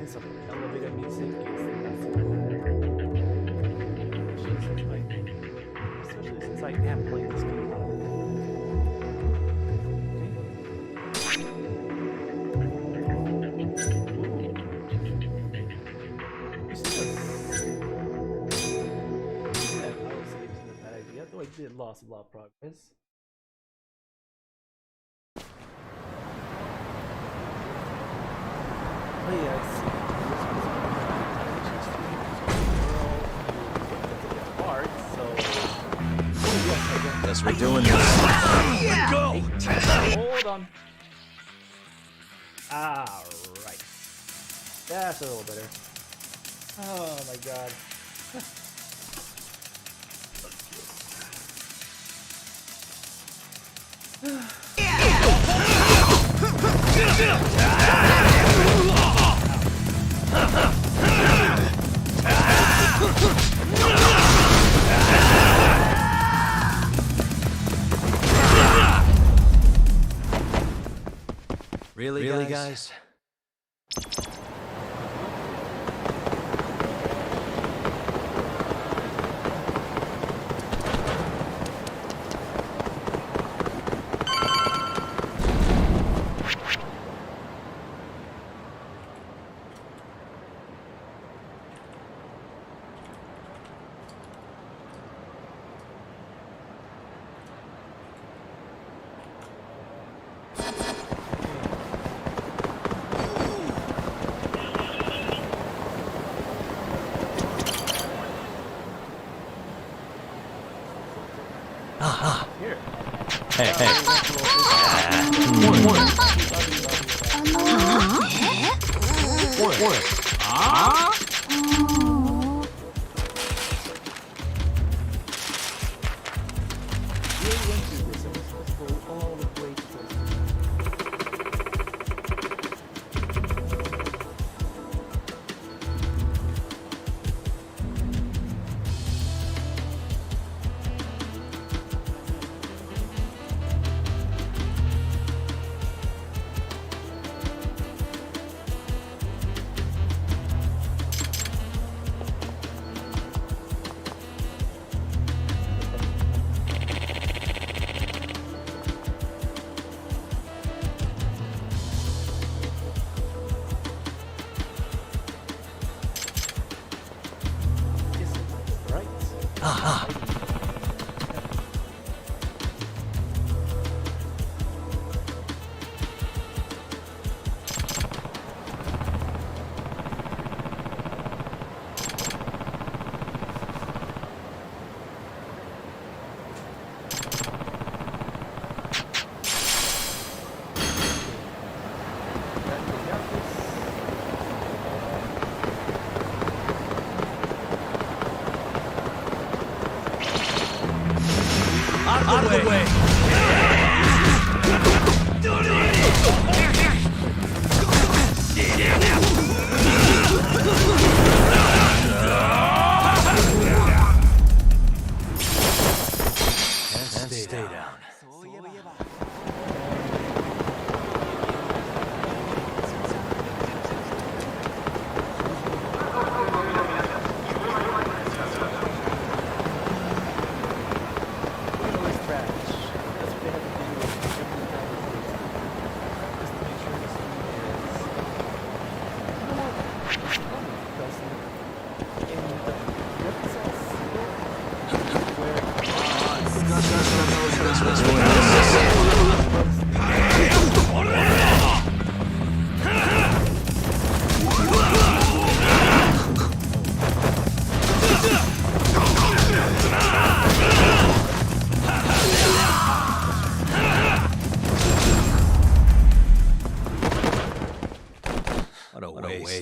Of elevator music is especially since I am playing this game. Though I did lost a lot of progress. Oh yeah, I see. Guess we're doing this. Go! Hold on. Alright. That's a little better. Oh my god. Really, guys? Here. Hey. Out of the way! And stay down.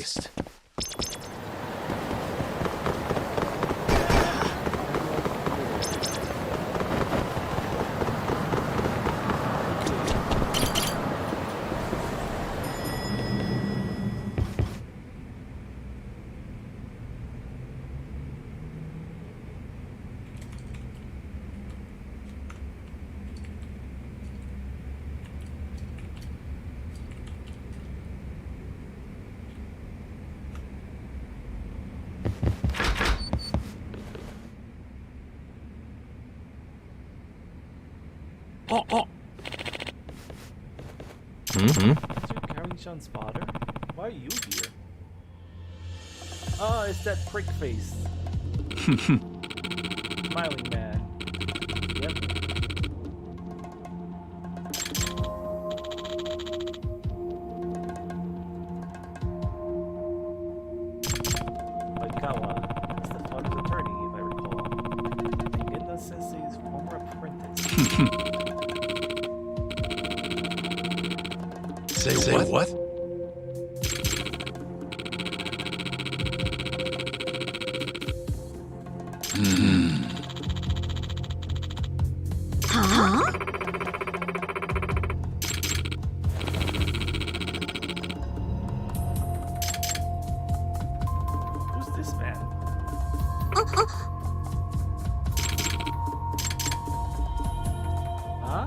least. Is you carrying Sean's father? Why are you here? Oh, it's that prick face. Smiling man. Yep. Oikawa is the father's attorney, if I recall. Genda Sensei's former apprentice. Say what? Who's this man? Huh?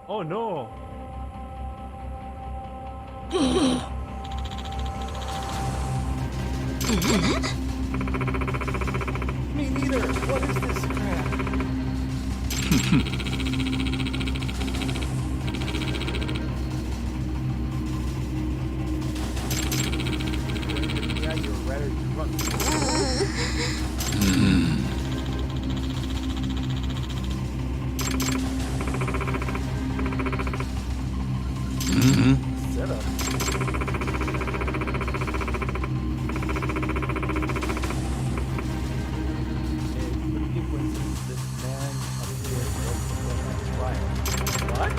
Oh no! Me neither! What is this crap? Yeah, you're rather drunk. Setup. What?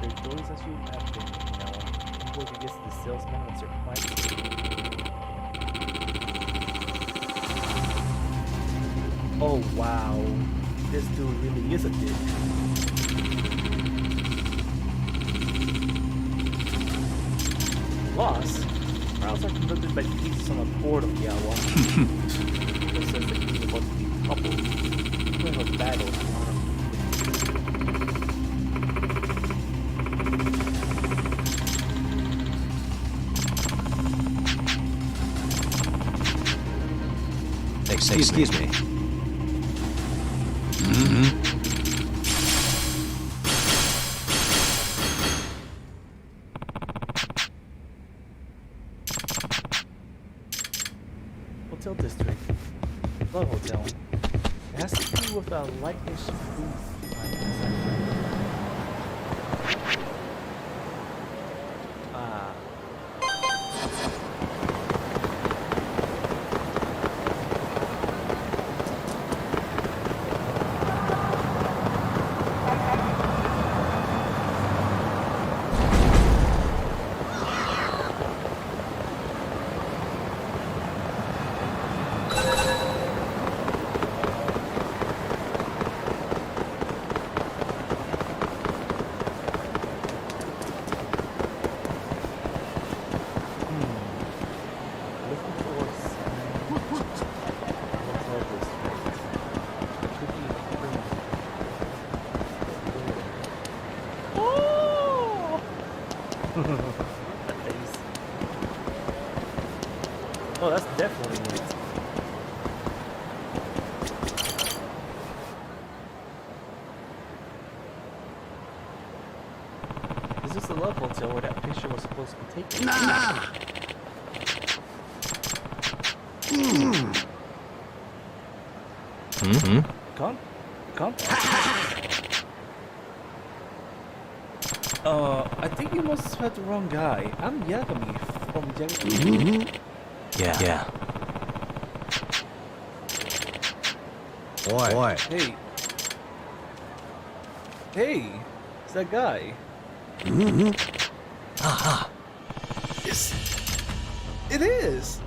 There's always a few bad things, you know. People can get the salesman on certain points. Oh wow, this dude really is a dick. Loss? Trials are conducted by pieces on a board of Yawa. It says the king about to be coupled. We have a battle tomorrow. Excuse me. Hotel district. Love hotel. It has to do with a lightish booth. Ah. That face. Oh, that's definitely it. Is this the love hotel where that picture was supposed to be taken? Con? I think you must have had the wrong guy. I'm Yagami from Judgement. Yeah. Boy. Hey, it's that guy. Yes, it is.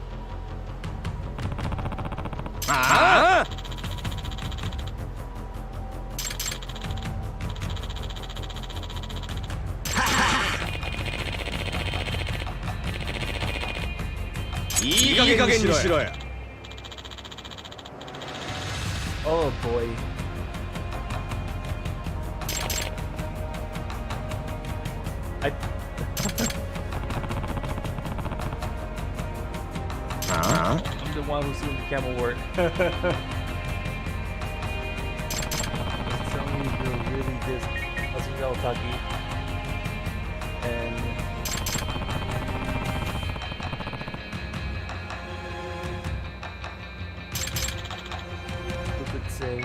Oh boy. I'm the one who's doing the camera work. Tell me if you're really this Taki. And who could say?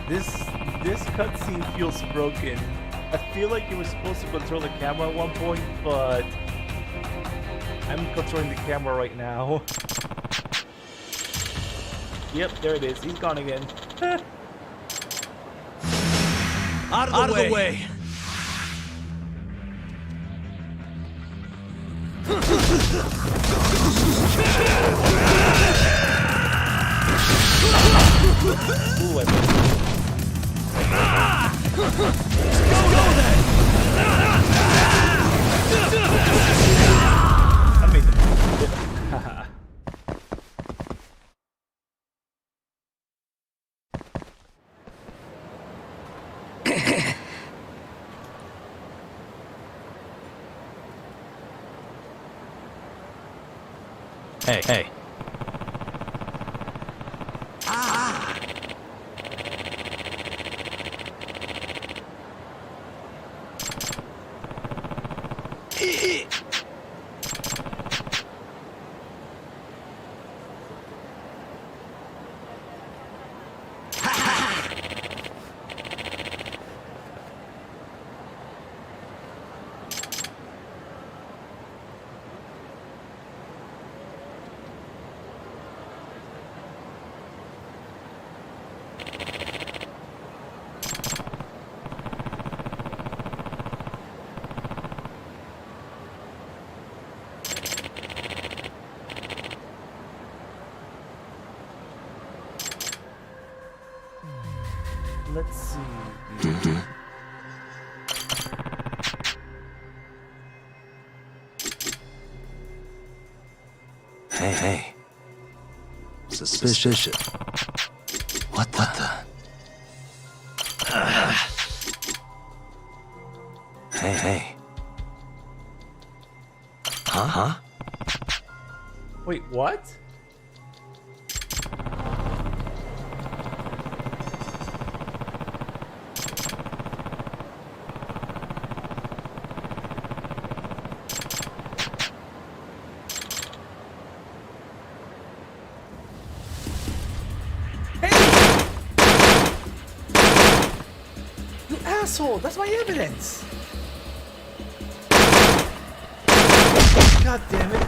This cutscene feels broken. I feel like you were supposed to control the camera at one point, but I'm controlling the camera right now. Yep, there it is. He's gone again. Out of the way. Ooh, I missed. I made the haha. Hey. Let's see. Hey. Suspicious. What the? Hey. Huh? Wait, what? Asshole, that's my evidence. God damn it.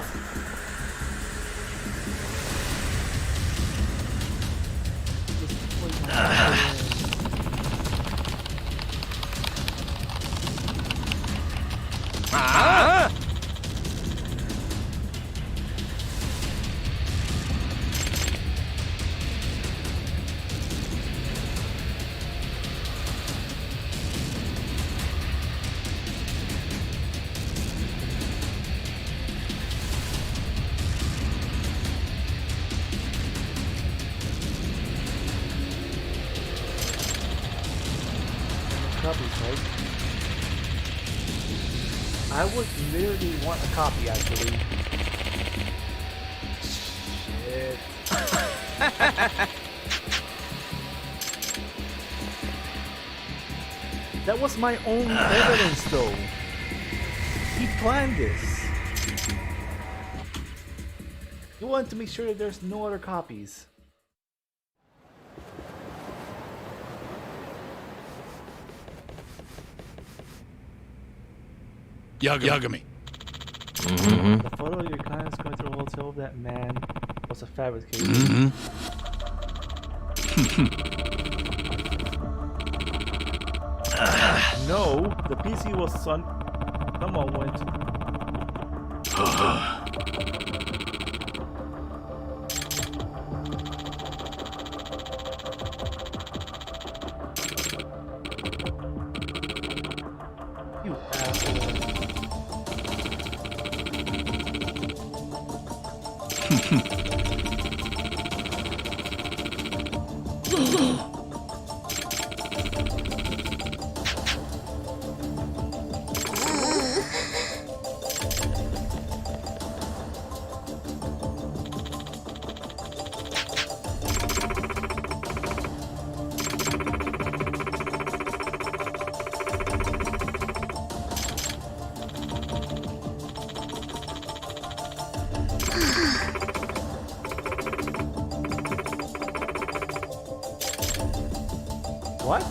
copies, right? I would literally want a copy, actually. Shit. That was my own evidence, though. He planned this. He wanted to make sure that there's no other copies. Yagami. The photo of your clients going to the hotel of that man was a fabrication. No, the PC was someone went. You asshole. What?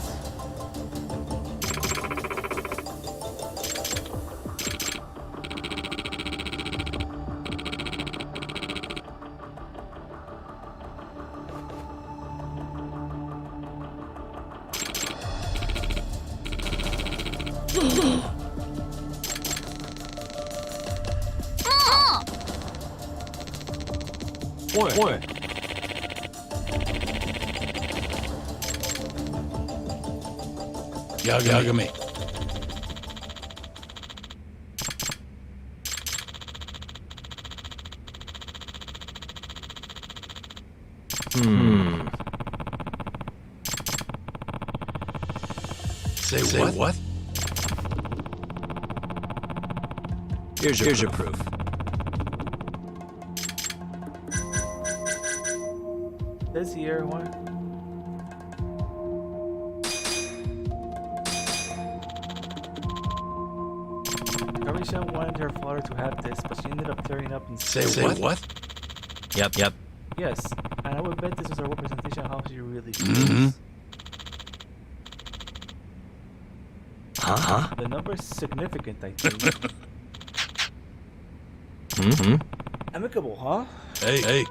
Boy. Yagami. Say what? Here's your proof. This here, what? Carisha wanted her father to have this, but she ended up tearing up and Say what? Yep. Yes, and I would bet this was a representation of how she really feels. Huh? The number is significant, I think. Amicable, huh? Hey. Hey.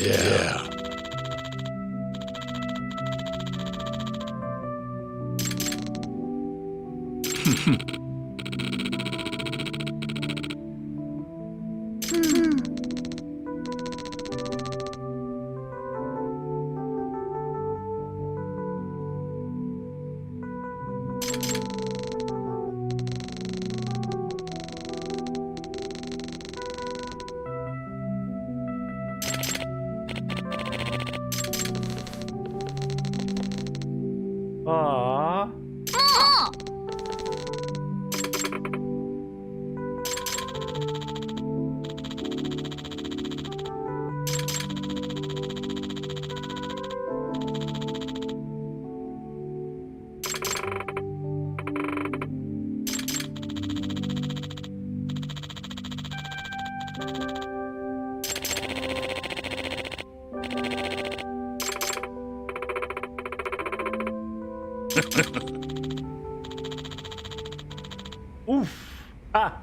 Yeah. Aww. Oof. Ah.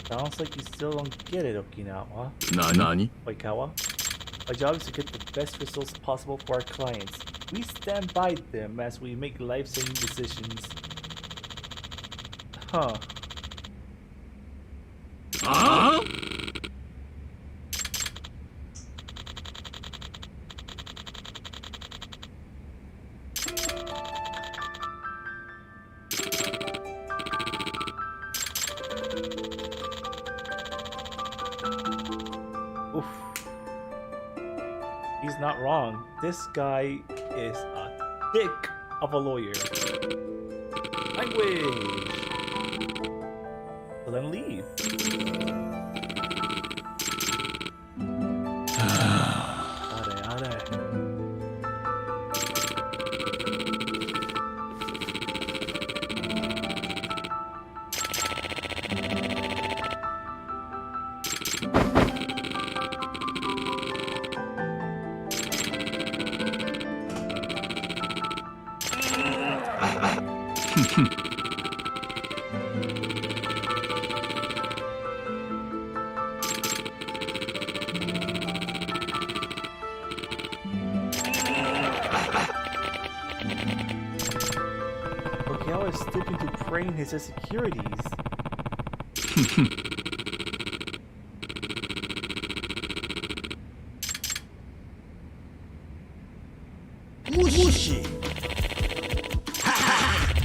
Sounds like you still don't get it, Okinawa. Nani? Oikawa. Our job is to get the best results possible for our clients. We stand by them as we make life-saving decisions. Huh. Huh? Oof. He's not wrong. This guy is a dick of a lawyer. Language. So then leave. Are. Okiawa is stooping to train his insecurities.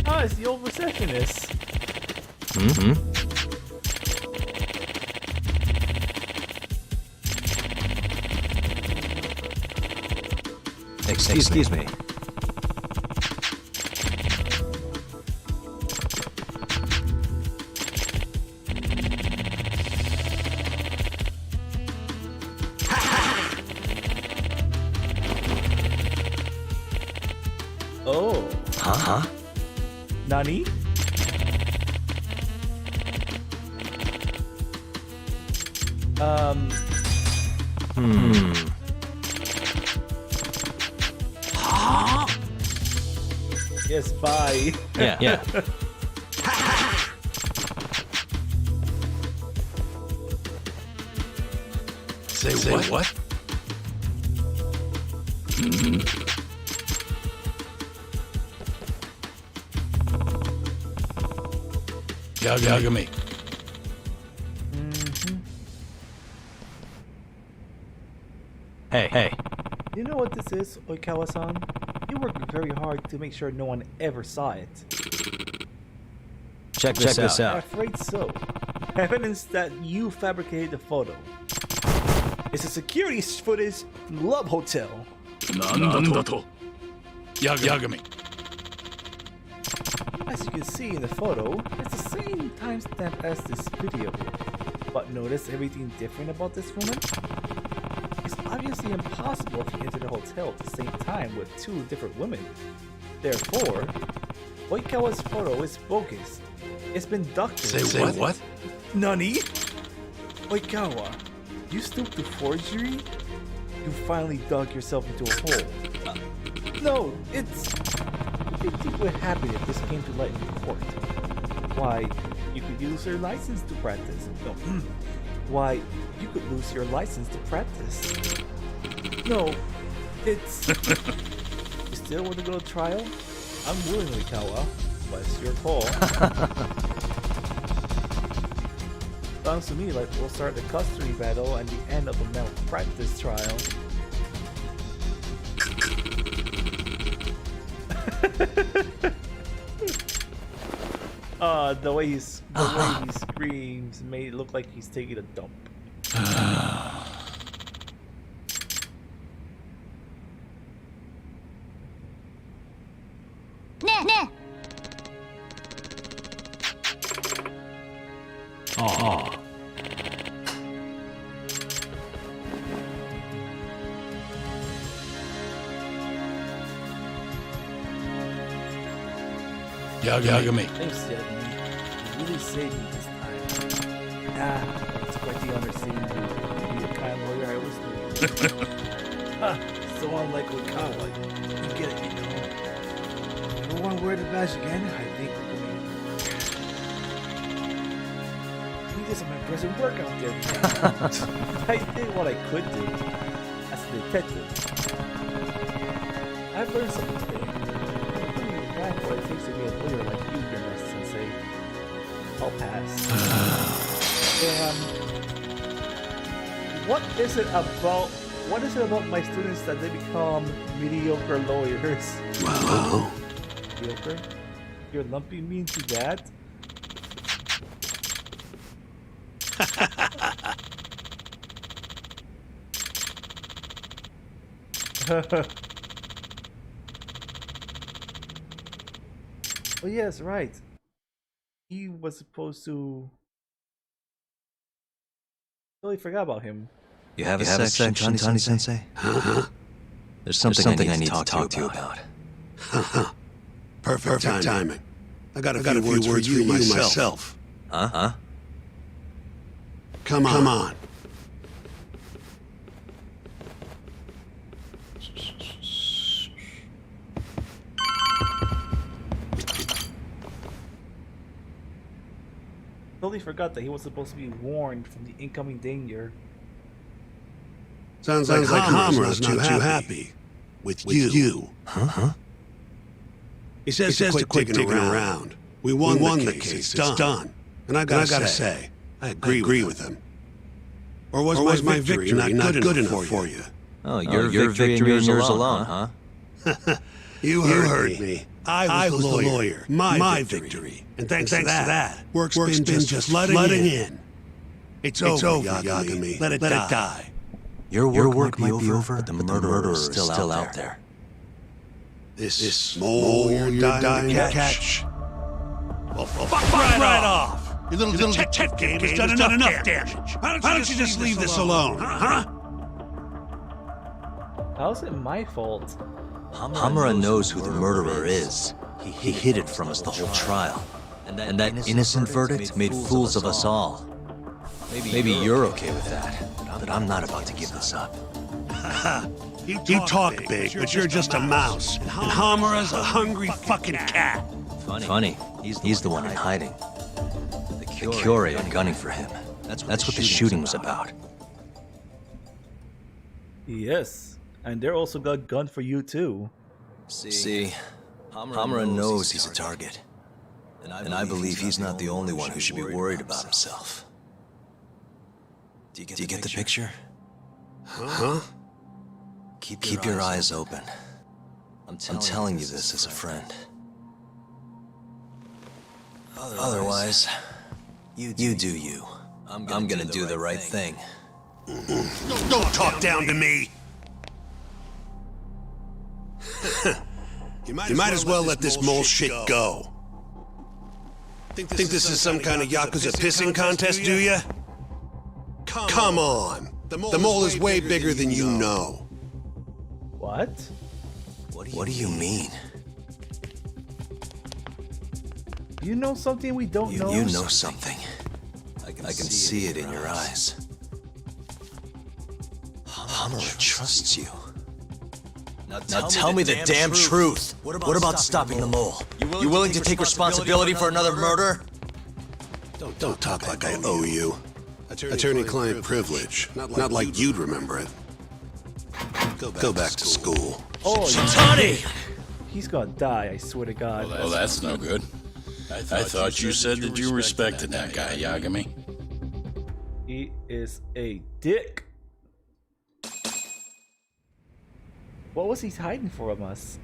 Ah, it's the old receptionist. Mm-hmm. Excuse me. Oh. Huh? Nani? Yes, bye. Yeah. Say what? Yagami. Hey. You know what this is, Oikawa-san? You worked very hard to make sure no one ever saw it. Check this I'm out. afraid so. Evidence that you fabricated the photo. It's a security footage from the Love Hotel. Yagami. As you can see in the photo, it's the same timestamp as this video. But notice everything different about this woman? It's obviously impossible if you enter the hotel at the same time with two different women. Therefore, Oikawa's photo is bogus. It's been doctored. Say what? Nani? Oikawa, you stooped to forgery? You finally dug yourself into a hole. No, it's do you think would happen if this came to light in court? Why, you could lose your license to practice. No. Why, you could lose your license to practice. No, it's... You still want to go to trial? I'm willingly, Kawa, but it's your call. Sounds to me like we'll start the custody battle and the end of the malpractice trial. The way he screams made it look like he's taking a dump. Oh. Yagami. Thanks, Yagami. You really saved me this time. It's quite the honor seeing you be the kind of lawyer I was doing. So unlike Okawa, you get it, you know. I don't want to wear the badge again. I think we're going to... on my present work out there. I did what I could do as a detective. I've learned something today. What it takes to be a lawyer like you, Yamasa Sensei. I'll pass. What is it about my students that they become mediocre lawyers? Wow. Mediocre? You're lumping me into that? Oh yes, right. He was supposed to... Totally forgot about him. You have a section, Tani-sensei? There's something I need to talk to you about. Perfect timing. I got a few words for you myself. Huh? Come on. Totally forgot that he was supposed to be warned from the incoming danger. Sounds like Hamura's not too happy with you. Huh? He says to quit digging around. We won the case. It's done. And I gotta say, I agree with him. Or was my victory not good enough for you? Oh, your victory and yours alone, huh? You heard me. I was the lawyer. My victory. And thanks to that, work's been just flooding in. It's over, Yagami. Let it die. Your work might be over, but the murderer is still out there. This mole you're dying to catch. Well, fuck right off. Your little detective game has done enough damage. Why don't you just leave this alone, huh? How's it my fault? Hamura knows who the murderer is. He hid it from us the whole trial. And that innocent verdict made fools of us all. Maybe you're okay with that, but I'm not about to give this up. You talk big, but you're just a mouse. And Hamura's a hungry fucking cat. Funny, he's the one in hiding. The Kyori are gunning for him. That's what the shooting was about. Yes, and they're also got gun for you too. See, Hamura knows he's a target. And I believe he's not the only one who should be worried about himself. Do you get the picture? Huh? Keep your eyes open. I'm telling you this as a friend. Otherwise, you do you. I'm gonna do the right thing. Don't talk down to me! You might as well let this mole shit go. Think this is some kind of Yakuza pissing contest, do ya? Come on! The mole is way bigger than you know. What? What do you mean? You know something we don't know? You know something. I can see it in your eyes. Hamura trusts you. Now tell me the damn truth. What about stopping the mole? You willing to take responsibility for another murder? Don't talk like I owe you. Attorney-client privilege. Not like you'd remember it. Go back to school. Oh, Tony! he's gonna die, I swear to God. Well, that's no good. I thought you said that you respected that guy, Yagami. He is a dick. What was he hiding from us?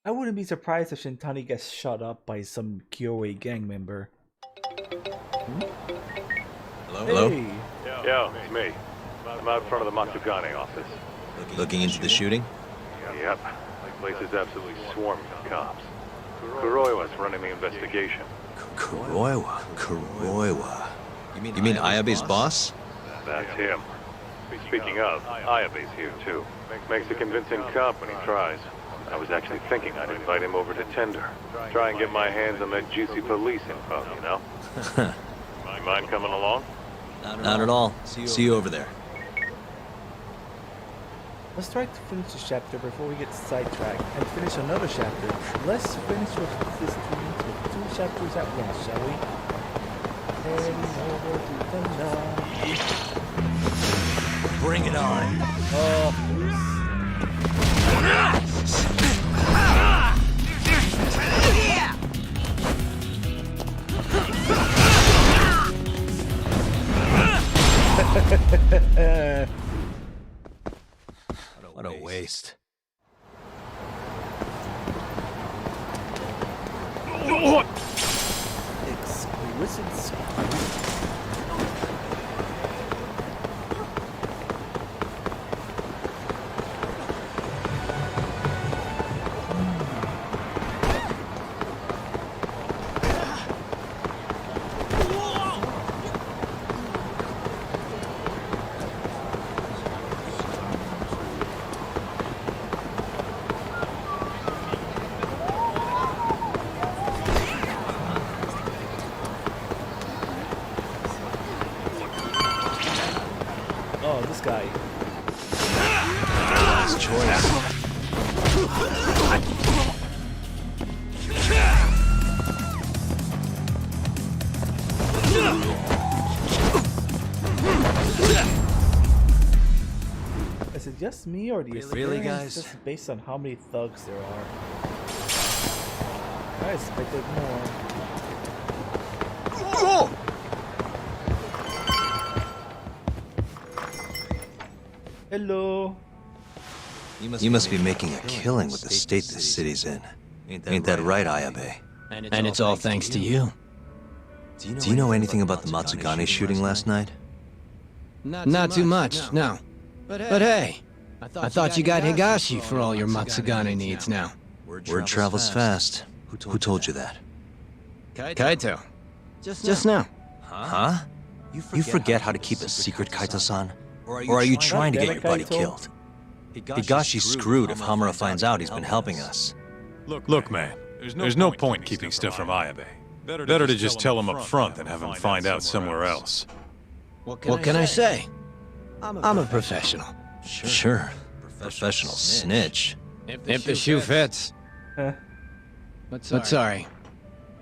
I wouldn't be surprised if Shintani gets shot up by some Kyoei gang member. Hello? Hey. Yeah, it's me. I'm out front of the Matsugane office. Looking into the shooting? Yep. The place is absolutely swarming with cops. Kuroiwa's running the investigation. Kuroiwa. You mean Ayabe's boss? That's him. Speaking of, Ayabe's here too. Makes a convincing cop when he tries. I was actually thinking I'd invite him over to Tender. Try and get my hands on that juicy police info, you know? You mind coming along? Not at all. See you over there. Let's try to finish this chapter before we get sidetracked and finish another chapter. Let's finish with this two chapters at once, shall we? Heading over to Tender. Bring it on. What a waste. Exquisite squid. Oh, this guy. Nice choice. Is it just me, or do you Really, experience guys? just based on how many thugs there are? I expected more. Hello. You must be making a killing with the state this city's in. Ain't that right, Ayabe? And it's all thanks to you. Do you know anything about the Matsugane shooting last night? Not too much, no. But hey, I thought you got Higashi for all your Matsugane needs now. Word travels fast. Who told you that? Kaito. Just now. Huh? You forget how to keep a secret, Kaito-san? Or are you trying to get your buddy killed? Higashi's screwed if Hamura finds out he's been helping us. Look, man, there's no point keeping stuff from Ayabe. Better to just tell him up front than have him find out somewhere else. What can I say? I'm a professional. Sure. Professional snitch. If the shoe fits. But sorry.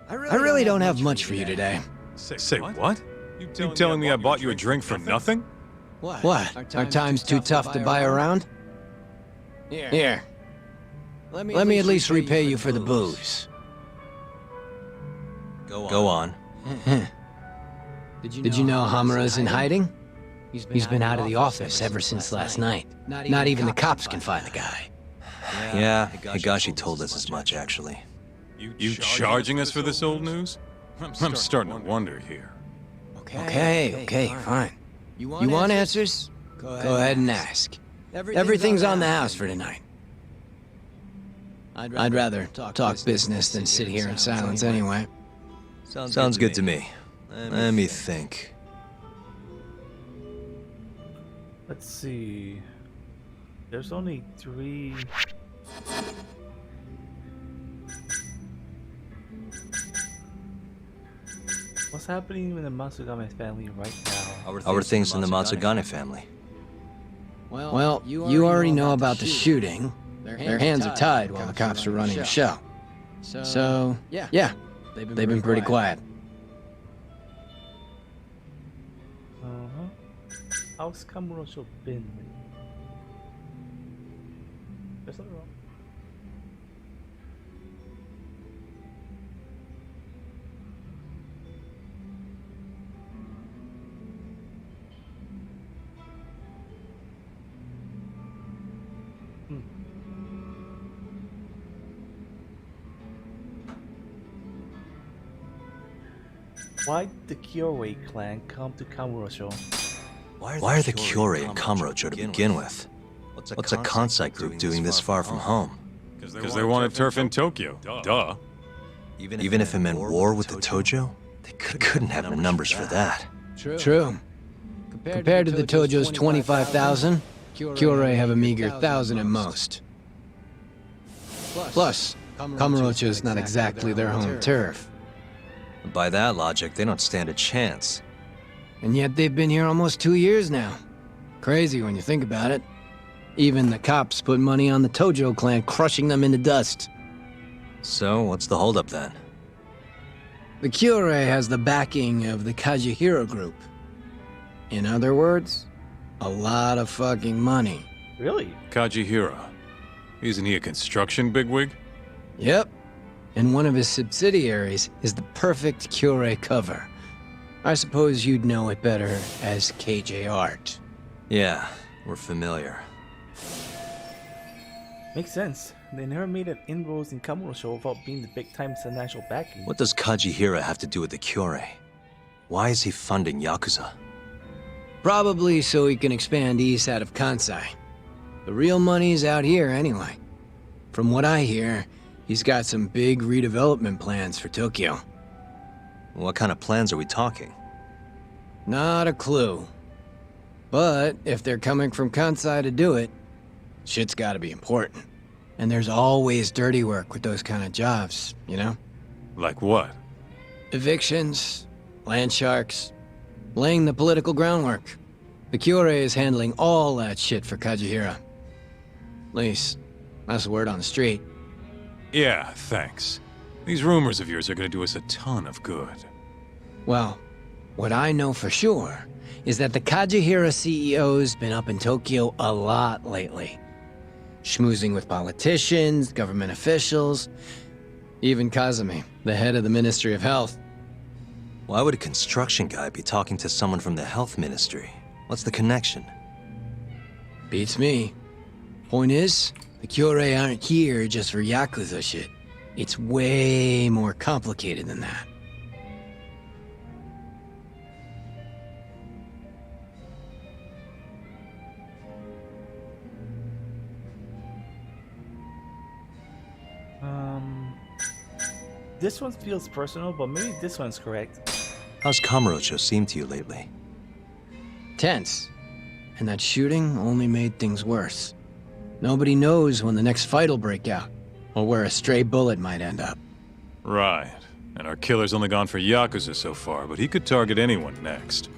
I really don't have much for you today. Say what? You telling me I bought you a drink for nothing? What? Are times too tough to buy around? Here. Let me at least repay you for the booze. Go on. Did you know Hamura's in hiding? He's been out of the office ever since last night. Not even the cops can find the guy. Yeah, Higashi told us as much, actually. You charging us for this old news? I'm starting to wonder here. Okay, fine. You want answers? Go ahead and ask. Everything's on the house for tonight. I'd rather talk business than sit here in silence anyway. Sounds good to me. Let me think. Let's see. There's only 3. What's happening with the Matsugame family right now? How are things in the Matsugane family? Well, you already know about the shooting. Their hands are tied while the cops are running the show. So, yeah, they've been pretty quiet. How's Kamurocho been lately? There's nothing wrong. Why did the Kyorei clan come to Kamurocho? Why are the Kyorei in Kamurocho to begin with? What's a Kansai group doing this far from home? Because they wanted turf in Tokyo. Duh. Even if it meant war with the Tojo? They couldn't have the numbers for that. True. Compared to the Tojo's 25,000, Kyorei have a meager 1,000 at most. Plus, Kamurocho is not exactly their home turf. By that logic, they don't stand a chance. And yet they've been here almost 2 years now. Crazy when you think about it. Even the cops put money on the Tojo clan crushing them into dust. So, what's the holdup then? The Kyorei has the backing of the Kajihira group. In other words, a lot of fucking money. Really? Kajihira. Isn't he a construction bigwig? Yep. And one of his subsidiaries is the perfect Kyorei cover. I suppose you'd know it better as KJ Art. Yeah, we're familiar. Makes sense. They never made an inroads in Kamurocho without being the big-time financial backing. What does Kajihira have to do with the Kyorei? Why is he funding Yakuza? Probably so he can expand east out of Kansai. The real money's out here anyway. From what I hear, he's got some big redevelopment plans for Tokyo. What kind of plans are we talking? Not a clue. But if they're coming from Kansai to do it, shit's gotta be important. And there's always dirty work with those kind of jobs, you know? Like what? Evictions, land sharks, laying the political groundwork. The Kyorei is handling all that shit for Kajihira. At least, that's the word on the street. Yeah, thanks. These rumors of yours are gonna do us a ton of good. Well, what I know for sure is that the Kajihira CEO's been up in Tokyo a lot lately. Schmoozing with politicians, government officials, even Kazumi, the head of the Ministry of Health. Why would a construction guy be talking to someone from the health ministry? What's the connection? Beats me. Point is, the Kyorei aren't here just for Yakuza shit. It's way more complicated than that. This one feels personal, but maybe this one's correct. How's Kamurocho seem to you lately? Tense. And that shooting only made things worse. Nobody knows when the next fight'll break out, or where a stray bullet might end up. Right. And our killer's only gone for Yakuza so far, but he could target anyone next.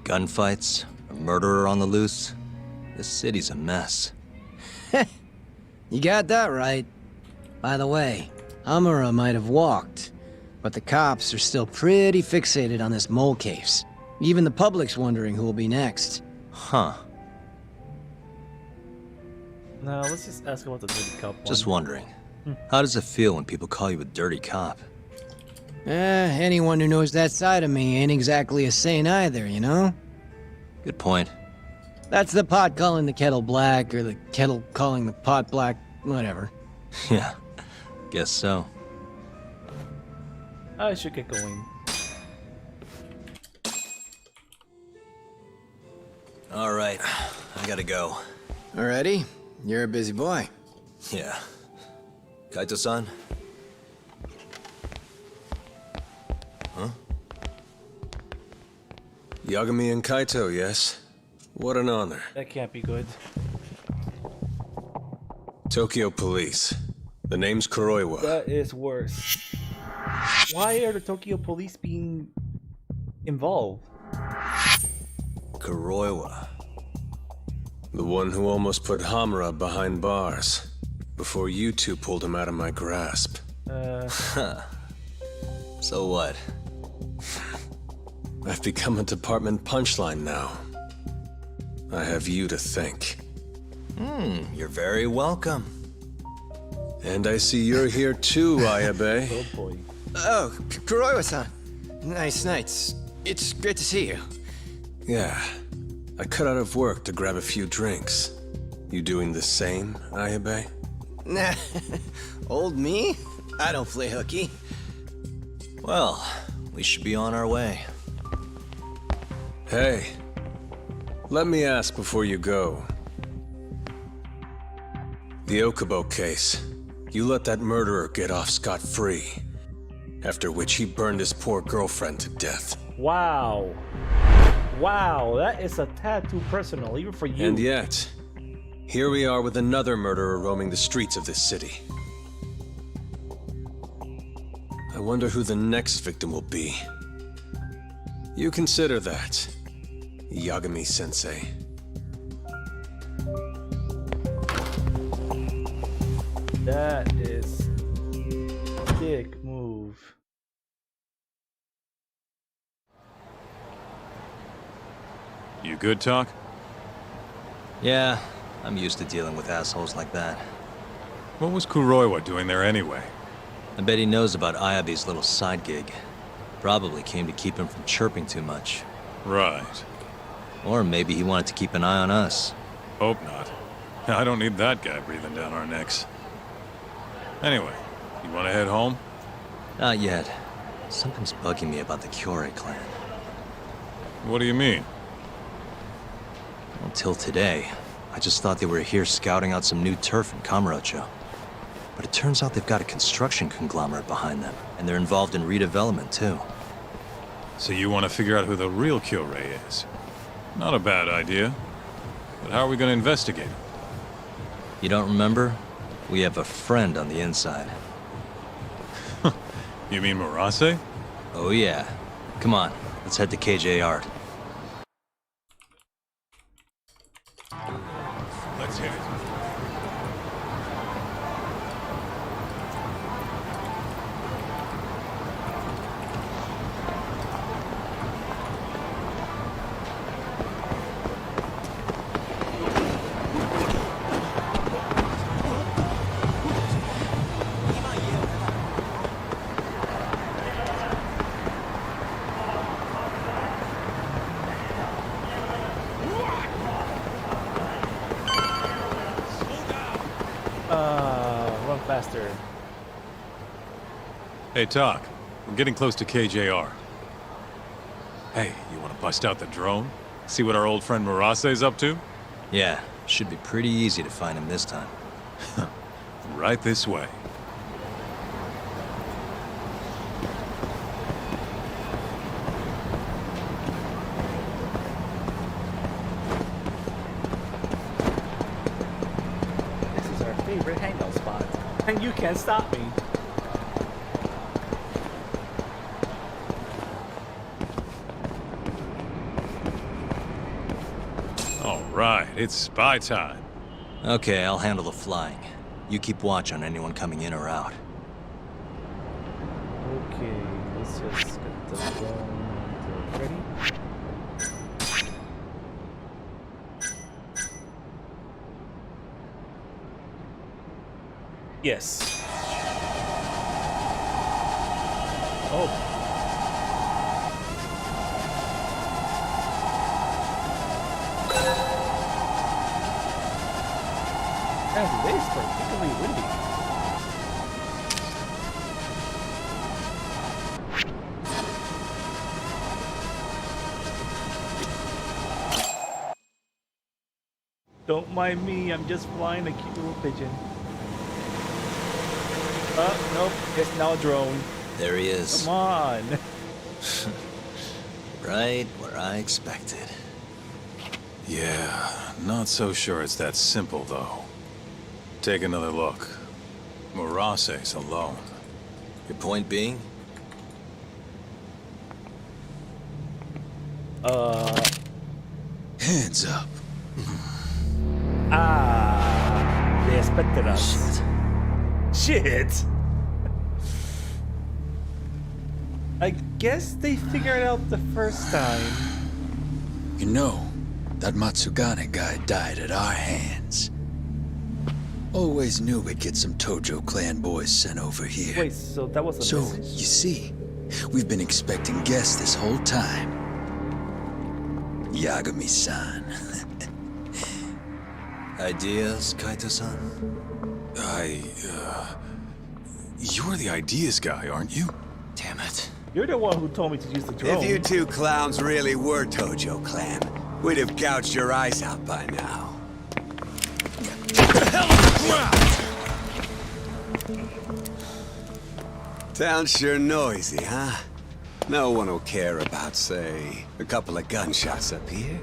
Gunfights? A murderer on the loose? This city's a mess. You got that right. By the way, Amara might have walked, but the cops are still pretty fixated on this mole case. Even the public's wondering who will be next. Huh. Now, let's just ask about the dirty cop one. Just wondering. How does it feel when people call you a dirty cop? Anyone who knows that side of me ain't exactly a saint either, you know? Good point. That's the pot calling the kettle black, or the kettle calling the pot black, whatever. Yeah, guess so. I should get going. All right, I gotta go. Already? You're a busy boy. Yeah. Kaito-san? Huh? Yagami and Kaito, yes? What an honor. That can't be good. Tokyo Police. The name's Kuroiwa. That is worse. Why are the Tokyo police being involved? Kuroiwa. The one who almost put Hamura behind bars, before you two pulled him out of my grasp. So what? I've become a department punchline now. I have you to thank. You're very welcome. And I see you're here too, Ayabe. Oh boy. Oh, Kuroiwa-san. Nice. It's great to see you. Yeah. I cut out of work to grab a few drinks. You doing the same, Ayabe? Nah, old me? I don't play hooky. Well, we should be on our way. Hey, let me ask before you go. The Okubo case. You let that murderer get off scot-free. After which he burned his poor girlfriend to death. Wow. Wow, that is a tad too personal, even for you. And yet, here we are with another murderer roaming the streets of this city. I wonder who the next victim will be. You consider that, Yagami-sensei. That is a big move. You good, Talk? Yeah, I'm used to dealing with assholes like that. What was Kuroiwa doing there anyway? I bet he knows about Ayabe's little side gig. Probably came to keep him from chirping too much. Right. Or maybe he wanted to keep an eye on us. Hope not. I don't need that guy breathing down our necks. Anyway, you want to head home? Not yet. Something's bugging me about the Kyorei clan. What do you mean? Until today, I just thought they were here scouting out some new turf in Kamurocho. But it turns out they've got a construction conglomerate behind them, and they're involved in redevelopment too. So you want to figure out who the real Kyorei is? Not a bad idea. But how are we going to investigate him? You don't remember? We have a friend on the inside. You mean Murase? Oh yeah. Come on, let's head to KJ Art. Let's hit it. Run faster. Hey, Talk. We're getting close to KJR. Hey, you want to bust out the drone? See what our old friend Murase's up to? Yeah, should be pretty easy to find him this time. Right this way. This is our favorite hangout spot. And you can't stop me. All right, it's spy time. Okay, I'll handle the flying. You keep watch on anyone coming in or out. Okay, let's just get the drone ready. Yes. Oh. And today's particularly windy. Don't mind me, I'm just flying a cute little pigeon. Nope, it's now a drone. There he is. Come on. Right where I expected. Yeah, not so sure it's that simple, though. Take another look. Murase's alone. Your point being? Hands up. They expected us. Shit! I guess they figured it out the first time. You know, that Matsugane guy died at our hands. Always knew we'd get some Tojo clan boys sent over here. Wait, so that was a So, message? you see, we've been expecting guests this whole time. Yagami-san. Ideas, Kaito-san? You're the ideas guy, aren't you? Damn it. You're the one who told me to use the drone. If you two clowns really were Tojo clan, we'd have gouged your eyes out by now. Town's sure noisy, huh? No one will care about, say, a couple of gunshots up here.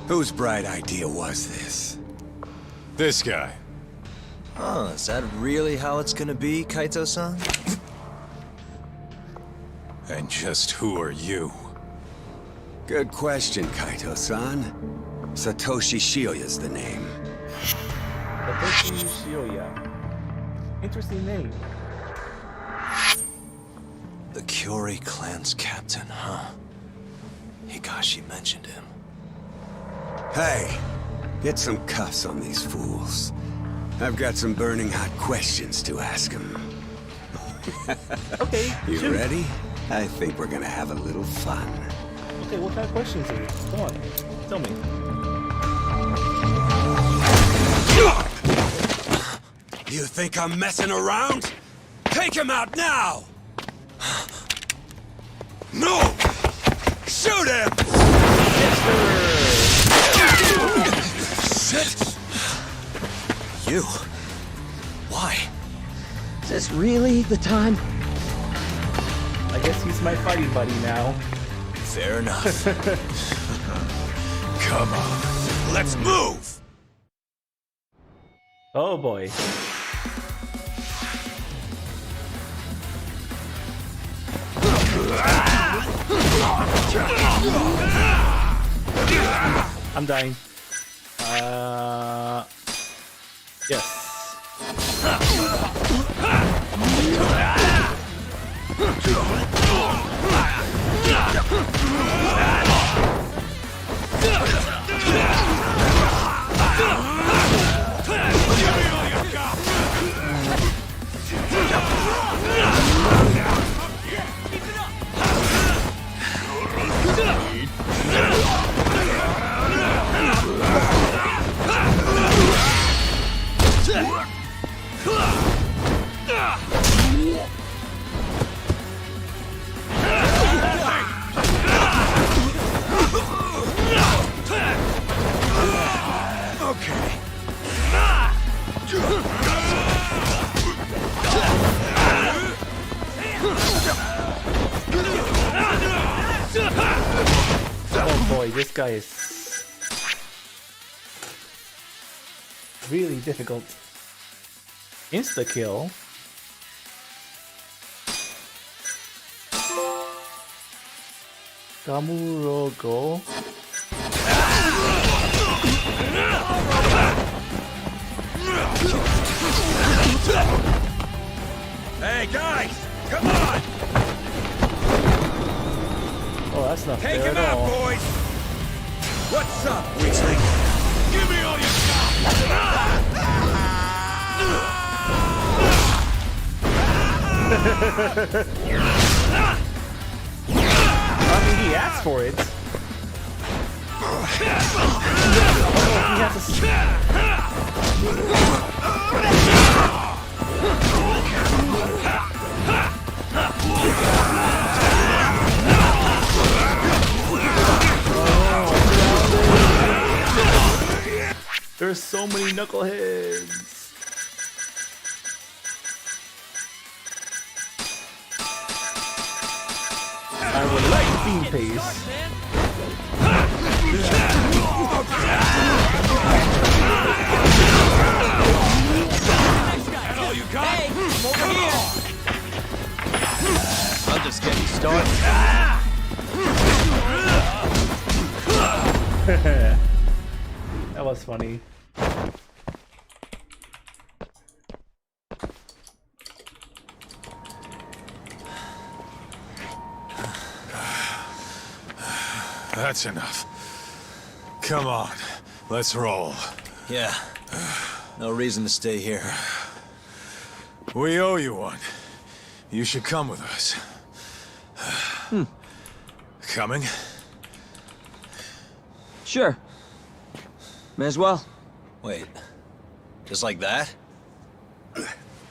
Whose bright idea was this? This guy. Oh, is that really how it's gonna be, Kaito-san? And just who are you? Good question, Kaito-san. Satoshi Shioya's the name. Satoshi Shioya. Interesting name. The Kyori clan's captain, huh? Higashi mentioned him. Hey, get some cuffs on these fools. I've got some burning hot questions to ask them. Okay, You shoot. ready? I think we're gonna have a little fun. Okay, what kind of questions are you? Come on, tell me. You think I'm messing around? Take him out now! No! Shoot him! Shit! You? Why? Is this really the time? I guess he's my fighting buddy now. Fair enough. Come on, let's move! Oh boy. I'm dying. Yes. Oh boy, this guy is really difficult. Insta kill. Gamurogo. Hey guys, come on! Oh, that's not Take fair him at out, all. boys! What's up, Weasley? Give me all I mean, he asked for it. Oh, he has There's so many knuckleheads. I would like bean paste. I'm just getting started. was funny. That's enough. Come on, let's roll. Yeah. No reason to stay here. We owe you one. You should come with us. Coming? Sure. May as well. Wait. Just like that?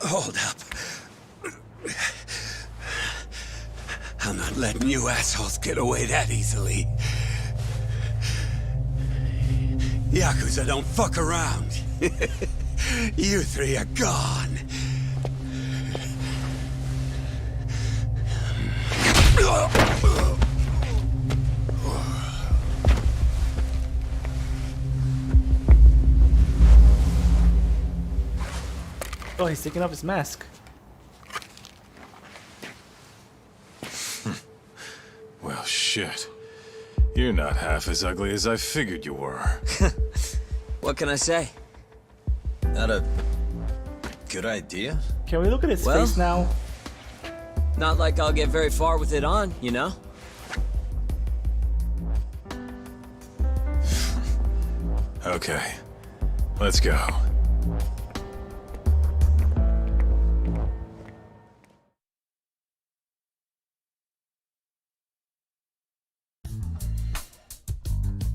Hold up. I'm not letting you assholes get away that easily. Yakuza don't fuck around. You three are gone. Oh, he's taking off his mask. Well, shit. You're not half as ugly as I figured you were. What can I say? Not a good idea? Can we look at his Well- face now? Not like I'll get very far with it on, you know? Okay. Let's go.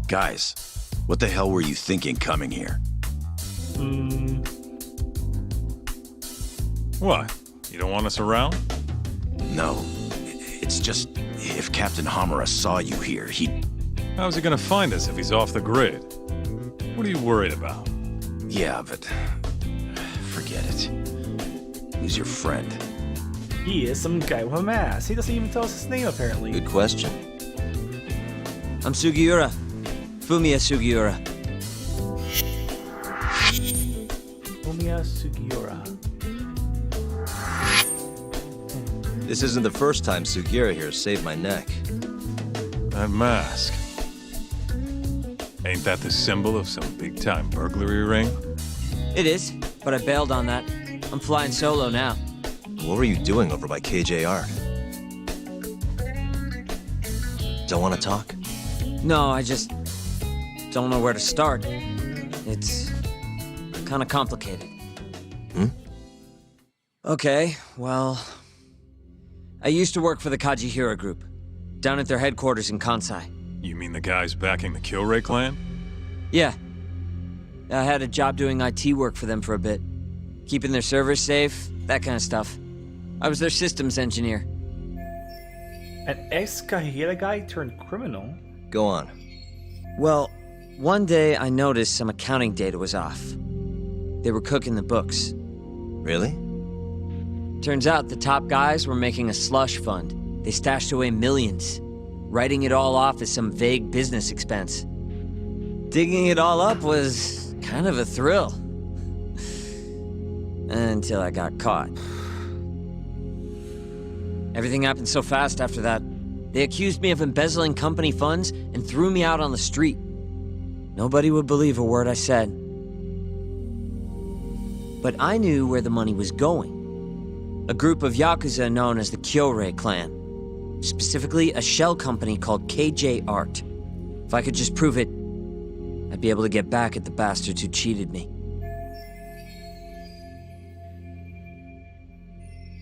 Guys, what the hell were you thinking coming here? What? You don't want us around? No. It's just, if Captain Hamura saw you here, he'd... How's he gonna find us if he's off the grid? What are you worried about? Yeah, but... forget it. Who's your friend? He is some guy with a mask. He doesn't even tell us his name, apparently. Good question. I'm Sugiura. Fumiya Sugiura. Fumiya Sugiura. This isn't the first time Sugiura here saved my neck. That mask. Ain't that the symbol of some big-time burglary ring? It is, but I bailed on that. I'm flying solo now. What were you doing over by KJR? Don't want to talk? No, I just don't know where to start. It's kind of complicated. Okay, well, I used to work for the Kajihira Group, down at their headquarters in Kansai. You mean the guys backing the Killray clan? Yeah. I had a job doing IT work for them for a bit. Keeping their servers safe, that kind of stuff. I was their systems engineer. An ex-Kahira guy turned criminal? Go on. Well, one day I noticed some accounting data was off. They were cooking the books. Really? Turns out the top guys were making a slush fund. They stashed away millions, writing it all off as some vague business expense. Digging it all up was kind of a thrill. Until I got caught. Everything happened so fast after that. They accused me of embezzling company funds and threw me out on the street. Nobody would believe a word I said. But I knew where the money was going. A group of Yakuza known as the Kyorai clan. Specifically, a shell company called KJ Art. If I could just prove it, I'd be able to get back at the bastards who cheated me.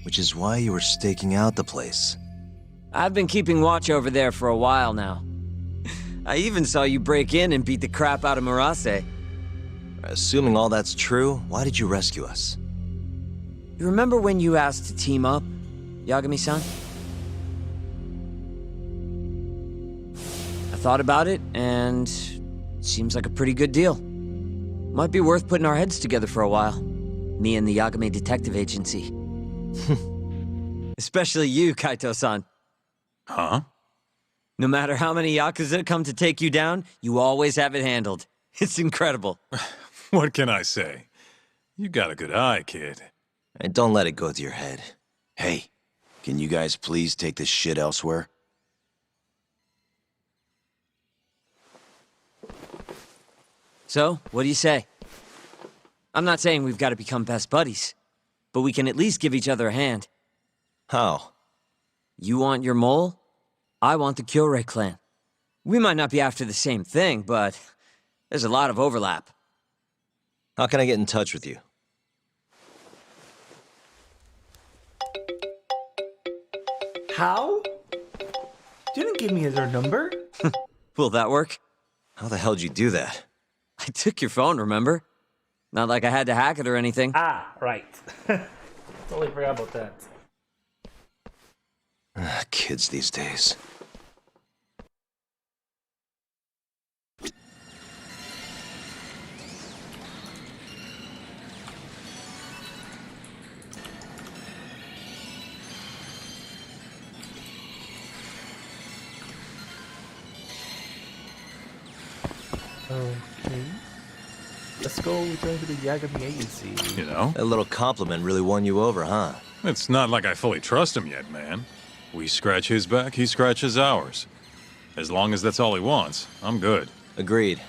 Which is why you were staking out the place. I've been keeping watch over there for a while now. I even saw you break in and beat the crap out of Murase. Assuming all that's true, why did you rescue us? You remember when you asked to team up, Yagami-san? I thought about it, and it seems like a pretty good deal. Might be worth putting our heads together for a while. Me and the Yagami Detective Agency. Especially you, Kaito-san. Huh? No matter how many Yakuza come to take you down, you always have it handled. It's incredible. What can I say? You got a good eye, kid. And don't let it go to your head. Hey, can you guys please take this shit elsewhere? So, what do you say? I'm not saying we've got to become best buddies, but we can at least give each other a hand. How? You want your mole? I want the Kyorei clan. We might not be after the same thing, but there's a lot of overlap. How can I get in touch with you? How? You didn't give me their number? Will that work? How the hell'd you do that? I took your phone, remember? Not like I had to hack it or anything. Ah, right. Totally forgot about that. Kids these days. Okay. Let's go return to the Yagami agency. You know? That little compliment really won you over, huh? It's not like I fully trust him yet, man. We scratch his back, he scratches ours. As long as that's all he wants, I'm good. Agreed.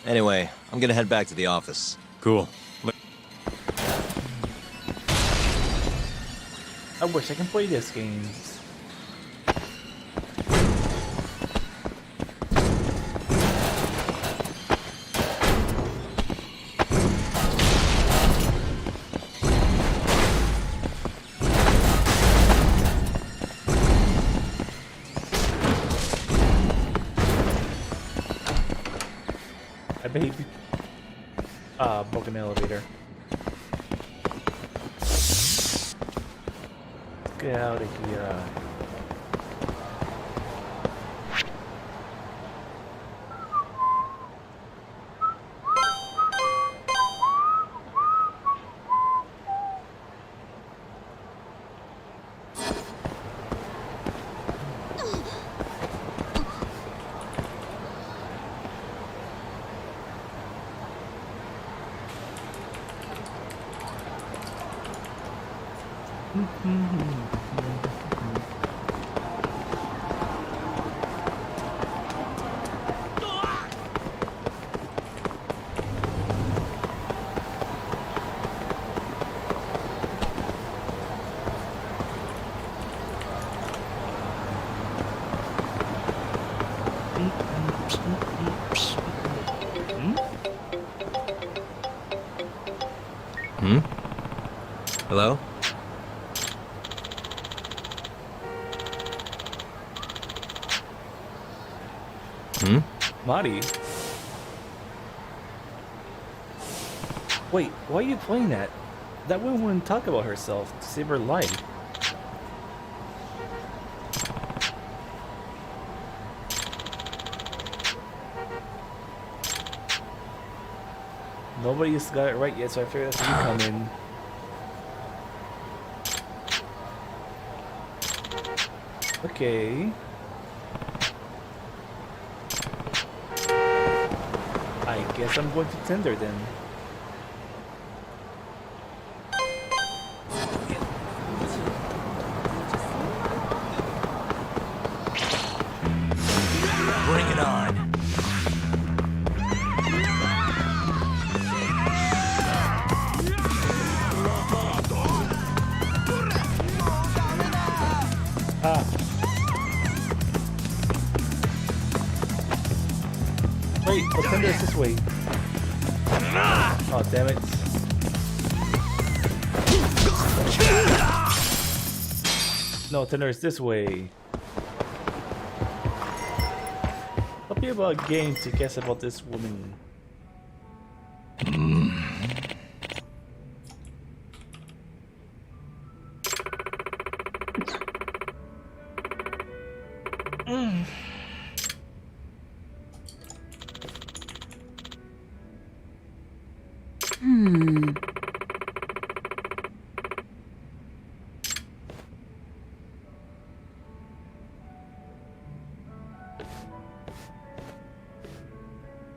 Anyway, I'm gonna head back to the office. Cool. I wish I can play this game. I bet he broken elevator. Get out of here. Hello? Marty? Wait, why are you playing that? That woman wouldn't talk about herself to save her life. Nobody's got it right yet, so I figured that's when you come in. Okay. I guess I'm going to Tinder then. Bring it on. Wait, well, Tinder is this way. Oh, damn it. No, Tinder is this way. I'll be about a game to guess about this woman.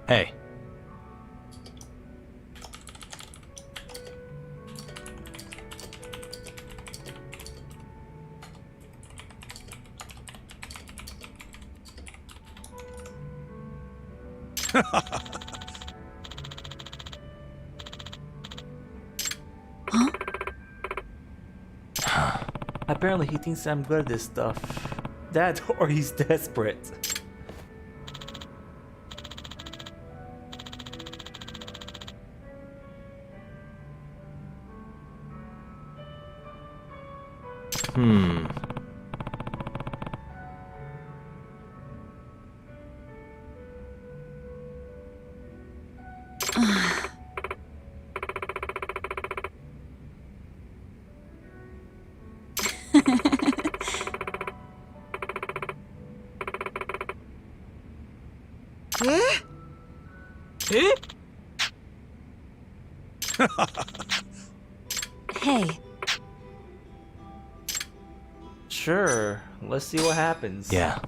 Hey. Apparently he thinks I'm good at this stuff. That or he's desperate. Hey. Sure, let's see what happens. Yeah.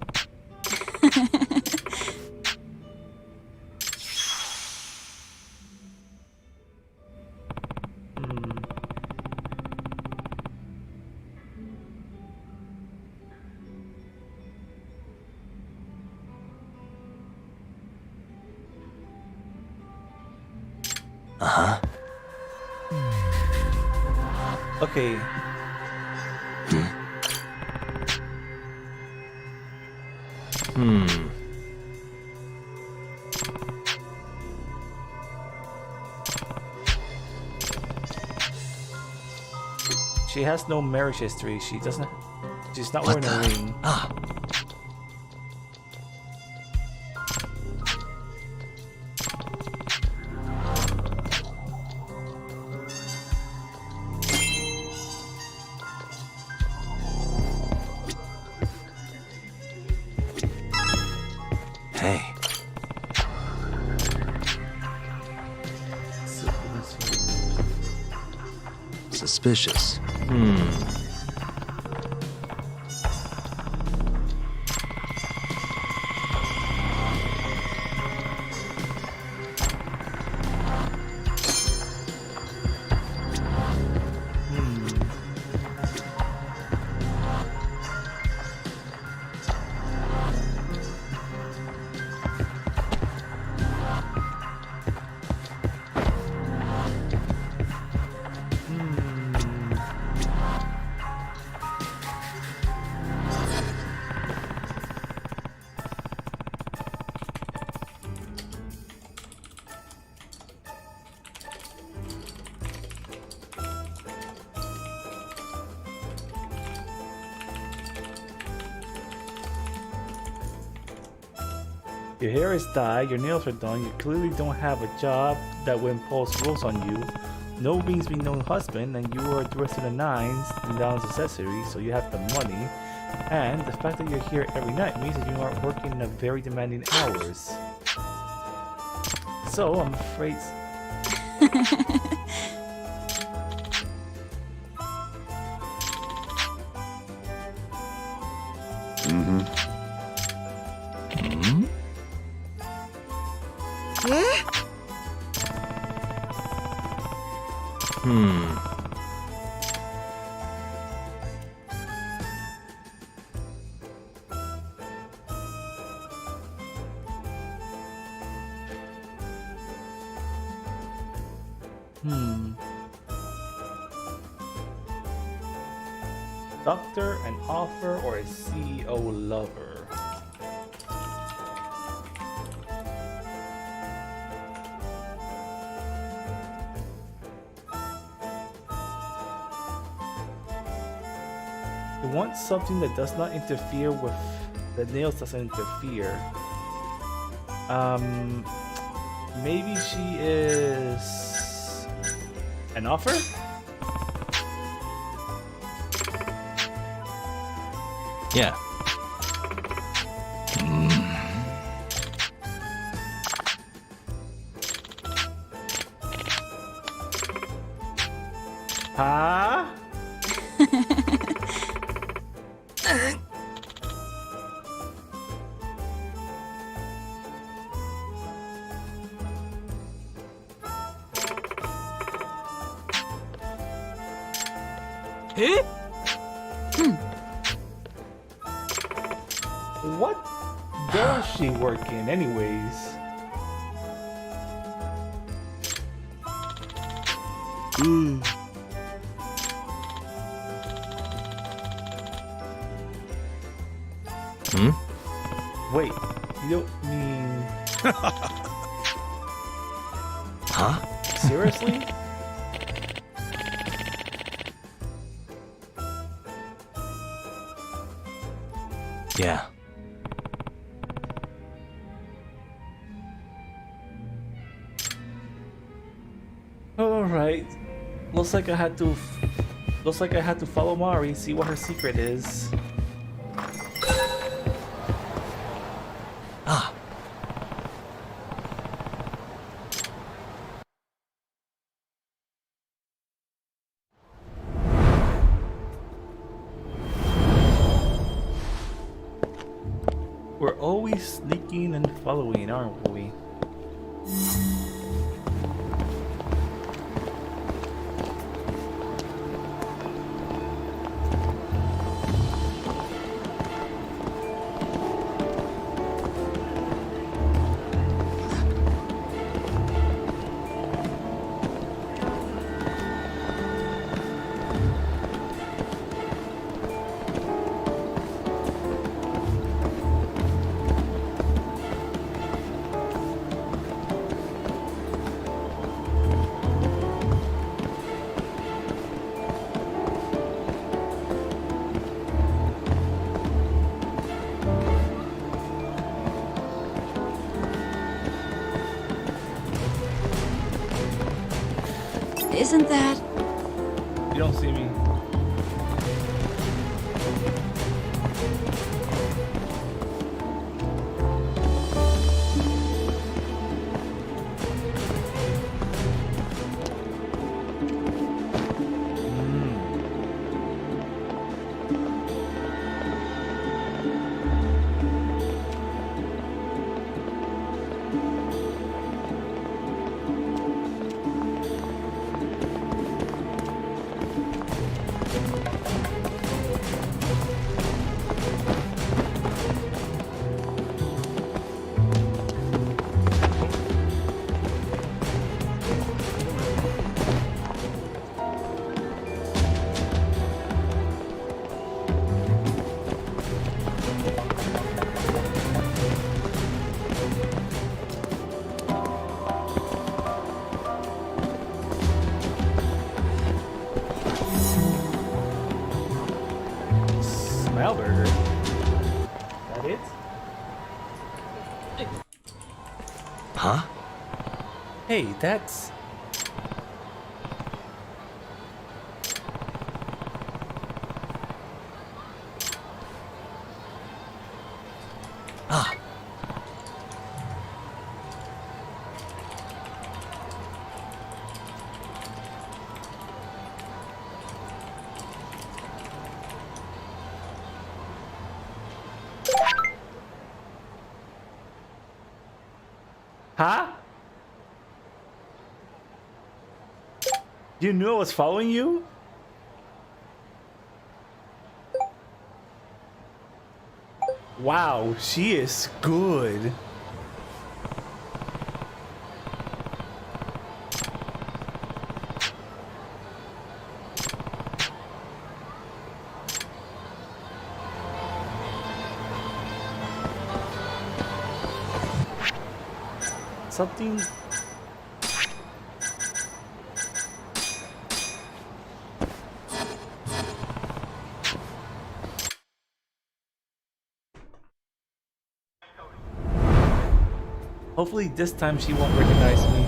Uh-huh. Okay. She has no marriage history. She doesn't. She's not wearing a ring. Ah. Hey. Suspicious. Your hair is dyed, your nails are done, you clearly don't have a job that would impose rules on you. No means being no husband, and you are dressed to the nines and down to accessories, so you have the money. And the fact that you're here every night means that you aren't working in a very demanding hours. So I'm afraid. Doctor, an offer, or a CEO lover? You want something that does not interfere with the nails, doesn't interfere. Maybe she is an offer? Yeah. Huh? What does she work in, anyways? Wait, you don't mean... Huh? Seriously? Yeah. Alright. Looks like I had to follow Mari, see what her secret is. Ah. We're always sneaking and following, aren't we? Isn't that? You don't see me. Smellburger? That it? Huh? Hey, that's... Ah. Huh? You knew I was following you? Wow, she is good. Something... Hopefully this time she won't recognize me.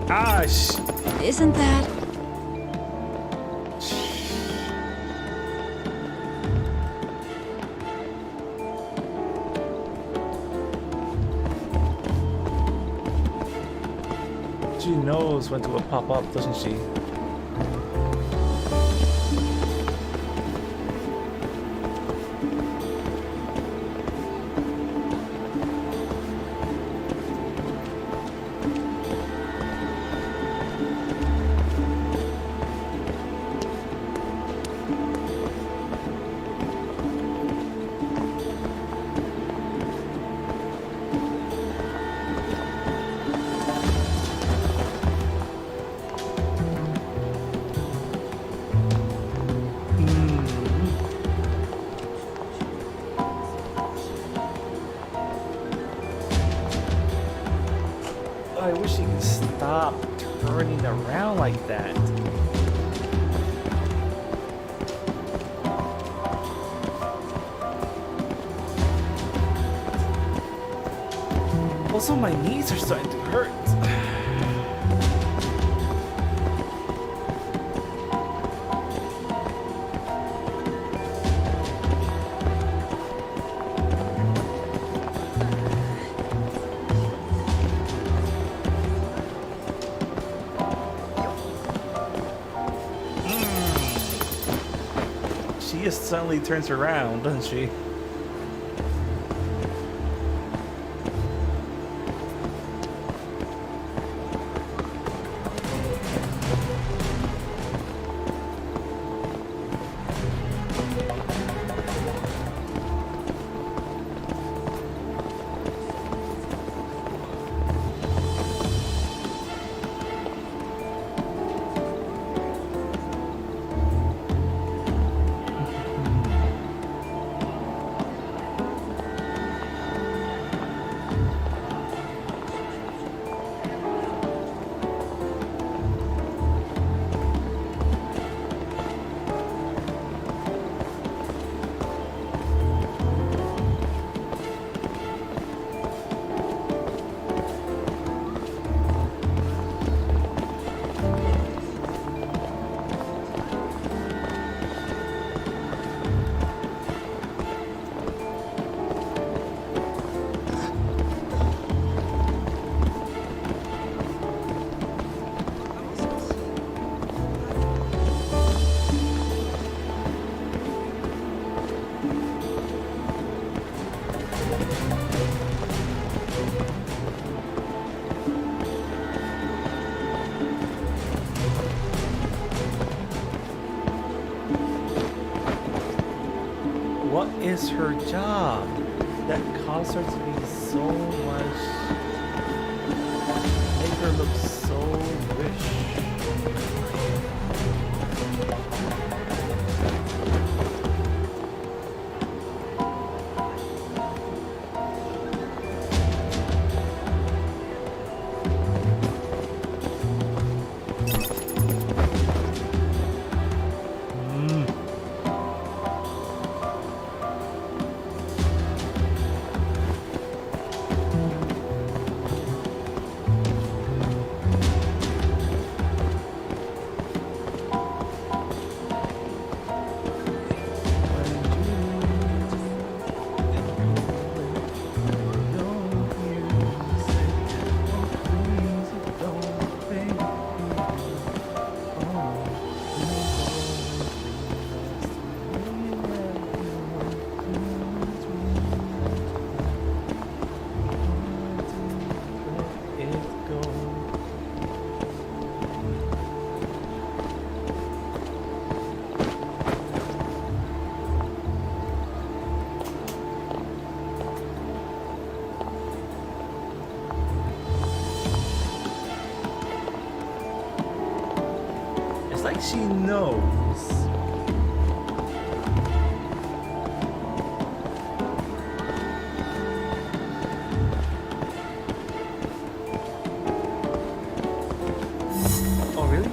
Gosh! Isn't that? knows when to pop up, doesn't she? I wish he could stop turning around like that. Also, my knees are starting to hurt. She just suddenly turns around, doesn't she? What is her job that caused her to be so much, make her look so rich? It's like she knows. Oh, really?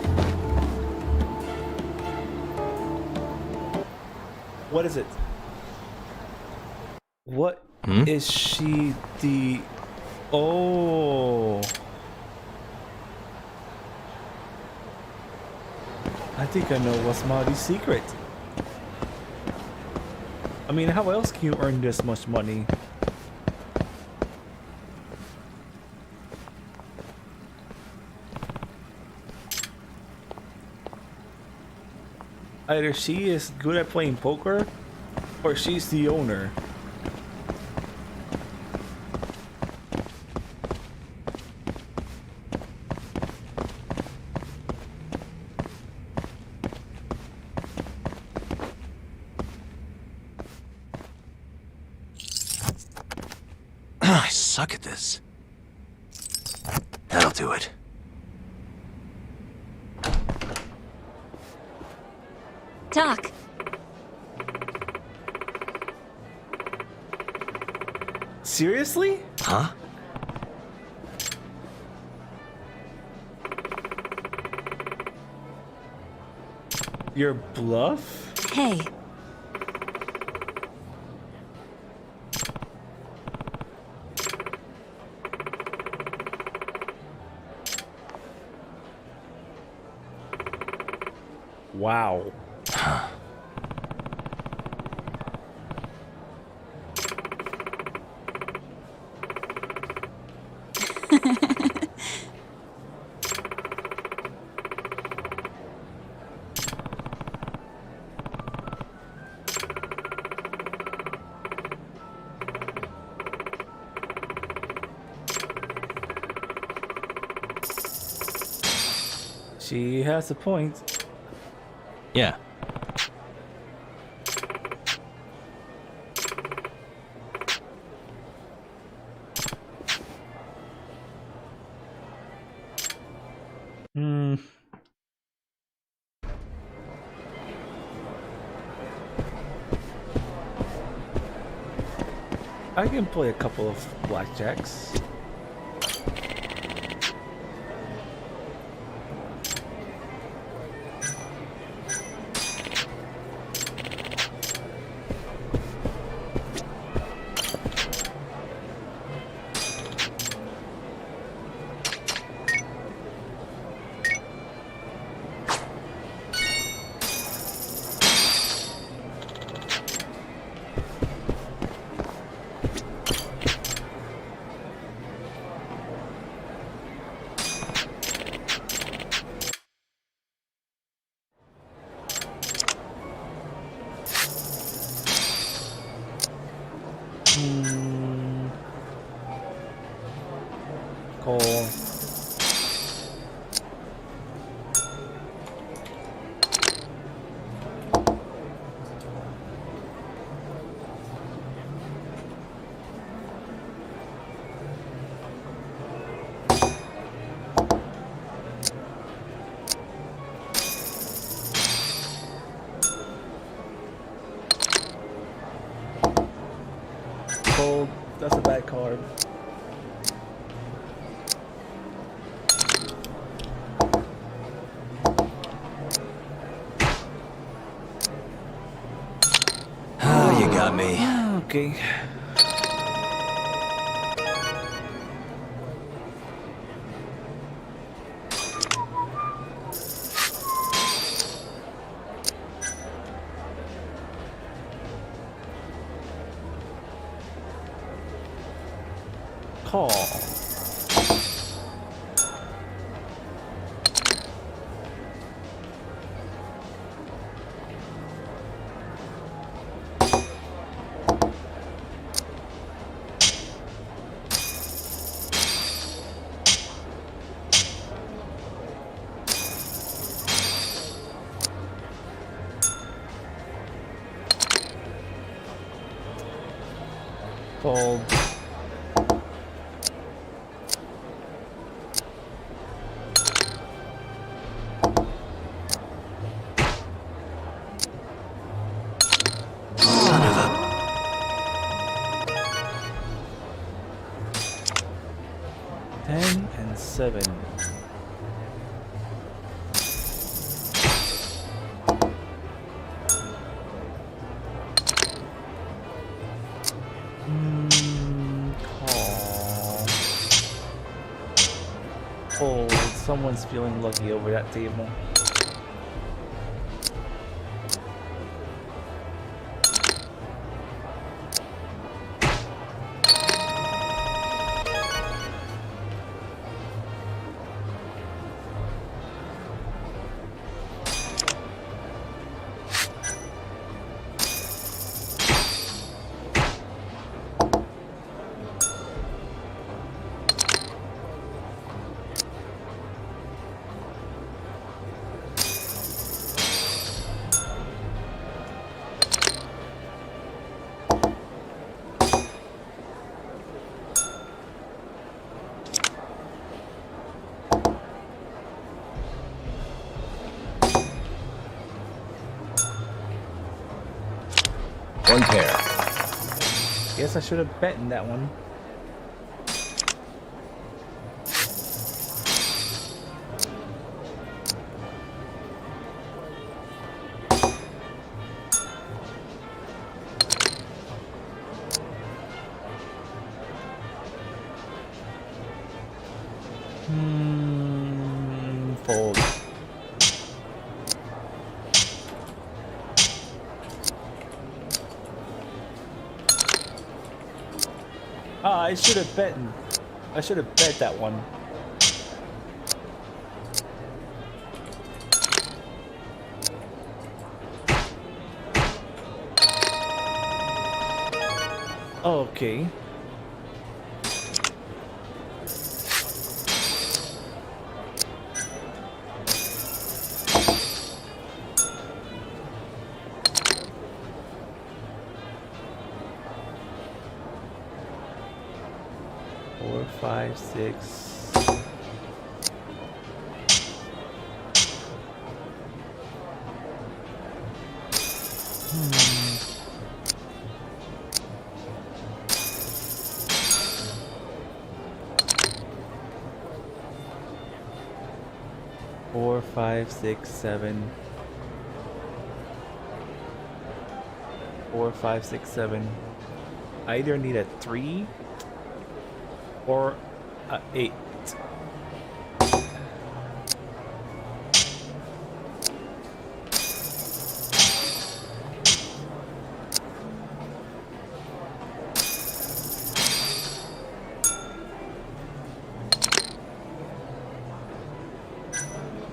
What is it? What is she the... Oh... I think I know what's Marty's secret. I mean, how else can you earn this much money? Either she is good at playing poker, or she's the owner. I suck at this. That'll do it. Doc. Seriously? Huh? Your bluff? Hey. Wow. She has a point. Yeah. Hmm. I can play a couple of blackjacks. Call. Fold. That's a bad card. Oh, you got me. Okay. Call. Fold. Son of a... 10 and 7. Call. Fold. Someone's feeling lucky over that table. One pair. Guess I should have bet in that one. Fold. I should have bet. I should have bet that one. Okay. Four, five, six. Four, five, six, seven. 4, 5, 6, 7. I either need a 3 or a 8.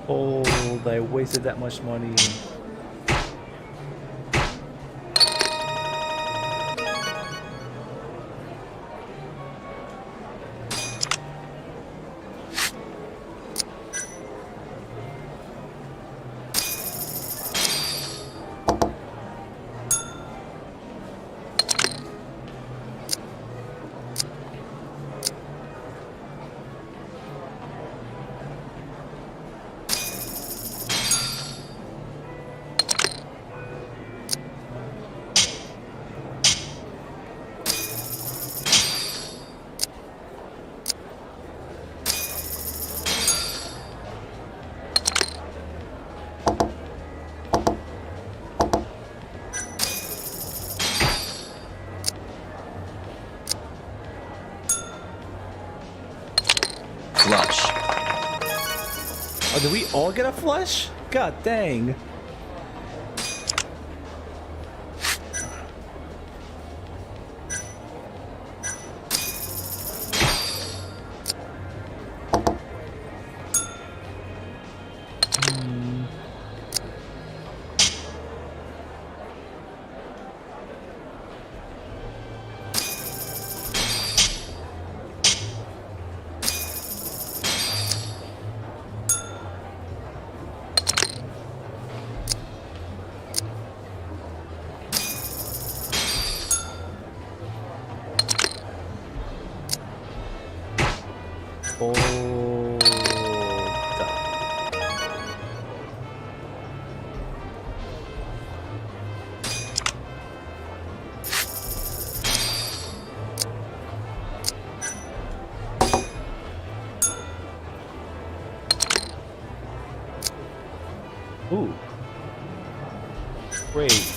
Hold, I wasted that much money. Flush. Oh, did we all get a flush? God dang. Hold up. Ooh. Great.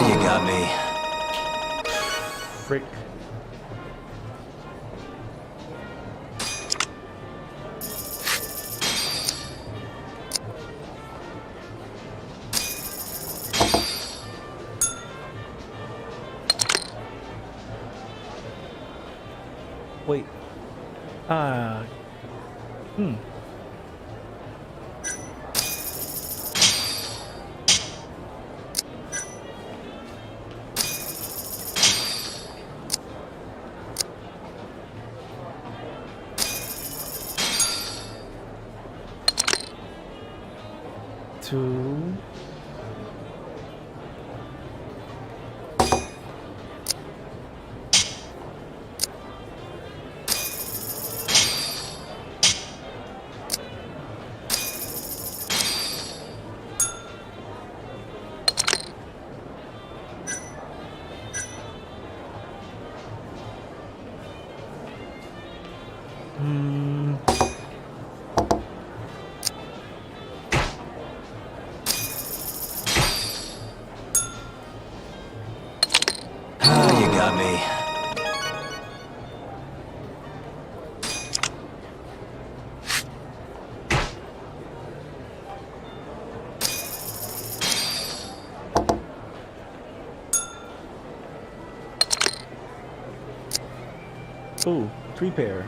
You got me. Frick. Wait. Hmm. Two. Oh, you got me. Ooh, 3 pair.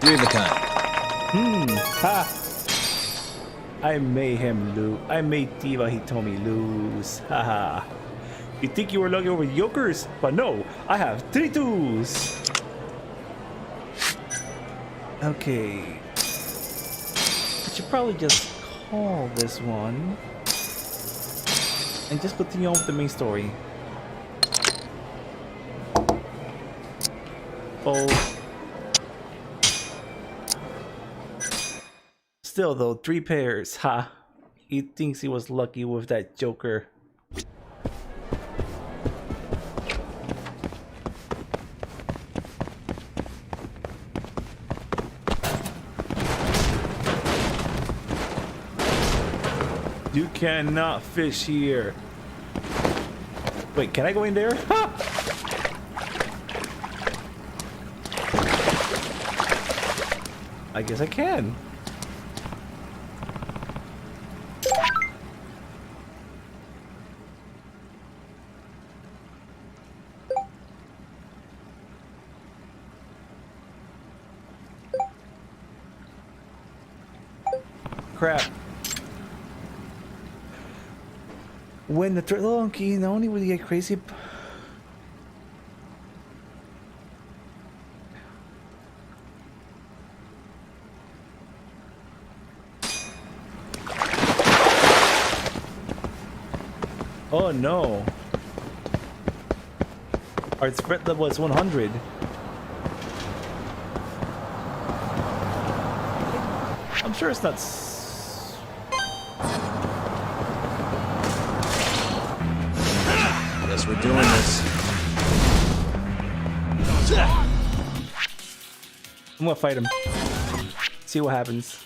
Three of a kind. Ha! I made him lose. I made Diva Hitomi lose. Haha. You think you were lucky over yokers? But no, I have 3 twos. Okay. I should probably just call this one. And just continue on with the main story. Oh. Still though, 3 pairs, ha. He thinks he was lucky with that joker. You cannot fish here. Wait, can I go in there? Ha! I guess I can. Crap. When the thriller key, not only will you get crazy. Oh no. Our threat level is 100. I'm sure it's not. Guess we're doing this. I'm gonna fight him. See what happens.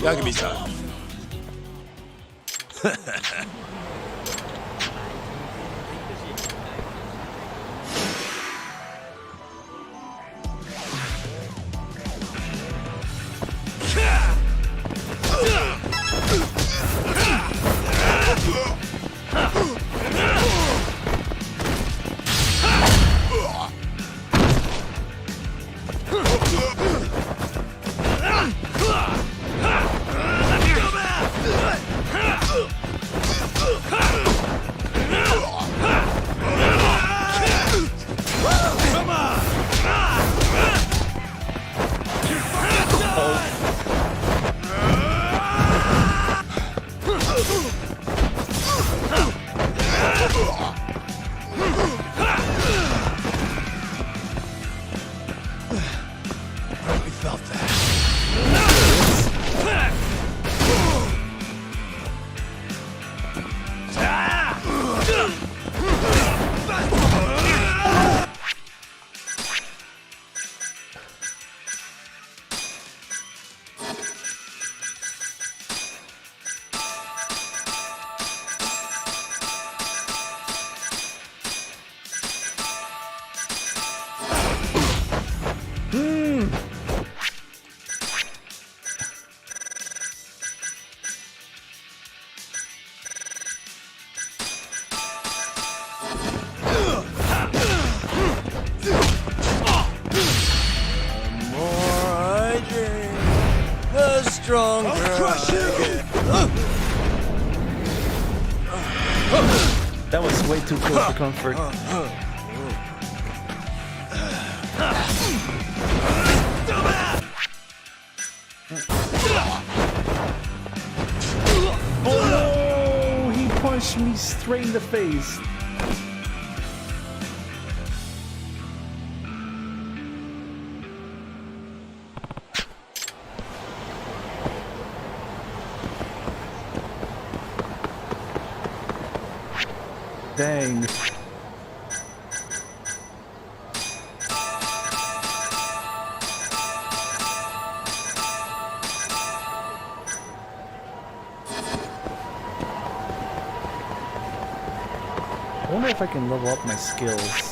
Yagami-san. stronger. I'll crush you. That was way too close for comfort. Oh, he punched me straight in the face. Dang. I wonder if I can level up my skills.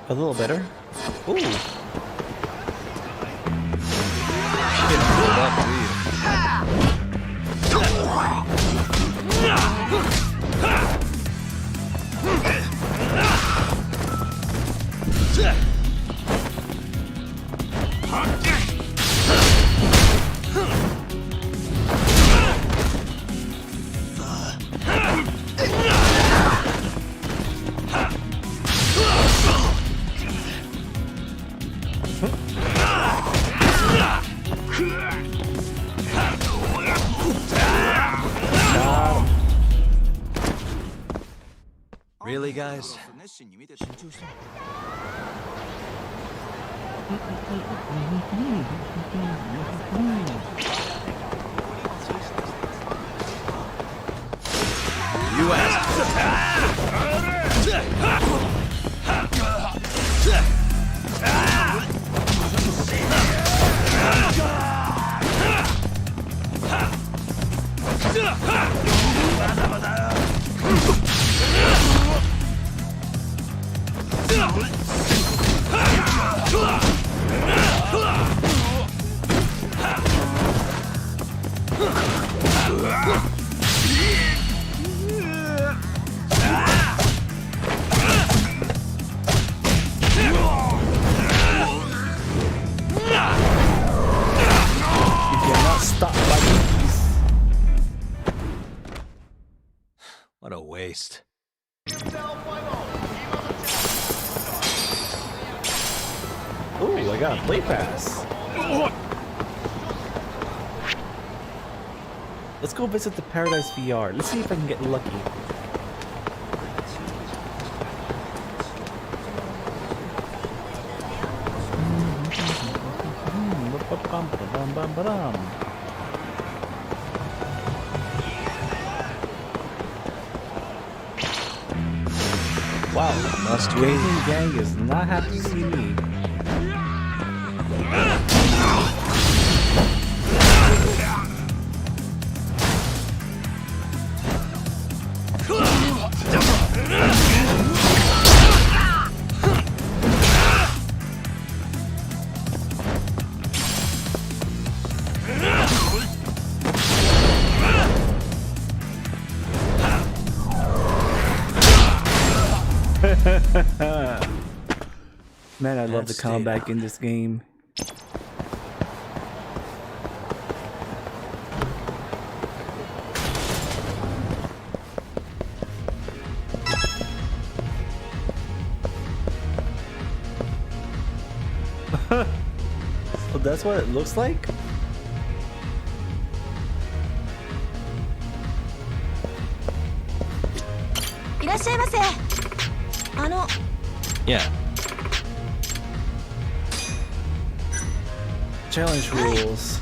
A little better. Ooh. Really, guys? You What a waste. Ooh, I got a play pass. Let's go visit the Paradise VR. Let's see if I can get lucky. Wow, Must we? Gaming Gang is not happy to see me. Man, I love the combat in this game. So that's what it looks like? Yeah. Challenge rules.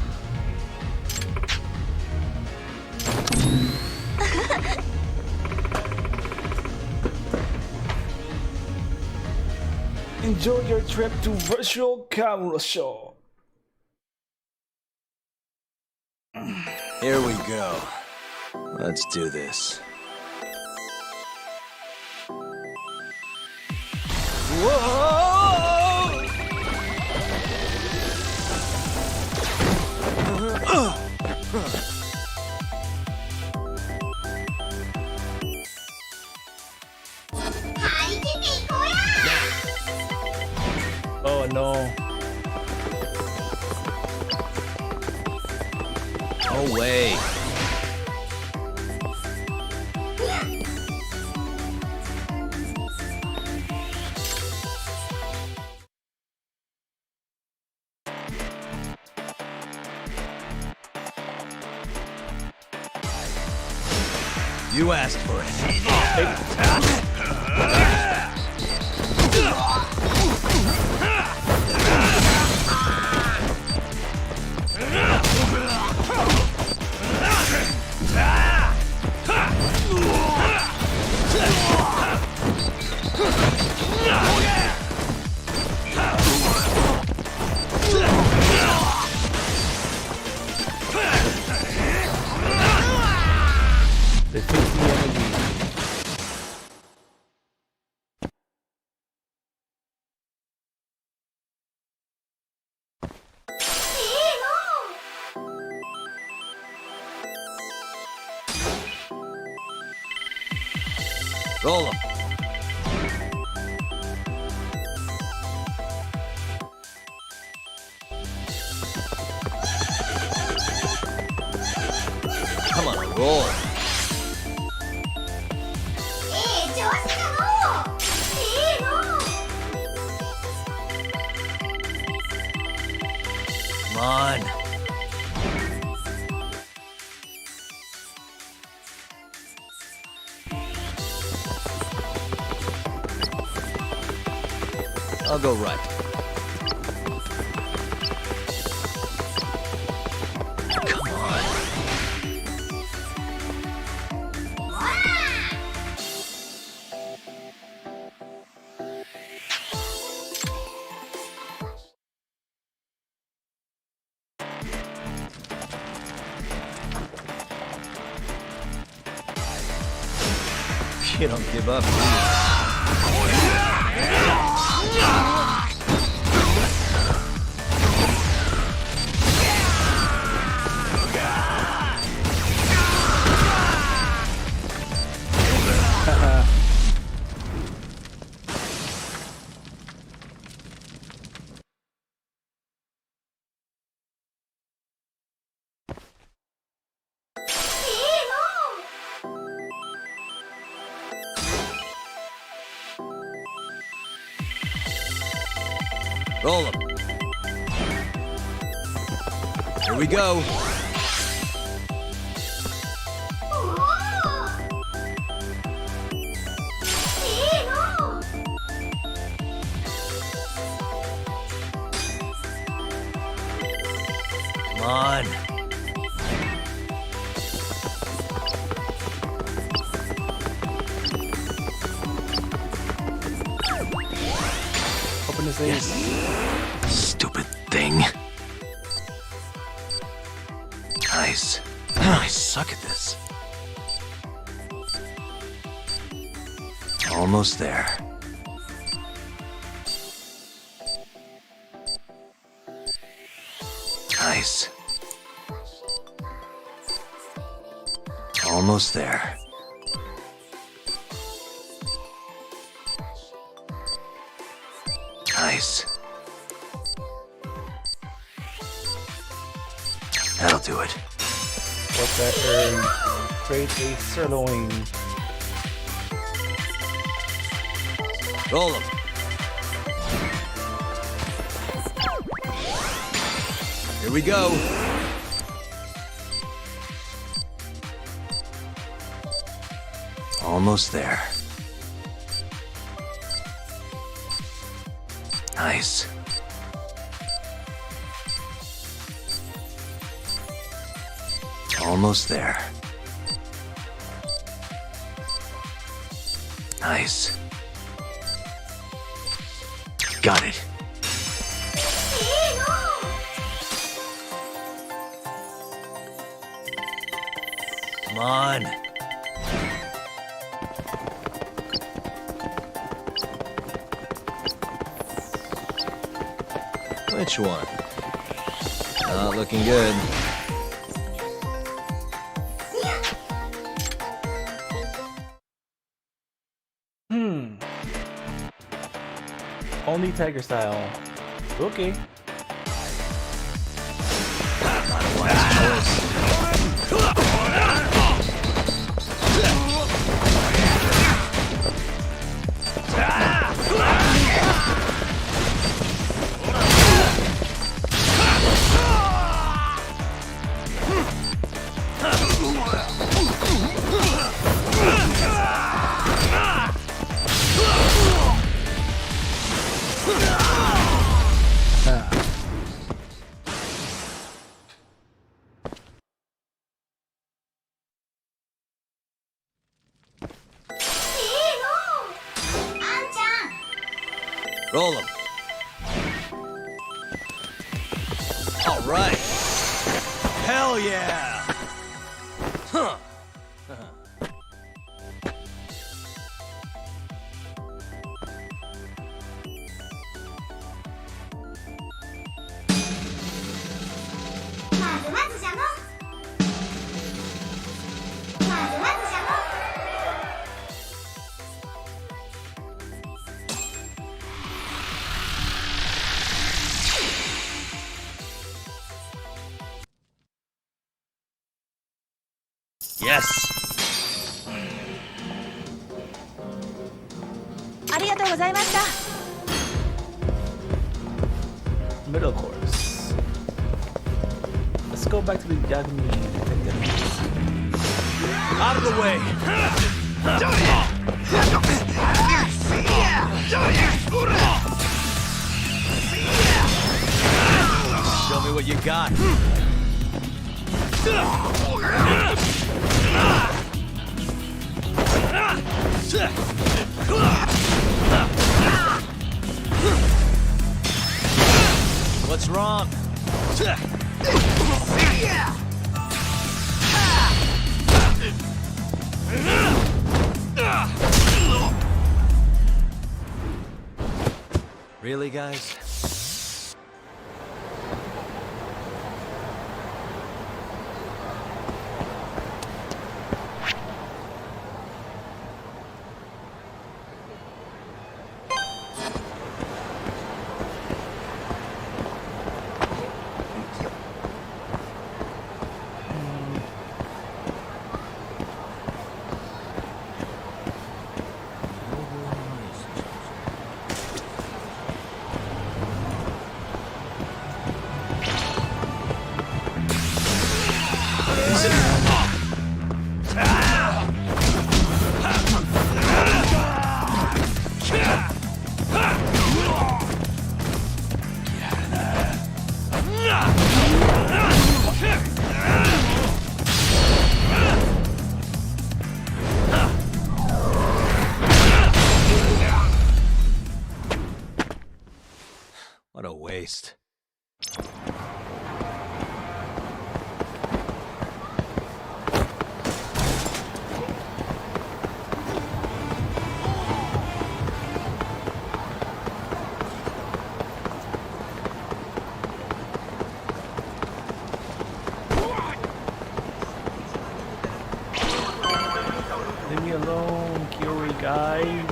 Enjoy your trip to Virtual Camera Show. Here we go. Let's do this. Oh no. No way. You asked for it. They fix the enemy. Roll 'em. Come on, roll. Come on. I'll go right. Come on. You don't give up, do you? Roll 'em. Here we go. Come on. Open his ace. Stupid thing. Nice. I suck at this. Almost there. Nice. Almost there. Nice. That'll do it. What's that earn? Trade a sirloin. Roll 'em. Here we go. Almost there. Nice. Almost there. Nice. got it. Come on. Which one? Not looking good. Only tiger style. Okay. Roll him. All right. Hell yeah. Huh. Yes. ありがとうございました。 Middle course. Let's go back to the Judgement. Out of the way. Show me what you got. What's wrong? Really, guys? What a waste. Leave me alone, Curie, guys.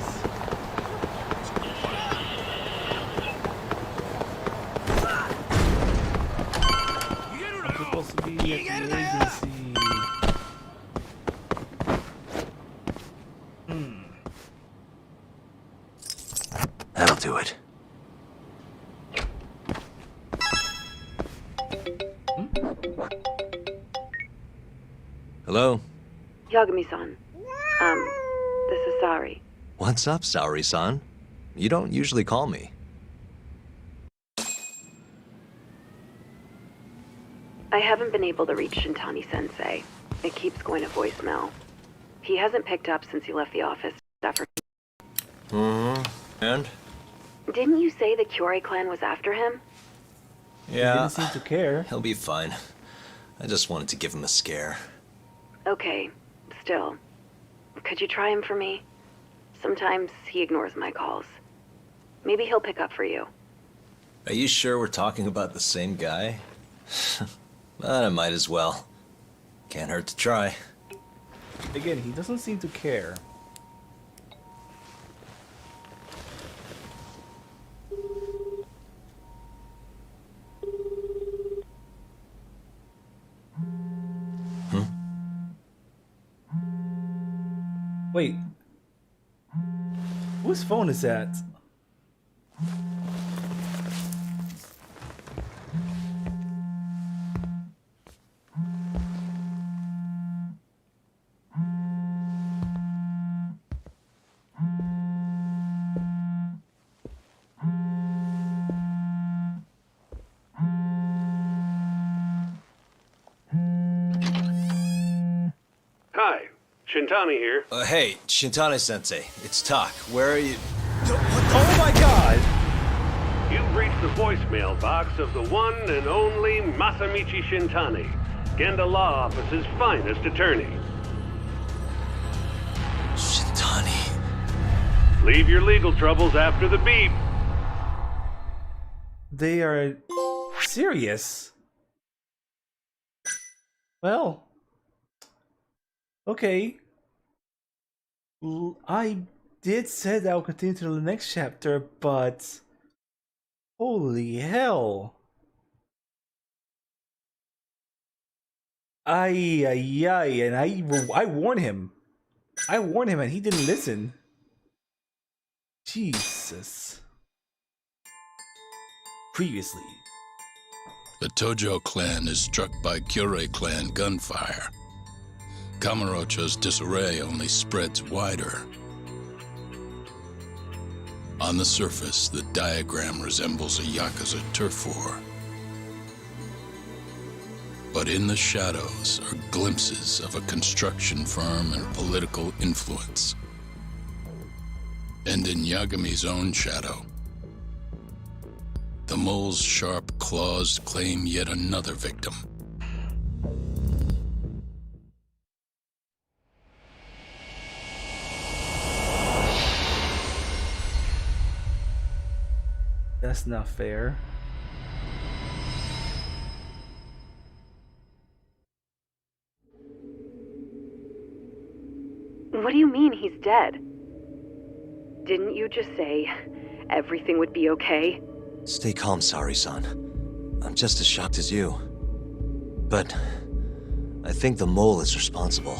I'm supposed to be at the agency. That'll do it. Hello? Yagami-san. This is Sari. What's up, Saori-san? You don't usually call me. I haven't been able to reach Shintani-sensei. It keeps going to voicemail. He hasn't picked up since he left the office after... Mm-hmm. And? Didn't you say the Curie clan was after him? Yeah, He didn't seem to care. he'll be fine. I just wanted to give him a scare. Okay, still. Could you try him for me? Sometimes he ignores my calls. Maybe he'll pick up for you. Are you sure we're talking about the same guy? But I might as well. Can't hurt to try. Again, he doesn't seem to care. Wait. Whose phone is that? Hi, Shintani here. Hey, Shintani-sensei, it's Tak. Where are you? Oh my god! You've reached the voicemail box of the one and only Masamichi Shintani, Genda Law Office's finest attorney. Shintani. Leave your legal troubles after the beep. They are serious. Well, okay. I did say that I'll continue to the next chapter, but holy hell. Ay, and I warned him. I warned him and he didn't listen. Jesus. Previously. The Tojo clan is struck by Curie clan gunfire. Kamurocho's disarray only spreads wider. On the surface, the diagram resembles a Yakuza turf war. But in the shadows are glimpses of a construction firm and political influence. And in Yagami's own shadow, the mole's sharp claws claim yet another victim. That's not fair. What do you mean he's dead? Didn't you just say everything would be okay? Stay calm, Sari-san. I'm just as shocked as you. But I think the mole is responsible.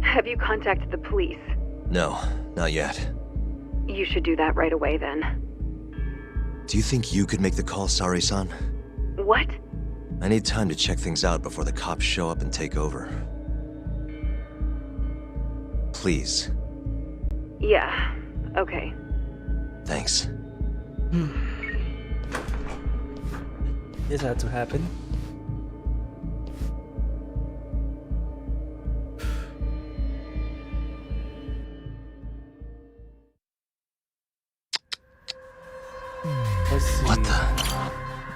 Have you contacted the police? No, not yet. You should do that right away then. Do you think you could make the call, Sari-san? What? I need time to check things out before the cops show up and take over. Please. Yeah, okay. Thanks. This had to happen. Let's see. What the?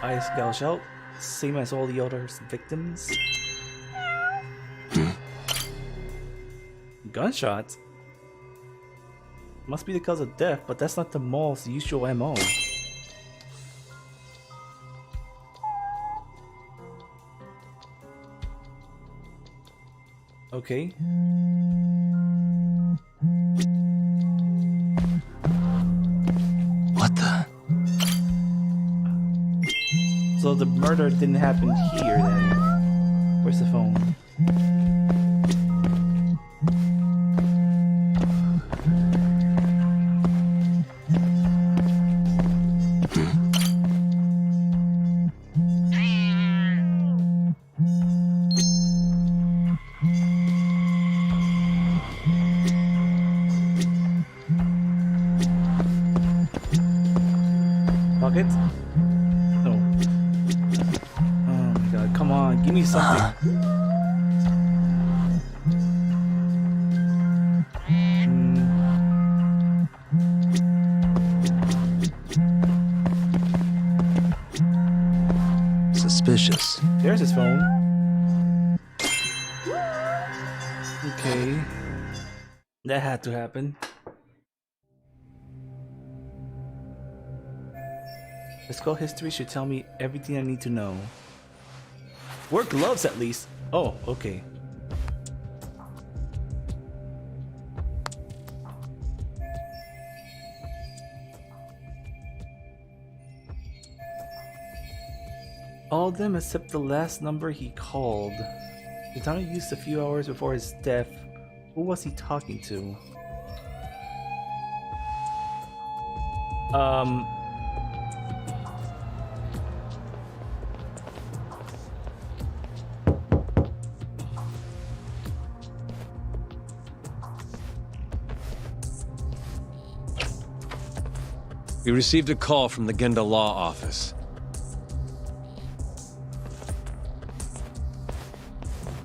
Eyes gouge out, same as all the other victims. Gunshots? Must be the cause of death, but that's not the mole's usual MO. Okay. What the? So the murder didn't happen here then. Where's the phone? Pocket? No. Oh my god, come on, give me something. suspicious. There's his phone. Okay. That had to happen. This call history should tell me everything I need to know. Wear gloves at least. Oh, okay. All of them except the last number he called. The time he used a few hours before his death. Who was he talking to? We received a call from the Genda Law Office.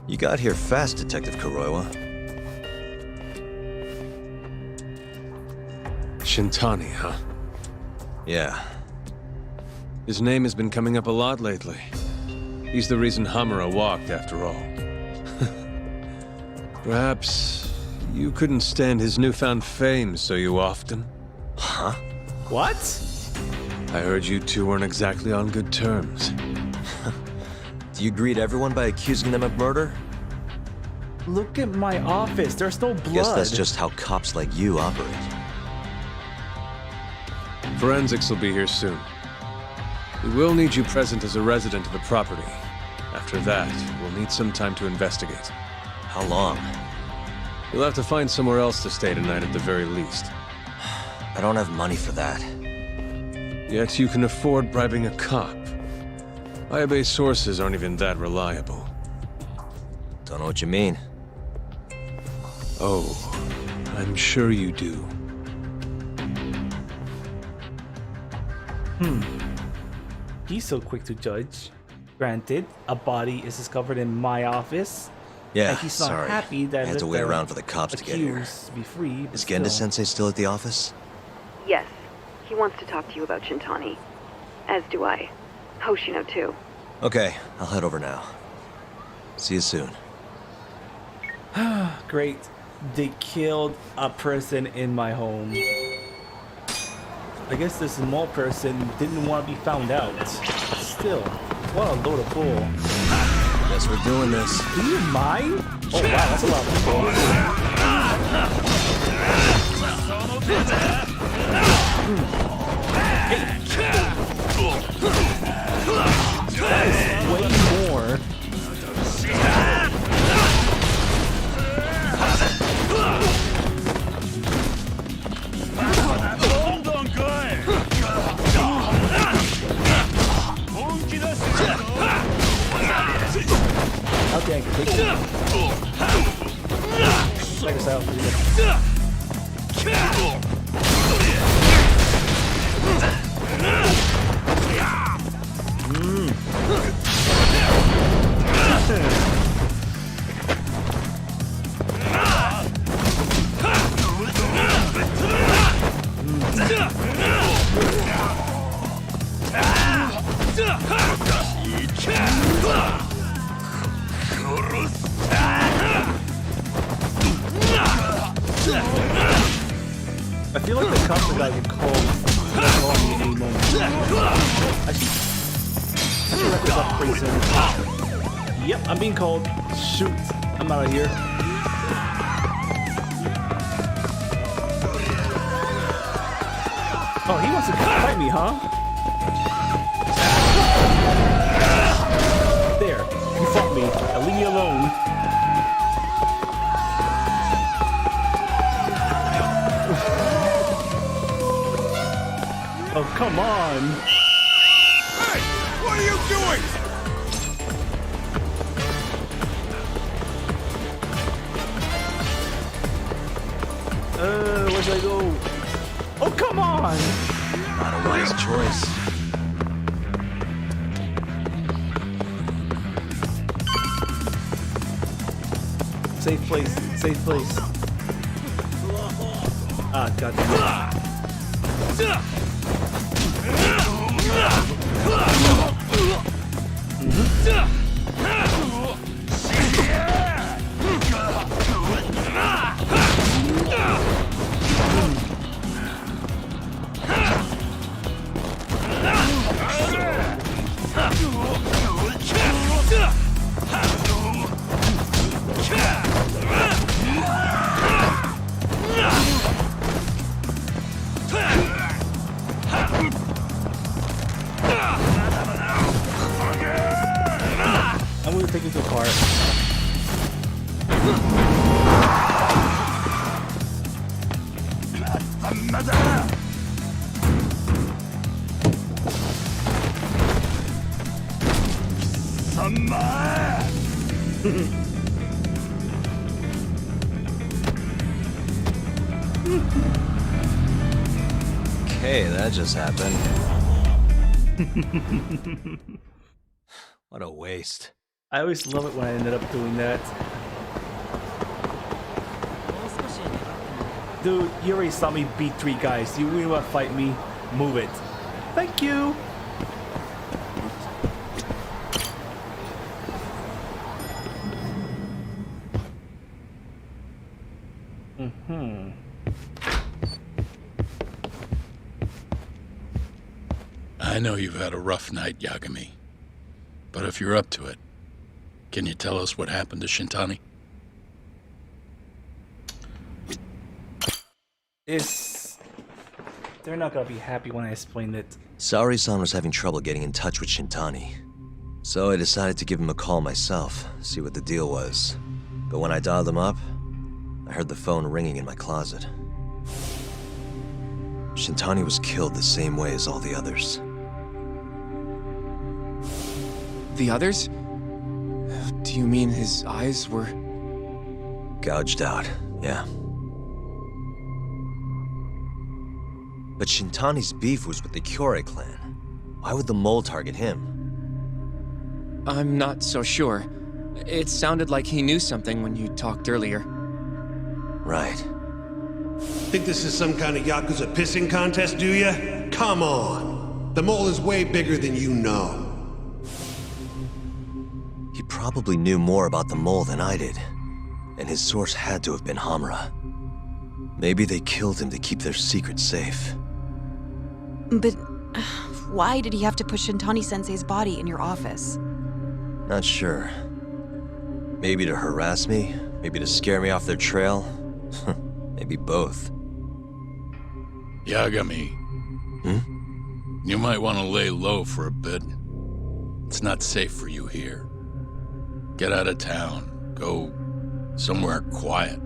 You got here fast, Detective Kuroiwa. Shintani, huh? Yeah. His name has been coming up a lot lately. He's the reason Hamura walked, after all. Perhaps you couldn't stand his newfound fame so you often? Huh? What? I heard you two weren't exactly on good terms. Do you greet everyone by accusing them of murder? Look at my office. There's no blood. Guess that's just how cops like you operate. Forensics will be here soon. We will need you present as a resident of the property. After that, we'll need some time to investigate. How long? You'll have to find somewhere else to stay tonight at the very least. I don't have money for that. Yet you can afford bribing a cop. Ayabe's sources aren't even that reliable. Don't know what you mean. Oh, I'm sure you do. He's so quick to judge. Granted, a body is discovered in my office. Yeah, and he's not sorry. happy that I had to wait around for the cops to get here. accused be free. but Is Genda still. Sensei still at the office? Yes, he wants to talk to you about Shintani. As do I. Hoshino, too. Okay, I'll head over now. See you soon. Great. They killed a person in my home. I guess this small person didn't want to be found out. Still, what a load of bull. Guess we're doing this. Do you mind? Oh wow, that's a lot of bull. That is way more. Okay, I can take it. Check us out. I feel like the cops are gonna get called me any moment. Actually, let this up pretty soon. Yep, I'm being called. Shoot, I'm out of here. Oh, he wants to fight me, huh? There, you fought me. Now leave me alone. Oh, come on! Hey! What are you doing? Where should I go? Oh, come on! Not a wise choice. Safe place, safe place. Ah, goddamn. we'll take it to a car. Okay, that just happened. What a waste. I always love it when I ended up doing that. Dude, you already saw me beat 3 guys. You really want to fight me? Move it. Thank you. I know you've had a rough night, Yagami. But if you're up to it, can you tell us what happened to Shintani? They're not gonna be happy when I explain it. Saori-san was having trouble getting in touch with Shintani. So I decided to give him a call myself, see what the deal was. But when I dialed him up, I heard the phone ringing in my closet. Shintani was killed the same way as all the others. The others? Do you mean his eyes were... Gouged out, yeah. But Shintani's beef was with the Kyorei clan. Why would the mole target him? I'm not so sure. It sounded like he knew something when you talked earlier. Right. Think this is some kind of Yakuza pissing contest, do ya? Come on! The mole is way bigger than you know. He probably knew more about the mole than I did. And his source had to have been Hamura. Maybe they killed him to keep their secret safe. But why did he have to put Shintani-sensei's body in your office? Not sure. Maybe to harass me, maybe to scare me off their trail. Maybe both. Yagami. You might want to lay low for a bit. It's not safe for you here. Get out of town. Go somewhere quiet.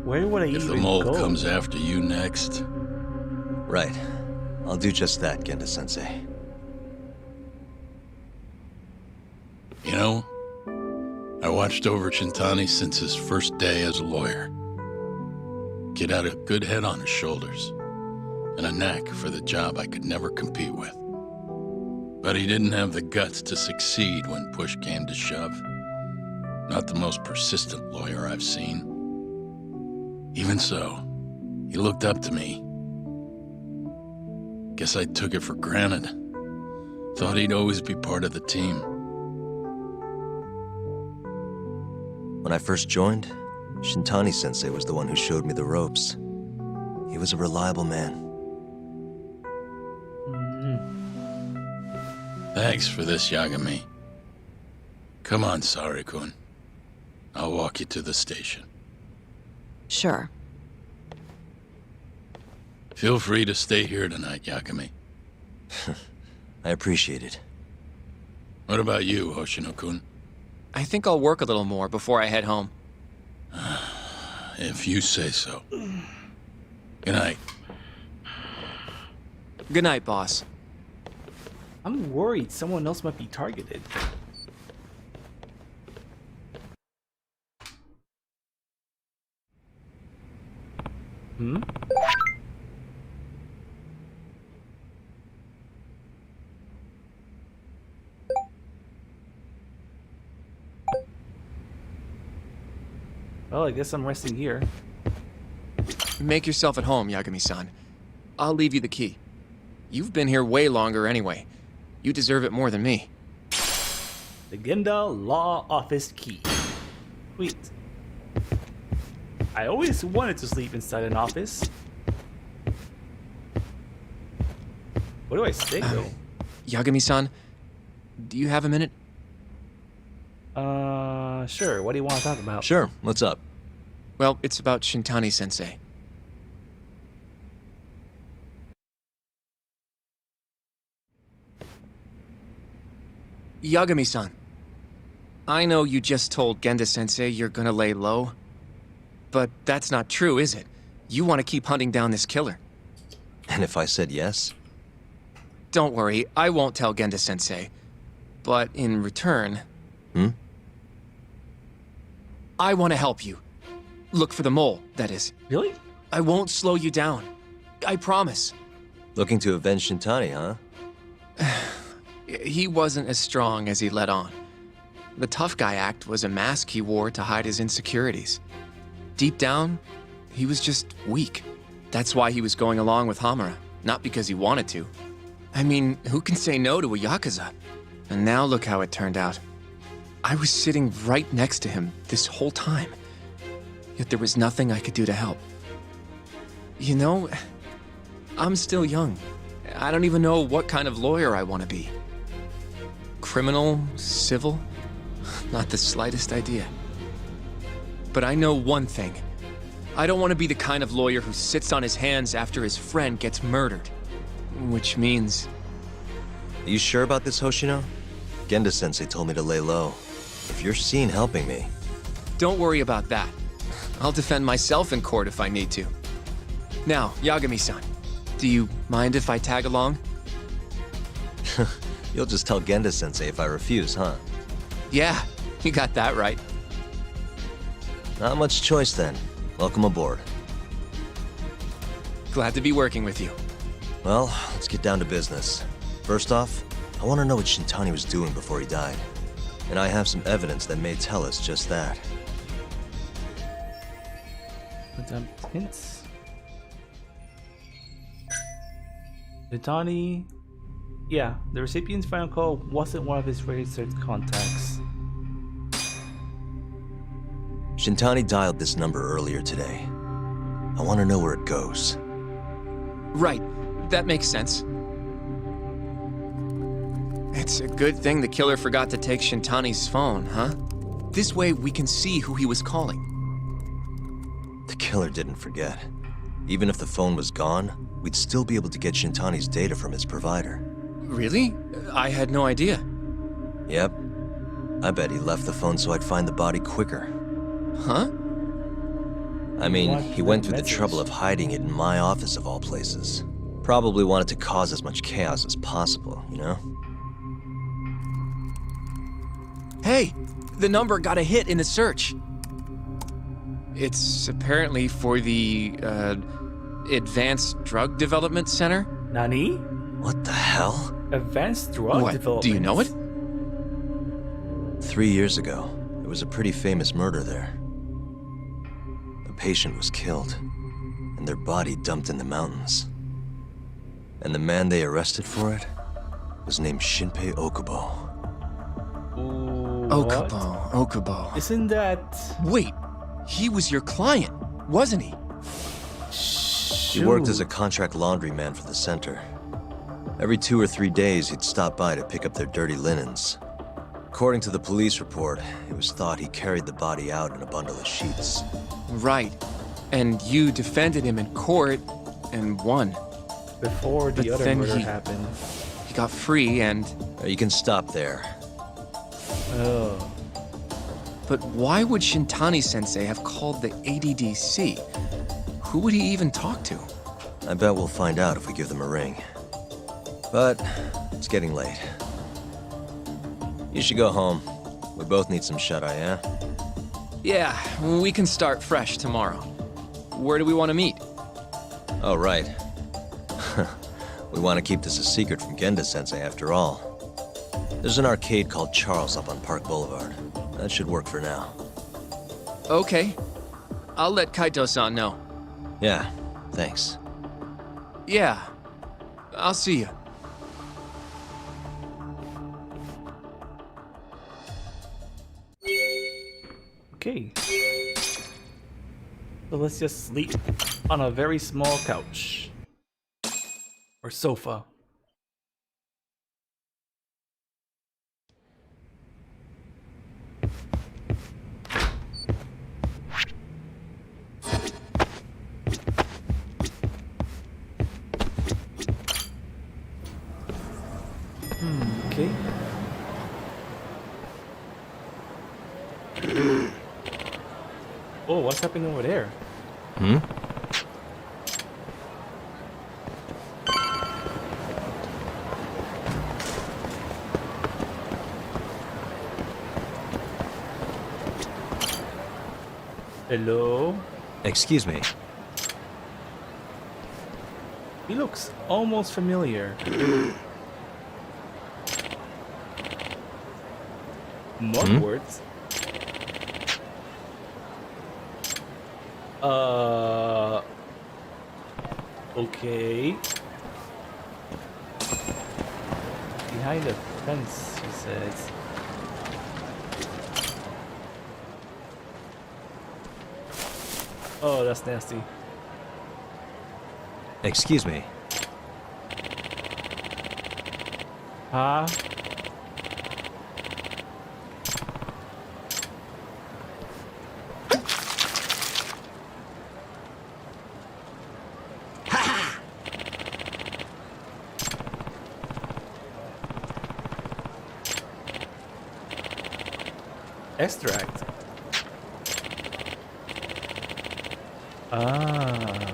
Where would I even go? If the mole comes after you next... Right. I'll do just that, Genda-sensei. You know, I watched over Shintani since his first day as a lawyer. Kid had a good head on his shoulders, and a knack for the job I could never compete with. But he didn't have the guts to succeed when push came to shove. Not the most persistent lawyer I've seen. Even so, he looked up to me. Guess I took it for granted. Thought he'd always be part of the team. When I first joined, Shintani-sensei was the one who showed me the ropes. He was a reliable man. Thanks for this, Yagami. Come on, Sari-kun. I'll walk you to the station. Sure. Feel free to stay here tonight, Yagami. I appreciate it. What about you, Hoshino-kun? I think I'll work a little more before I head home. If you say so. Good night. Good night, boss. I'm worried someone else might be targeted. Well, I guess I'm resting here. Make yourself at home, Yagami-san. I'll leave you the key. You've been here way longer anyway. You deserve it more than me. The Genda Law Office key. Sweet. I always wanted to sleep inside an office. Where do I stay, though? Yagami-san, do you have a minute? Sure. What do you want to talk about? Sure. What's up? Well, it's about Shintani-sensei. Yagami-san. I know you just told Genda-sensei you're gonna lay low, but that's not true, is it? You want to keep hunting down this killer. And if I said yes? Don't worry, I won't tell Genda-sensei. But in return... I want to help you. Look for the mole, that is. Really? I won't slow you down. I promise. Looking to avenge Shintani, huh? He wasn't as strong as he let on. The tough guy act was a mask he wore to hide his insecurities. Deep down, he was just weak. That's why he was going along with Hamura, not because he wanted to. I mean, who can say no to a Yakuza? And now look how it turned out. I was sitting right next to him this whole time. Yet there was nothing I could do to help. You know, I'm still young. I don't even know what kind of lawyer I want to be. Criminal? Civil? Not the slightest idea. But I know one thing. I don't want to be the kind of lawyer who sits on his hands after his friend gets murdered. Which means... Are you sure about this, Hoshino? Genda-sensei told me to lay low. If you're seen helping me... Don't worry about that. I'll defend myself in court if I need to. Now, Yagami-san, do you mind if I tag along? You'll just tell Genda-sensei if I refuse, huh? Yeah, you got that right. Not much choice then. Welcome aboard. Glad to be working with you. Well, let's get down to business. First off, I want to know what Shintani was doing before he died. And I have some evidence that may tell us just that. Hints. Shintani. Yeah, the recipient's final call wasn't one of his registered contacts. Shintani dialed this number earlier today. I want to know where it goes. Right, that makes sense. It's a good thing the killer forgot to take Shintani's phone, huh? This way we can see who he was calling. The killer didn't forget. Even if the phone was gone, we'd still be able to get Shintani's data from his provider. Really? I had no idea. Yep. I bet he left the phone so I'd find the body quicker. Huh? I mean, he went through the trouble of hiding it in my office of all places. Probably wanted to cause as much chaos as possible, you know? Hey, the number got a hit in the search. It's apparently for the, Advanced Drug Development Center? Nani? What the hell? Advanced Drug Development? Do you know it? 3 years ago, there was a pretty famous murder there. A patient was killed, and their body dumped in the mountains. And the man they arrested for it was named Shinpei Okubo. Okubo. Isn't that... Wait, he was your client, wasn't he? He worked as a contract laundryman for the center. Every 2 or 3 days, he'd stop by to pick up their dirty linens. According to the police report, it was thought he carried the body out in a bundle of sheets. Right. And you defended him in court and won. Before the other murder happened. He got free and... You can stop there. Oh. But why would Shintani-sensei have called the ADDC? Who would he even talk to? I bet we'll find out if we give them a ring. But it's getting late. You should go home. We both need some shut-eye, yeah? Yeah, we can start fresh tomorrow. Where do we want to meet? Oh, right. We want to keep this a secret from Genda-sensei after all. There's an arcade called Charles up on Park Boulevard. That should work for now. Okay. I'll let Kaito-san know. Yeah, thanks. Yeah. I'll see you. Okay. So let's just sleep on a very small couch. Or sofa. Okay. Oh, what's happening over there? Hmm? Hello? Excuse me. He looks almost familiar. Mugworts? Okay. Behind the fence, he says. Oh, that's nasty. Excuse me. Huh? Extract. Ah.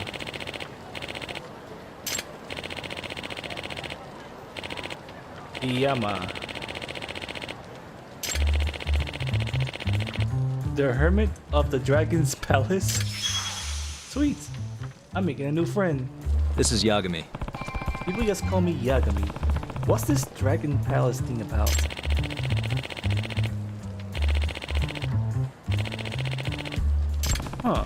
Yama. The Hermit of the Dragon's Palace? Sweet. I'm making a new friend. This is Yagami. People just call me Yagami. What's this Dragon Palace thing about? Huh.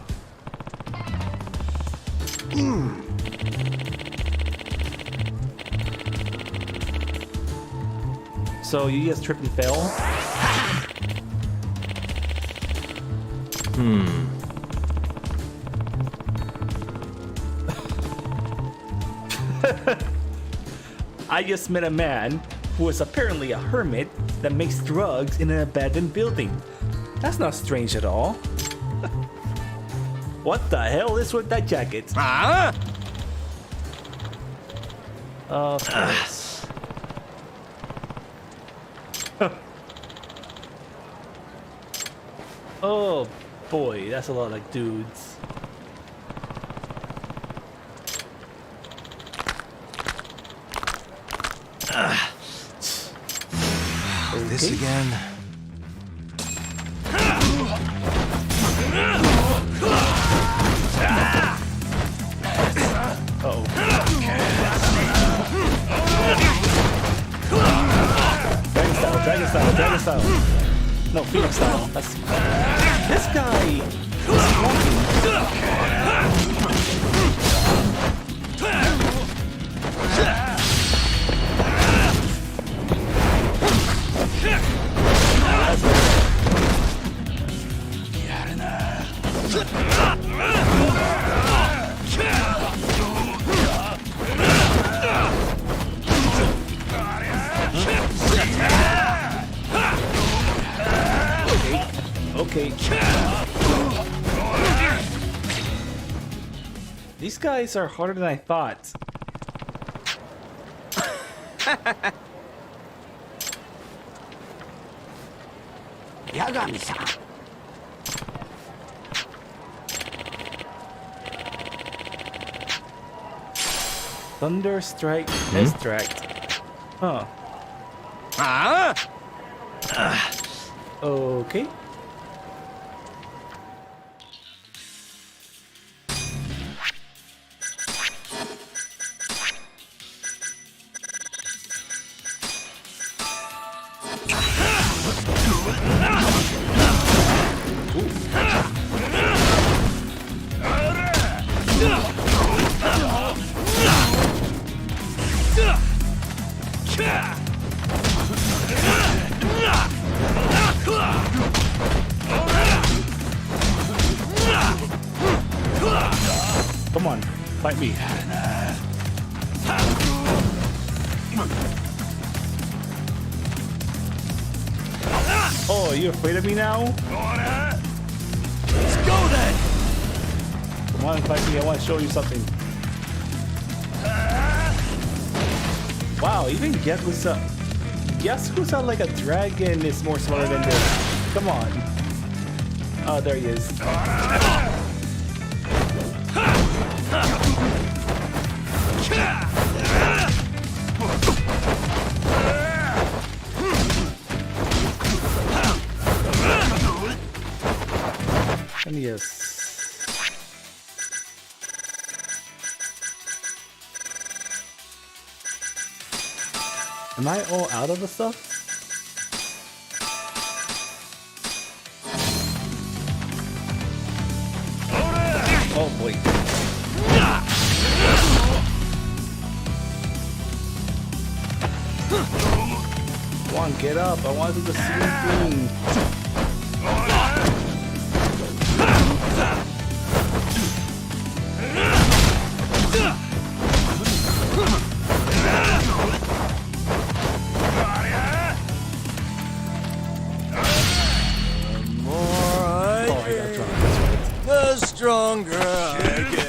So you just trip and fell? I just met a man who is apparently a hermit that makes drugs in an abandoned building. That's not strange at all. What the hell is with that jacket? Ah! Of course. Oh boy, that's a lot of dudes. This again? Uh-oh. Dragon style. No, Phoenix style. That's... This guy is Okay. These guys are harder than I thought. Yagami-san. Thunder Strike Extract. Huh. Ah! Okay. Come on, fight me. Oh, you afraid of me now? Let's go then! Come on, fight me. I want to show you something. Wow, even Yakuza like a dragon is more smarter than this. Come on. Oh, there he is. And yes. Am I all out of the stuff? Oh boy. Come on, get up. I want to do the same thing. The stronger I get.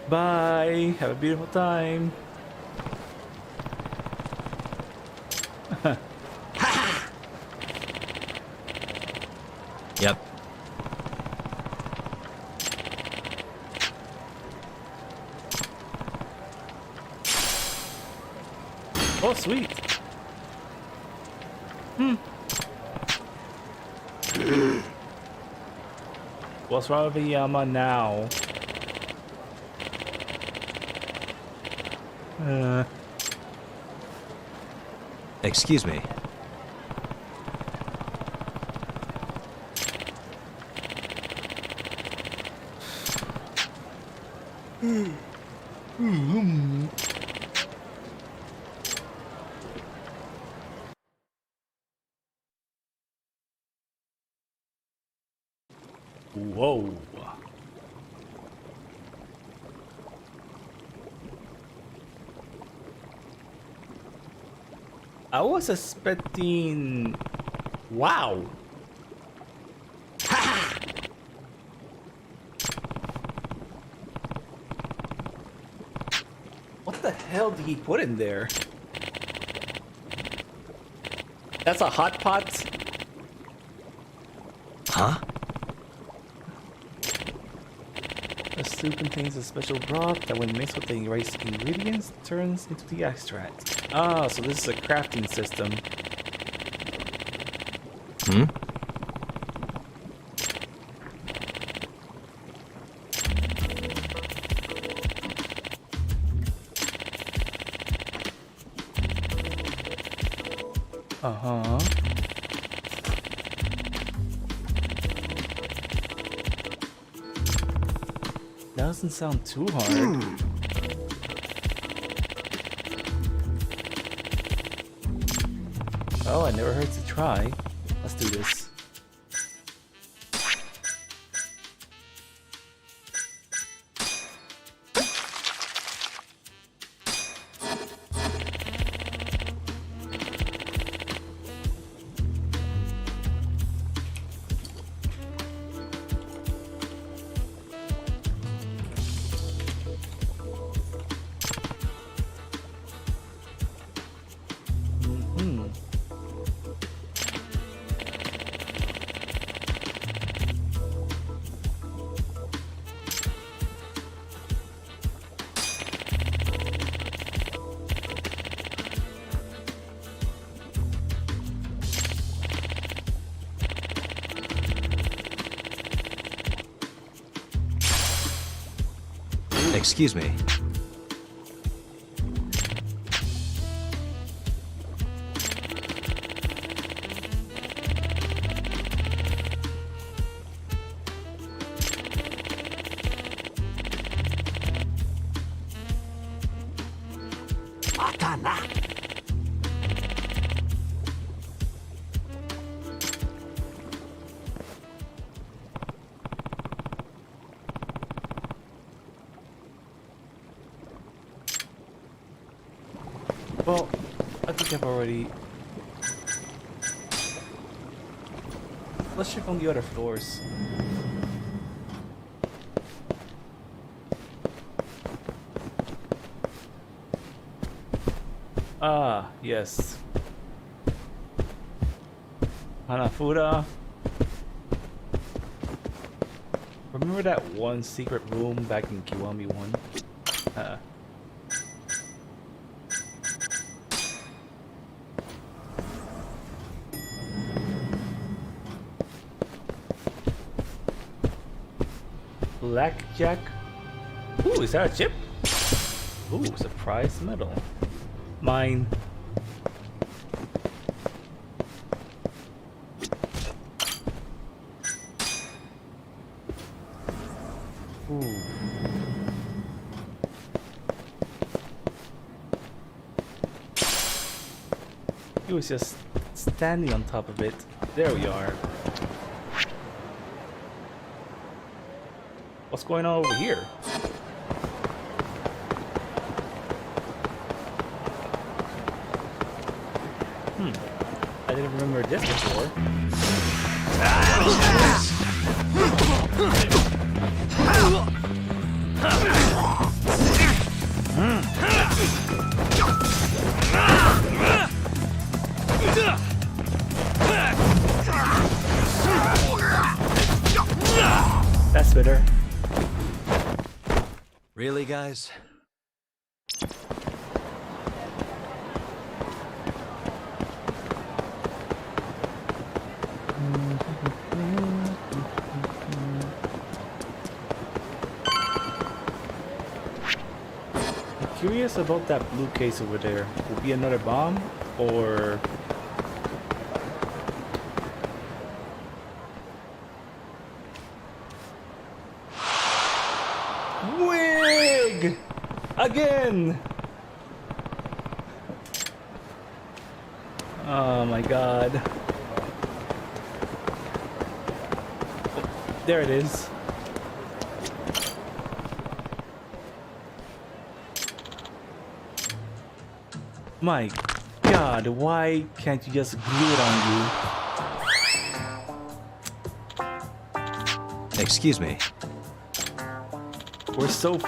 Bye. Have a beautiful time. Yep. Oh, sweet. What's wrong with Yama now? Excuse me. Whoa. I was expecting... Wow. What the hell did he put in there? That's a hot pot? Huh? The soup contains a special broth that when mixed with the rice ingredients turns into the extract. Ah, so this is a crafting system. Uh-huh. Doesn't sound too hard. Oh, it never hurts to try. Let's do this. Excuse me. Well, I think I've already... let's check on the other floors. Ah, yes. Hanafuda. Remember that one secret room back in Kiwami 1? Blackjack. Ooh, is that a chip? Ooh, surprise medal. Mine. Ooh. He was just standing on top of it. There we are. What's going on over here? I didn't remember this before. That's better. Really, guys? I'm curious about that blue case over there. Will it be another bomb or wig again? Oh my god. Oh, there it is. My god, why can't you just glue it on you? Excuse me. We're so...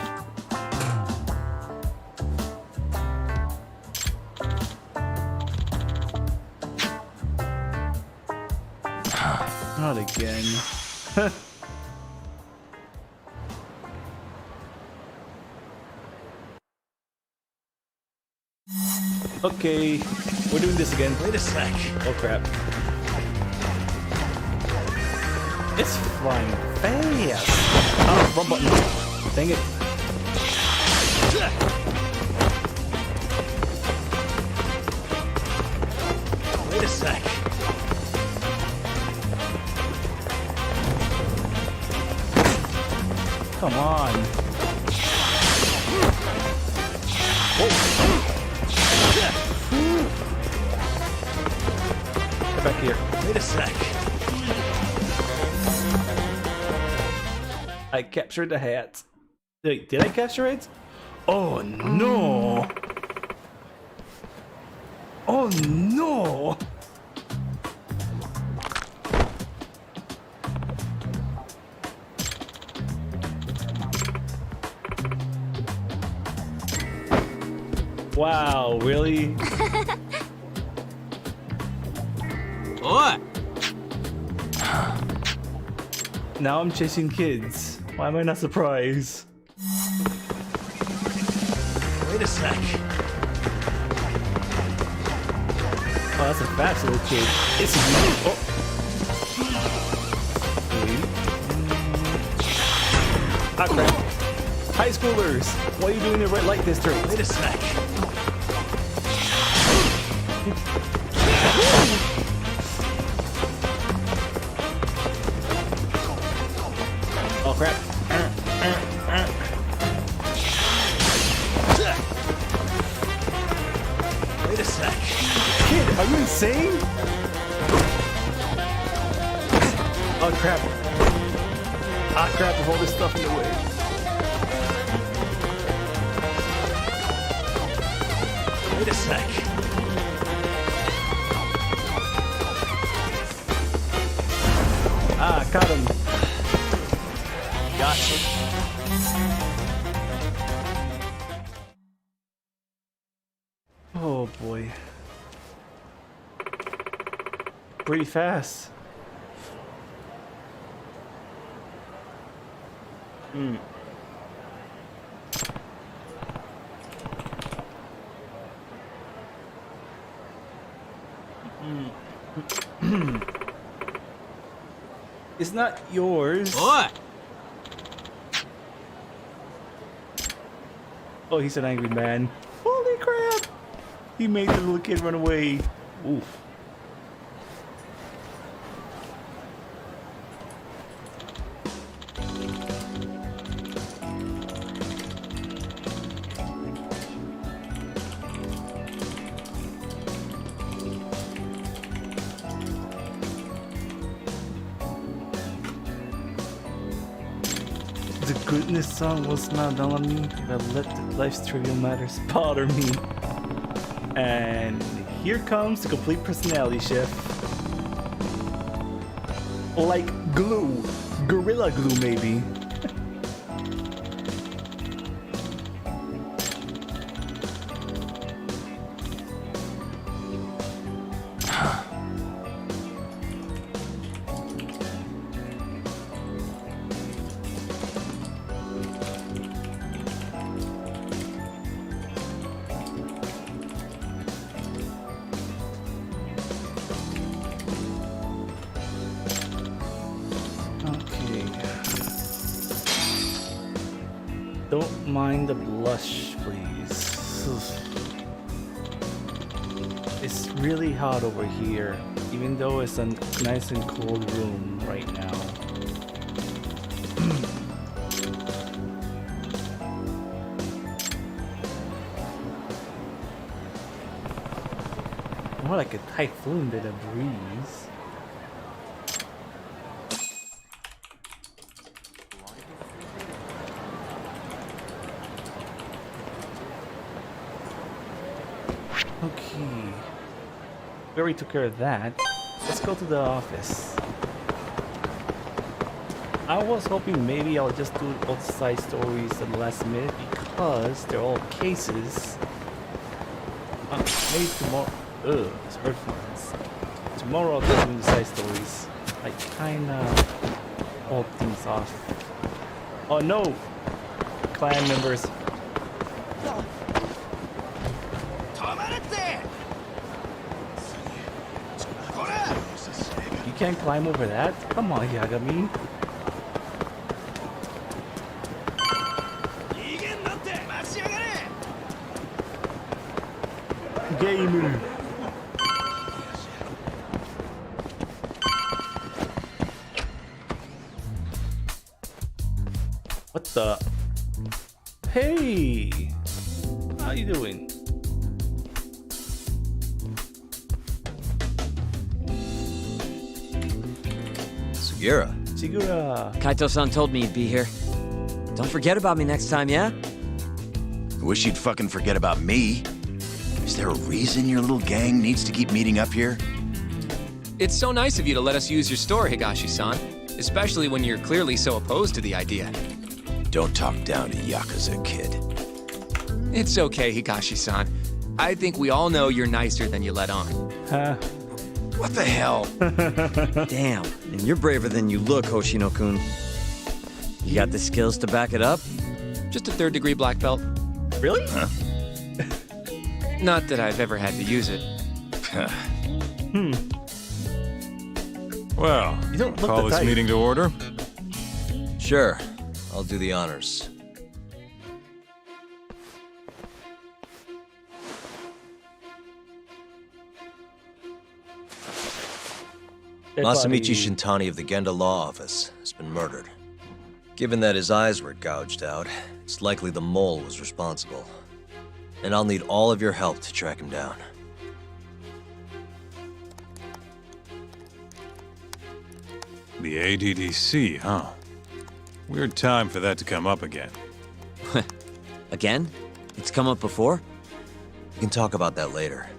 Not again. Okay, we're doing this again. Wait a sec. Oh crap. It's flying fast. Oh, wrong button. Dang it. Wait a sec. Come on. Whoa. Get back here. Wait a sec. I captured the hat. Wait, did I capture it? Oh no! Oh no! Wow, really? What? Now I'm chasing kids. Why am I not surprised? Wait a sec. Oh, that's a fast little kid. It's me. Oh. Ah, crap. High schoolers, what are you doing in the red light district? Wait a sec. Oh crap. Wait a sec. Kid, are you insane? Oh crap. Ah crap, with all this stuff in the way. Wait a sec. Ah, caught him. Gotcha. Oh boy. Pretty fast. Hmm. It's not yours. What? Oh, he's an angry man. Holy crap! He made the little kid run away. Oof. The goodness song will smile down on me if I let life's trivial matters bother me. And here comes the complete personality shift. Like glue. Gorilla glue, maybe. Don't mind the blush, please. It's really hot over here, even though it's a nice and cool room right now. More like a typhoon than a breeze. Okay. We already took care of that. Let's go to the office. I was hoping maybe I'll just do all the side stories at the last minute because they're all cases. Maybe tomorrow. Ugh, it's earthworms. Tomorrow I'll just do the side stories. I kinda hold things off. Oh no! Clan members. You can't climb over that? Come on, Yagami. Game. What the? Hey! How you doing? Segura. Kaito-san told me you'd be here. Don't forget about me next time, yeah? I wish you'd fucking forget about me. Is there a reason your little gang needs to keep meeting up here? It's so nice of you to let us use your store, Higashi-san. Especially when you're clearly so opposed to the idea. Don't talk down to Yakuza, kid. It's okay, Higashi-san. I think we all know you're nicer than you let on. Huh? What the hell? Damn, and you're braver than you look, Hoshino-kun. You got the skills to back it up? Just a 3rd degree black belt. Really? Huh? Not that I've ever had to use it. Well, you don't look call the this type. meeting to order? Sure, I'll do the honors. Masamichi Shintani of the Genda Law Office has been murdered. Given that his eyes were gouged out, it's likely the mole was responsible. And I'll need all of your help to track him down. The ADDC, huh? Weird time for that to come up again. Again? It's come up before? We can talk about that later.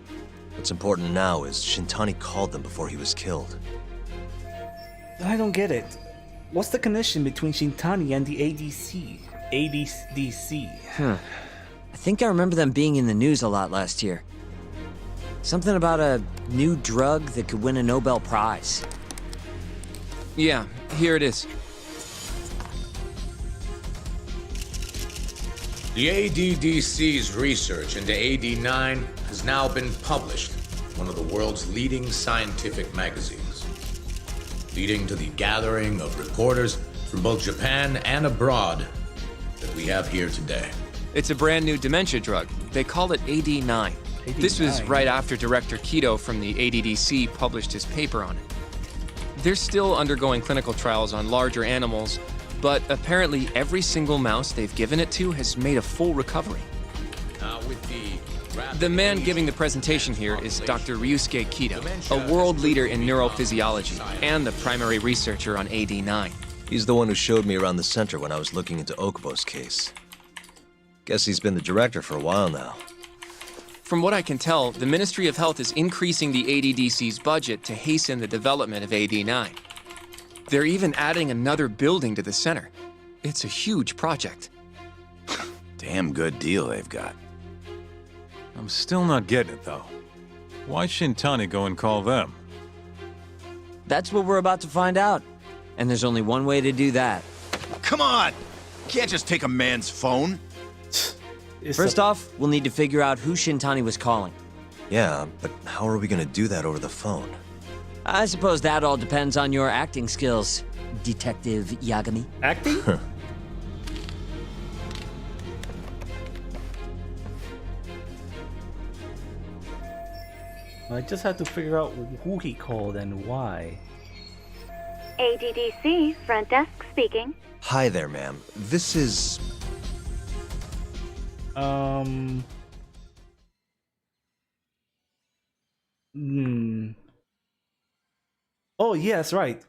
What's important now is Shintani called them before he was killed. I don't get it. What's the connection between Shintani and the ADC? ADC. I think I remember them being in the news a lot last year. Something about a new drug that could win a Nobel Prize. Yeah, here it is. The ADDC's research into AD9 has now been published in one of the world's leading scientific magazines, leading to the gathering of reporters from both Japan and abroad that we have here today. It's a brand new dementia drug. They call it AD9. This was right after Director Keto from the ADDC published his paper on it. They're still undergoing clinical trials on larger animals, but apparently every single mouse they've given it to has made a full recovery. The man giving the presentation here is Dr. Ryusuke Keto, a world leader in neurophysiology and the primary researcher on AD9. He's the one who showed me around the center when I was looking into Okubo's case. Guess he's been the director for a while now. From what I can tell, the Ministry of Health is increasing the ADDC's budget to hasten the development of AD9. They're even adding another building to the center. It's a huge project. Damn good deal they've got. I'm still not getting it, though. Why Shintani go and call them? That's what we're about to find out. And there's only one way to do that. Come on! Can't just take a man's phone. First off, we'll need to figure out who Shintani was calling. Yeah, but how are we gonna do that over the phone? I suppose that all depends on your acting skills, Detective Yagami. Acting? I just had to figure out who he called and why. ADDC, front desk speaking. Hi there, ma'am. This is... Oh, yes, right.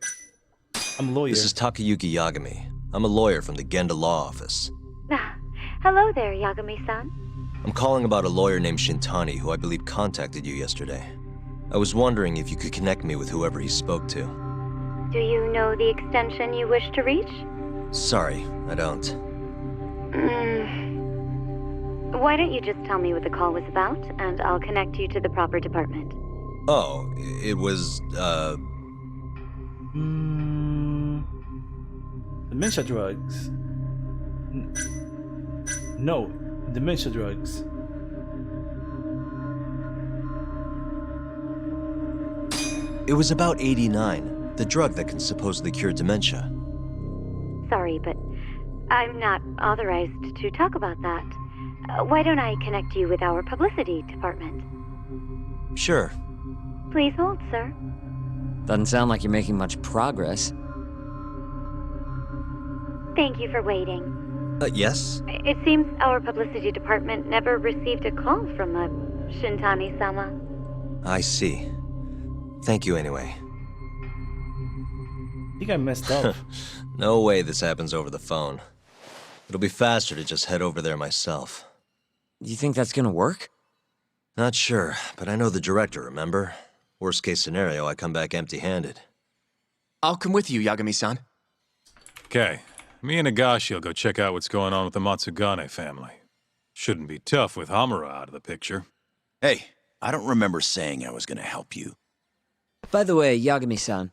I'm a lawyer. This is Takayuki Yagami. I'm a lawyer from the Genda Law Office. Hello there, Yagami-san. I'm calling about a lawyer named Shintani who I believe contacted you yesterday. I was wondering if you could connect me with whoever he spoke to. Do you know the extension you wish to reach? Sorry, I don't. Why don't you just tell me what the call was about, and I'll connect you to the proper department. Oh, it was, Dementia drugs. No, dementia drugs. It was about 89, the drug that can supposedly cure dementia. Sorry, but I'm not authorized to talk about that. Why don't I connect you with our publicity department? Sure. Please hold, sir. Doesn't sound like you're making much progress. Thank you for waiting. Yes? It seems our publicity department never received a call from a Shintani-sama. I see. Thank you anyway. I think I messed up. No way this happens over the phone. It'll be faster to just head over there myself. You think that's gonna work? Not sure, but I know the director, remember? Worst case scenario, I come back empty-handed. I'll come with you, Yagami-san. Okay. Me and Nagashi will go check out what's going on with the Matsugane family. Shouldn't be tough with Hamura out of the picture. Hey, I don't remember saying I was gonna help you. By the way, Yagami-san,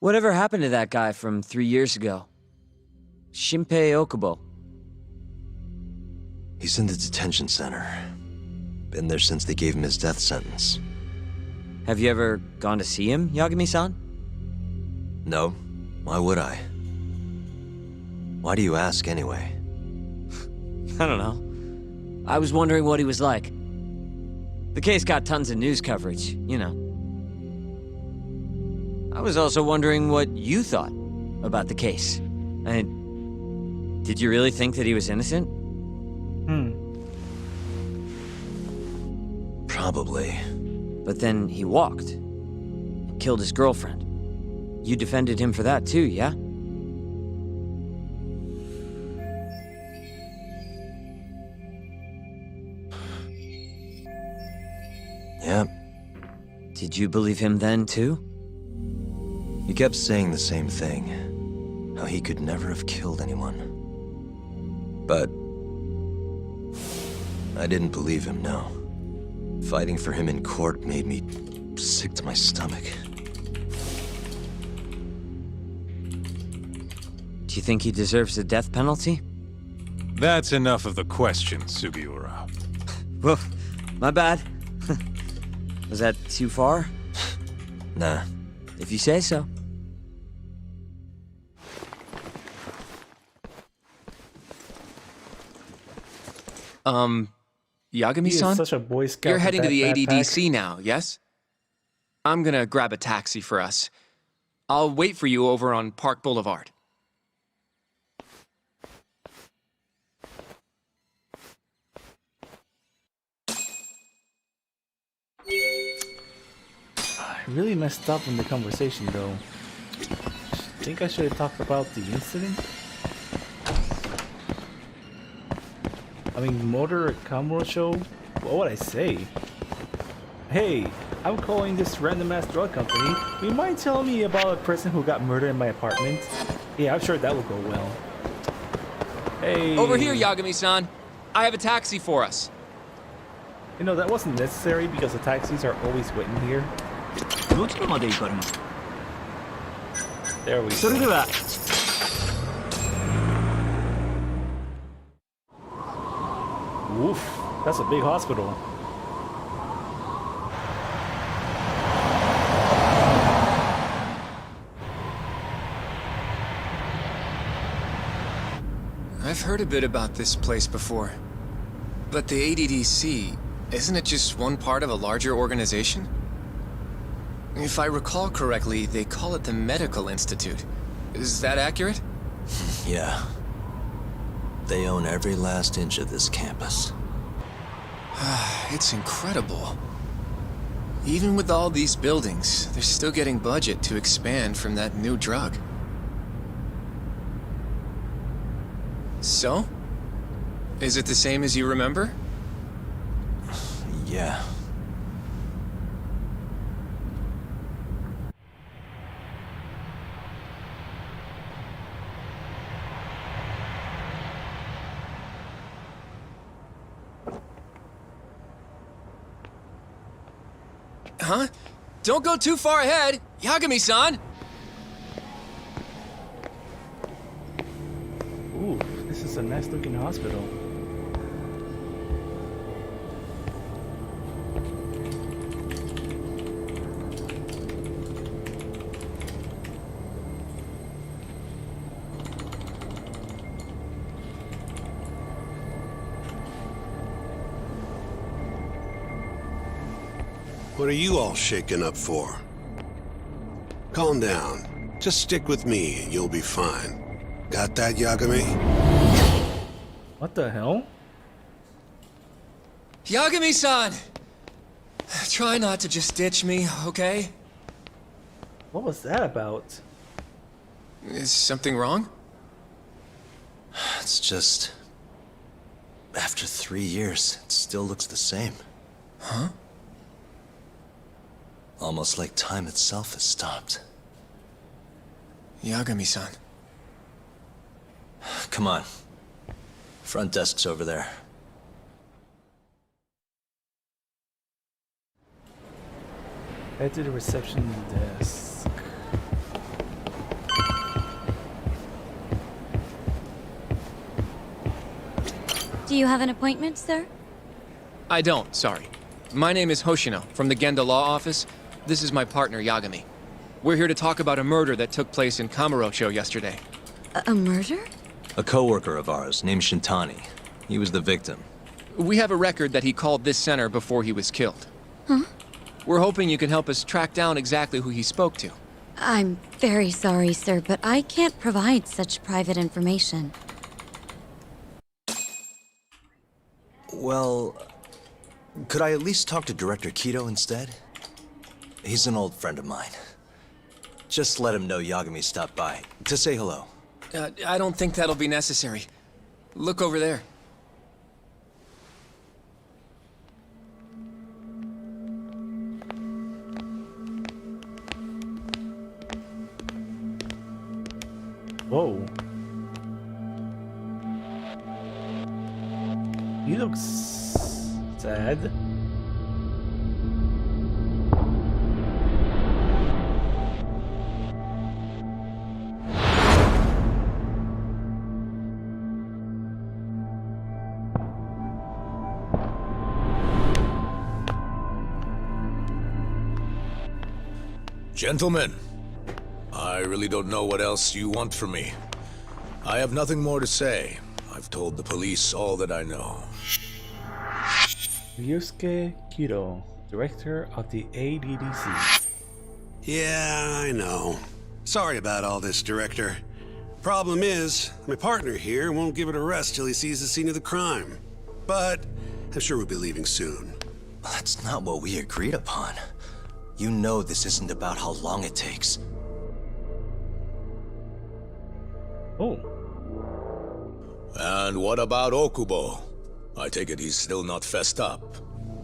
whatever happened to that guy from 3 years ago? Shinpei Okubo. He's in the detention center. Been there since they gave him his death sentence. Have you ever gone to see him, Yagami-san? No. Why would I? Why do you ask anyway? I don't know. I was wondering what he was like. The case got tons of news coverage, you know. I was also wondering what you thought about the case. Did you really think that he was innocent? Probably. But then he walked and killed his girlfriend. You defended him for that too, yeah? Yeah. Did you believe him then too? He kept saying the same thing. How he could never have killed anyone. But I didn't believe him, no. Fighting for him in court made me sick to my stomach. Do you think he deserves the death penalty? That's enough of the question, Sugiura. Whoa, my bad. Was that too far? Nah. If you say so. Yagami-san? He is such a Boy Scout You're with heading to that the backpack. ADDC now, yes? I'm gonna grab a taxi for us. I'll wait for you over on Park Boulevard. I really messed up in the conversation, though. Think I should have talked about the incident? I mean, Motor Camera Show? What would I say? Hey, I'm calling this random-ass drug company. You mind telling me about a person who got murdered in my apartment? Yeah, I'm sure that will go well. Hey... Over here, Yagami-san. I have a taxi for us. You know, that wasn't necessary because the taxis are always waiting here. There we go. Oof, that's a big hospital. I've heard a bit about this place before. But the ADDC, isn't it just one part of a larger organization? If I recall correctly, they call it the Medical Institute. Is that accurate? Yeah. They own every last inch of this campus. It's incredible. Even with all these buildings, they're still getting budget to expand from that new drug. So? Is it the same as you remember? Yeah. Huh? Don't go too far ahead, Yagami-san! Ooh, this is a nice looking hospital. What are you all shaken up for? Calm down. Just stick with me and you'll be fine. Got that, Yagami? What the hell? Yagami-san! Try not to just ditch me, okay? What was that about? Is something wrong? It's just... After 3 years, it still looks the same. Huh? Almost like time itself has stopped. Yagami-san. Come on. Front desk's over there. Head to the reception desk. Do you have an appointment, sir? I don't, sorry. My name is Hoshino, from the Genda Law Office. This is my partner, Yagami. We're here to talk about a murder that took place in Kamurocho yesterday. A murder? A coworker of ours named Shintani. He was the victim. We have a record that he called this center before he was killed. Huh? We're hoping you can help us track down exactly who he spoke to. I'm very sorry, sir, but I can't provide such private information. Well, could I at least talk to Director Kido instead? He's an old friend of mine. Just let him know Yagami stopped by, to say hello. I don't think that'll be necessary. Look over there. Whoa. He looks sad. Gentlemen, I really don't know what else you want from me. I have nothing more to say. I've told the police all that I know. Ryusuke Kido, director of the ADDC. Yeah, I know. Sorry about all this, Director. Problem is, my partner here won't give it a rest till he sees the scene of the crime. But I'm sure we'll be leaving soon. That's not what we agreed upon. You know this isn't about how long it takes. Oh. And what about Okubo? I take it he's still not fessed up.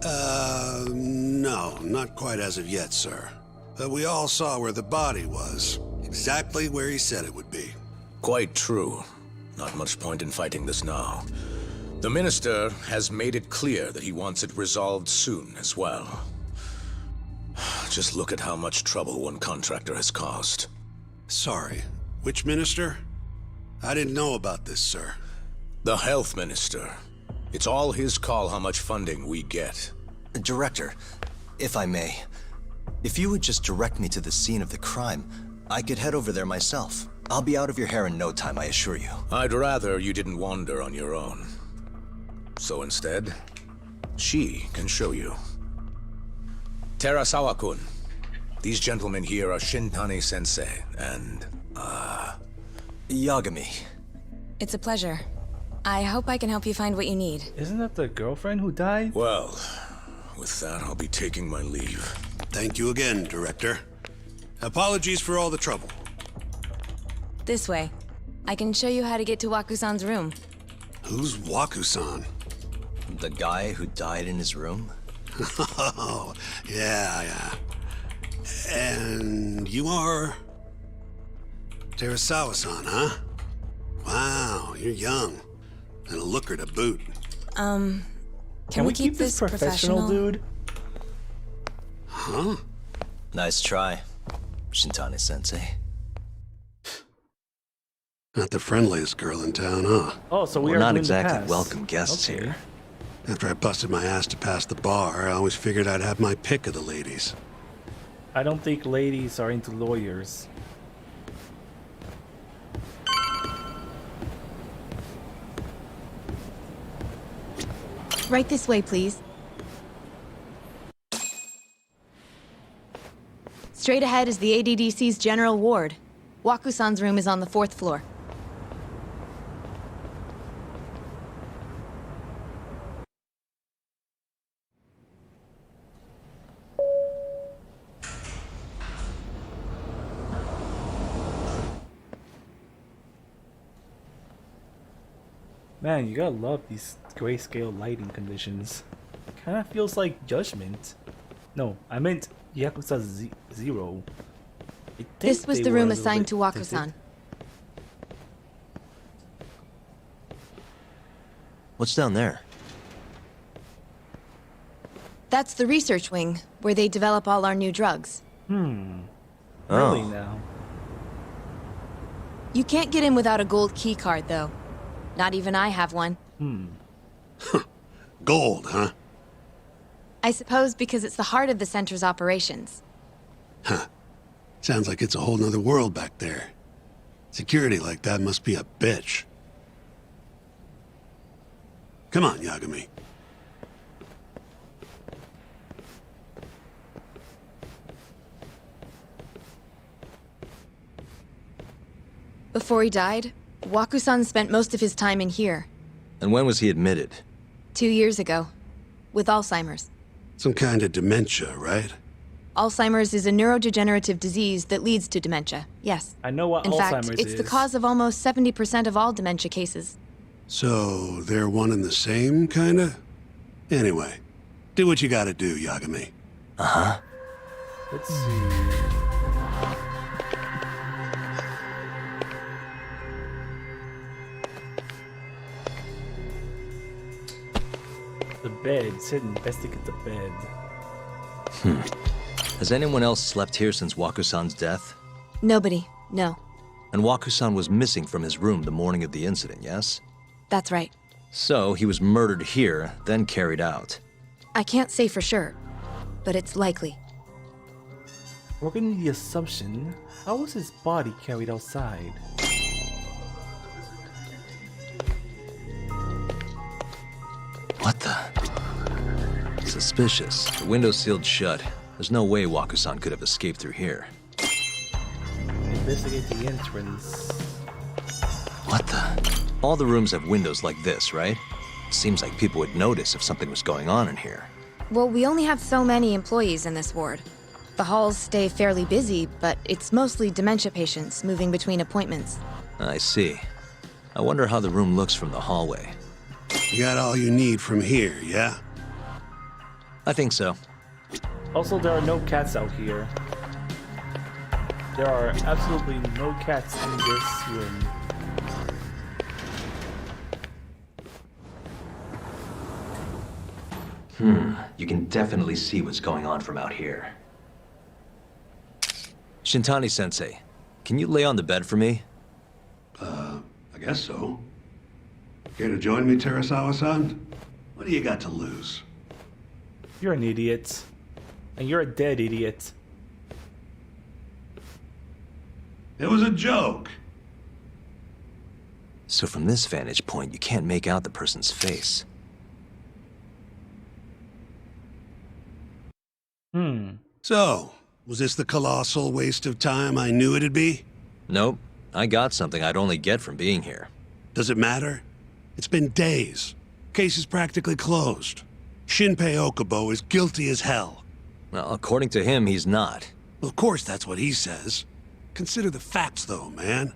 No, not quite as of yet, sir. But we all saw where the body was. Exactly where he said it would be. Quite true. Not much point in fighting this now. The Minister has made it clear that he wants it resolved soon as well. Just look at how much trouble one contractor has caused. Sorry, which minister? I didn't know about this, sir. The Health Minister. It's all his call how much funding we get. Director, if I may, if you would just direct me to the scene of the crime, I could head over there myself. I'll be out of your hair in no time, I assure you. I'd rather you didn't wander on your own. So instead, she can show you. Terasawa-kun, these gentlemen here are Shintani-sensei and, Yagami. It's a pleasure. I hope I can help you find what you need. Isn't that the girlfriend who died? Well, with that, I'll be taking my leave. Thank you again, Director. Apologies for all the trouble. This way. I can show you how to get to Waku-san's room. Who's Waku-san? The guy who died in his room? Oh, yeah. And you are... Terasawa-san, huh? Wow, you're young. And a looker to boot. Can we keep this professional, dude? Huh? Nice try, Shintani-sensei. Not the friendliest girl in town, huh? Oh, so we're are not doing exactly the pass. welcome guests here. After I busted my ass to pass the bar, I always figured I'd have my pick of the ladies. I don't think ladies are into lawyers. Right this way, please. Straight ahead is the ADDC's general ward. Waku-san's room is on the 4th floor. Man, you gotta love these grayscale lighting conditions. Kinda feels like Judgment. No, I meant Yakuza Zero. This was the room assigned to Waku-san. What's down there? That's the research wing, where they develop all our new drugs. Really now? You can't get in without a gold key card, though. Not even I have one. Gold, huh? I suppose because it's the heart of the center's operations. Huh. Sounds like it's a whole nother world back there. Security like that must be a bitch. Come on, Yagami. Before he died, Waku-san spent most of his time in here. And when was he admitted? 2 years ago. With Alzheimer's. Some kind of dementia, right? Alzheimer's is a neurodegenerative disease that leads to dementia, yes. I know what In Alzheimer's fact, it's is. the cause of almost 70% of all dementia cases. So, they're one and the same, kinda? Anyway, do what you gotta do, Yagami. Uh-huh. Let's see. bed. Said investigate the bed. Has anyone else slept here since Waku-san's death? Nobody, no. And Waku-san was missing from his room the morning of the incident, yes? That's right. So he was murdered here, then carried out. I can't say for sure, but it's likely. Working the assumption, how was his body carried outside? What the? Suspicious. The window's sealed shut. There's no way Waku-san could have escaped through here. Investigate the entrance. What the? All the rooms have windows like this, right? Seems like people would notice if something was going on in here. Well, we only have so many employees in this ward. The halls stay fairly busy, but it's mostly dementia patients moving between appointments. I see. I wonder how the room looks from the hallway. You got all you need from here, yeah? I think so. Also, there are no cats out here. There are absolutely no cats in this room. You can definitely see what's going on from out here. Shintani-sensei, can you lay on the bed for me? I guess so. Care to join me, Terasawa-san? What do you got to lose? You're an idiot. And you're a dead idiot. It was a joke. So from this vantage point, you can't make out the person's face. So, was this the colossal waste of time I knew it'd be? Nope. I got something I'd only get from being here. Does it matter? It's been days. Case is practically closed. Shinpei Okubo is guilty as hell. Well, according to him, he's not. Of course that's what he says. Consider the facts, though, man.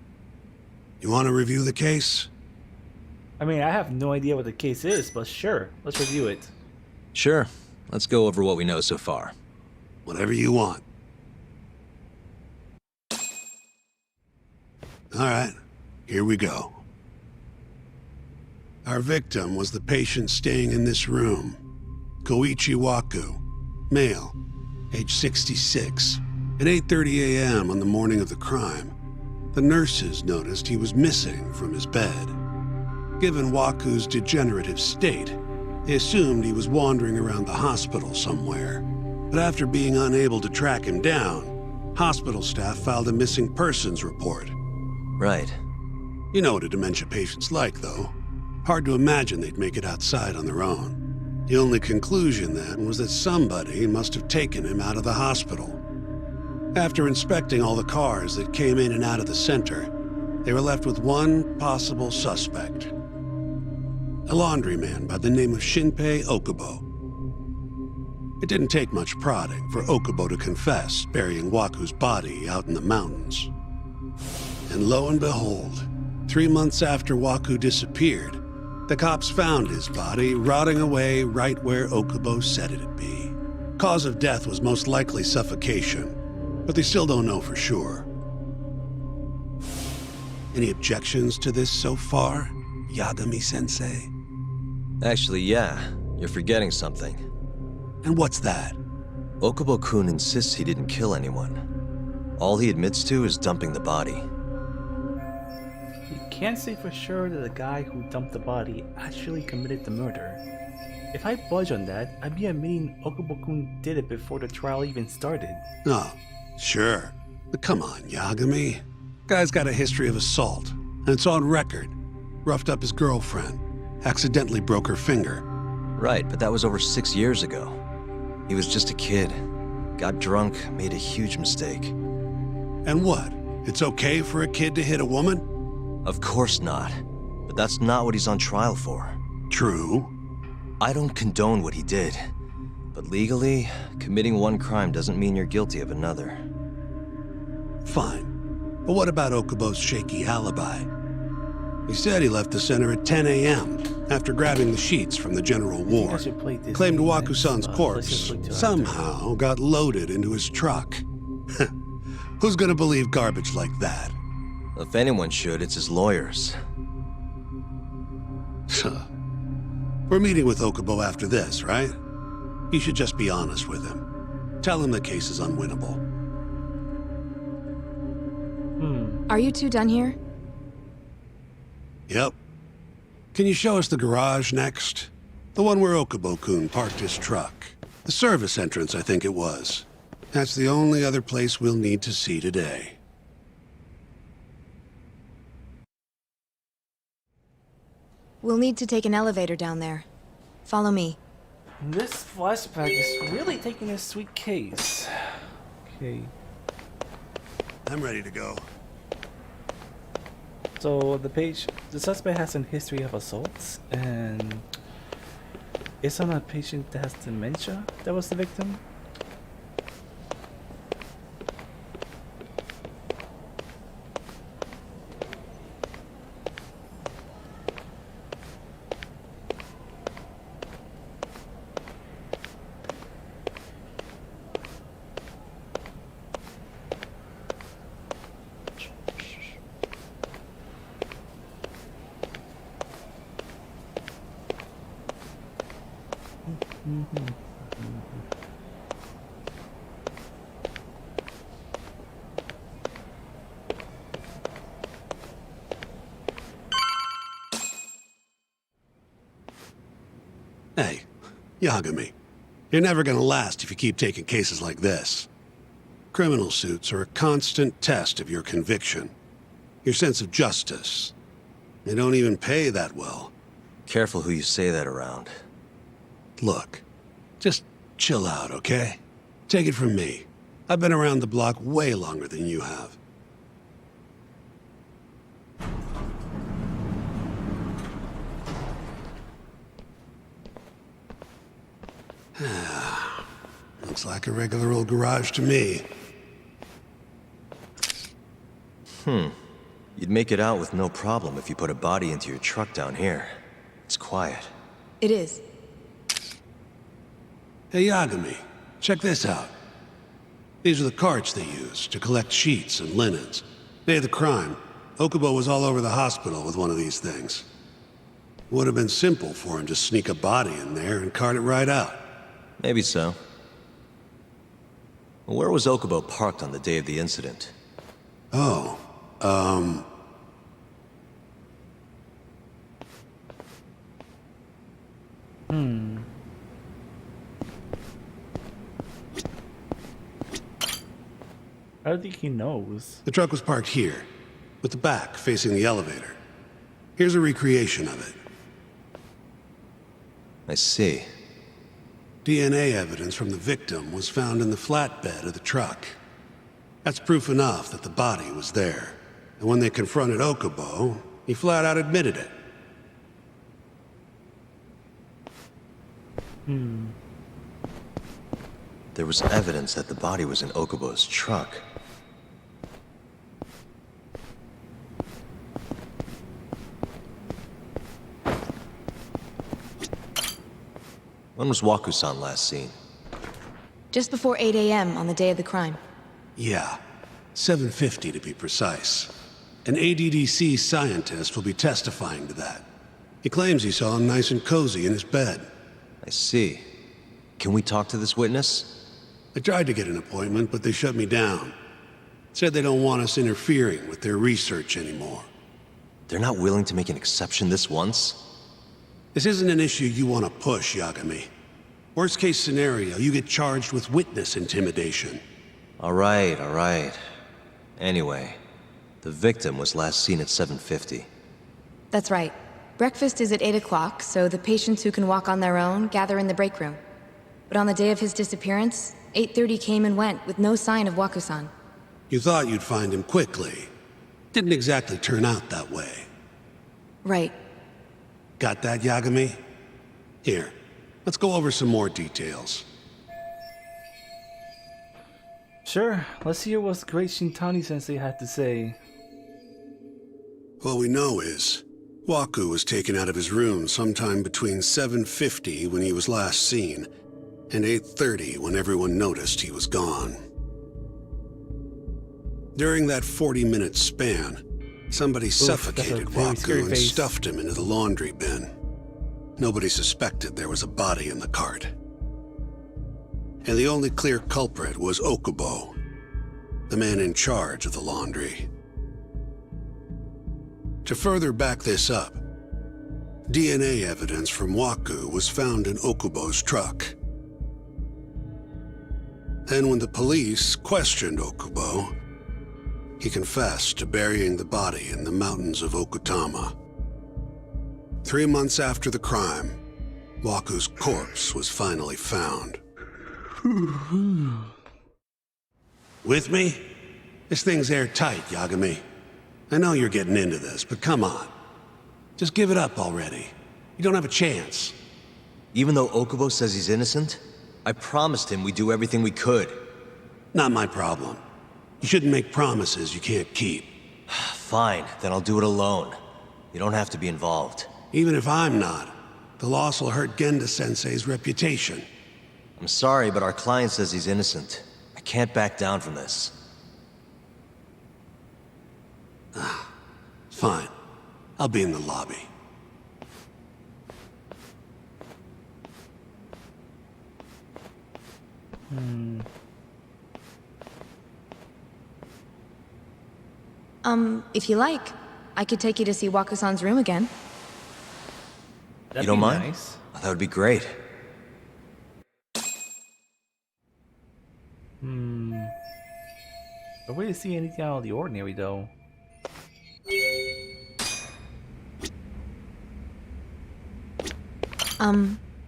You want to review the case? I mean, I have no idea what the case is, but sure, let's review it. Sure. Let's go over what we know so far. Whatever you want. All right, here we go. Our victim was the patient staying in this room. Koichi Waku, male, age 66. At 8:30 a.m. on the morning of the crime, the nurses noticed he was missing from his bed. Given Waku's degenerative state, they assumed he was wandering around the hospital somewhere. But after being unable to track him down, hospital staff filed a missing persons report. Right. You know what a dementia patient's like, though. Hard to imagine they'd make it outside on their own. The only conclusion then was that somebody must have taken him out of the hospital. After inspecting all the cars that came in and out of the center, they were left with one possible suspect. A laundryman by the name of Shinpei Okubo. It didn't take much prodding for Okubo to confess burying Waku's body out in the mountains. And lo and behold, 3 months after Waku disappeared, the cops found his body rotting away right where Okubo said it'd be. Cause of death was most likely suffocation, but they still don't know for sure. Any objections to this so far, Yagami-sensei? Actually, yeah. You're forgetting something. And what's that? Okubo-kun insists he didn't kill anyone. All he admits to is dumping the body. You can't say for sure that the guy who dumped the body actually committed the murder. If I budge on that, I'd be admitting Okubo-kun did it before the trial even started. Oh, sure. But come on, Yagami. Guy's got a history of assault, and it's on record. Roughed up his girlfriend. Accidentally broke her finger. Right, but that was over 6 years ago. He was just a kid. Got drunk, made a huge mistake. And what? It's okay for a kid to hit a woman? Of course not. But that's not what he's on trial for. True. I don't condone what he did. But legally, committing one crime doesn't mean you're guilty of another. Fine. But what about Okubo's shaky alibi? He said he left the center at 10 a.m. after grabbing the sheets from the general ward. Claimed Waku-san's corpse somehow got loaded into his truck. Who's gonna believe garbage like that? If anyone should, it's his lawyers. We're meeting with Okubo after this, right? You should just be honest with him. Tell him the case is unwinnable. Are you two done here? Yep. Can you show us the garage next? The one where Okubo-kun parked his truck. The service entrance, I think it was. That's the only other place we'll need to see today. We'll need to take an elevator down there. Follow me. This flashback is really taking a sweet case. Okay. I'm ready to go. So the suspect has a history of assaults, and it's on a patient that has dementia that was the victim. Hey, Yagami. You're never gonna last if you keep taking cases like this. Criminal suits are a constant test of your conviction, your sense of justice. They don't even pay that well. Careful who you say that around. Look, just chill out, okay? Take it from me. I've been around the block way longer than you have. Looks like a regular old garage to me. You'd make it out with no problem if you put a body into your truck down here. It's quiet. It is. Hey, Yagami, check this out. These are the carts they use to collect sheets and linens. Day of the crime, Okubo was all over the hospital with one of these things. Would have been simple for him to sneak a body in there and cart it right out. Maybe so. Where was Okubo parked on the day of the incident? Oh, I don't think he knows. The truck was parked here, with the back facing the elevator. Here's a recreation of it. I see. DNA evidence from the victim was found in the flatbed of the truck. That's proof enough that the body was there. And when they confronted Okubo, he flat out admitted it. There was evidence that the body was in Okubo's truck. When was Waku-san last seen? Just before 8 a.m. on the day of the crime. Yeah, 7:50 to be precise. An ADDC scientist will be testifying to that. He claims he saw him nice and cozy in his bed. I see. Can we talk to this witness? I tried to get an appointment, but they shut me down. Said they don't want us interfering with their research anymore. They're not willing to make an exception this once? This isn't an issue you want to push, Yagami. Worst case scenario, you get charged with witness intimidation. All right. Anyway, the victim was last seen at 7:50. That's right. Breakfast is at 8 o'clock, so the patients who can walk on their own gather in the break room. But on the day of his disappearance, 8:30 came and went with no sign of Waku-san. You thought you'd find him quickly. Didn't exactly turn out that way. Right. Got that, Yagami? Here, let's go over some more details. Sure, let's hear what great Shintani-sensei had to say. All we know is, Waku was taken out of his room sometime between 7:50 when he was last seen, and 8:30 when everyone noticed he was gone. During that 40-minute span, somebody suffocated that's a very scary Waku and face. stuffed him into the laundry bin. nobody suspected there was a body in the cart. And the only clear culprit was Okubo, the man in charge of the laundry. To further back this up, DNA evidence from Waku was found in Okubo's truck. Then when the police questioned Okubo, he confessed to burying the body in the mountains of Okutama. 3 months after the crime, Waku's corpse was finally found. With me? This thing's airtight, Yagami. I know you're getting into this, but come on. Just give it up already. You don't have a chance. Even though Okubo says he's innocent, I promised him we'd do everything we could. Not my problem. You shouldn't make promises you can't keep. Fine, then I'll do it alone. You don't have to be involved. Even if I'm not, the loss will hurt Genda-sensei's reputation. I'm sorry, but our client says he's innocent. I can't back down from this. Fine. I'll be in the lobby. If you like, I could take you to see Waku-san's room again. You don't mind? Nice. That would be great. I really see anything out of the ordinary, though.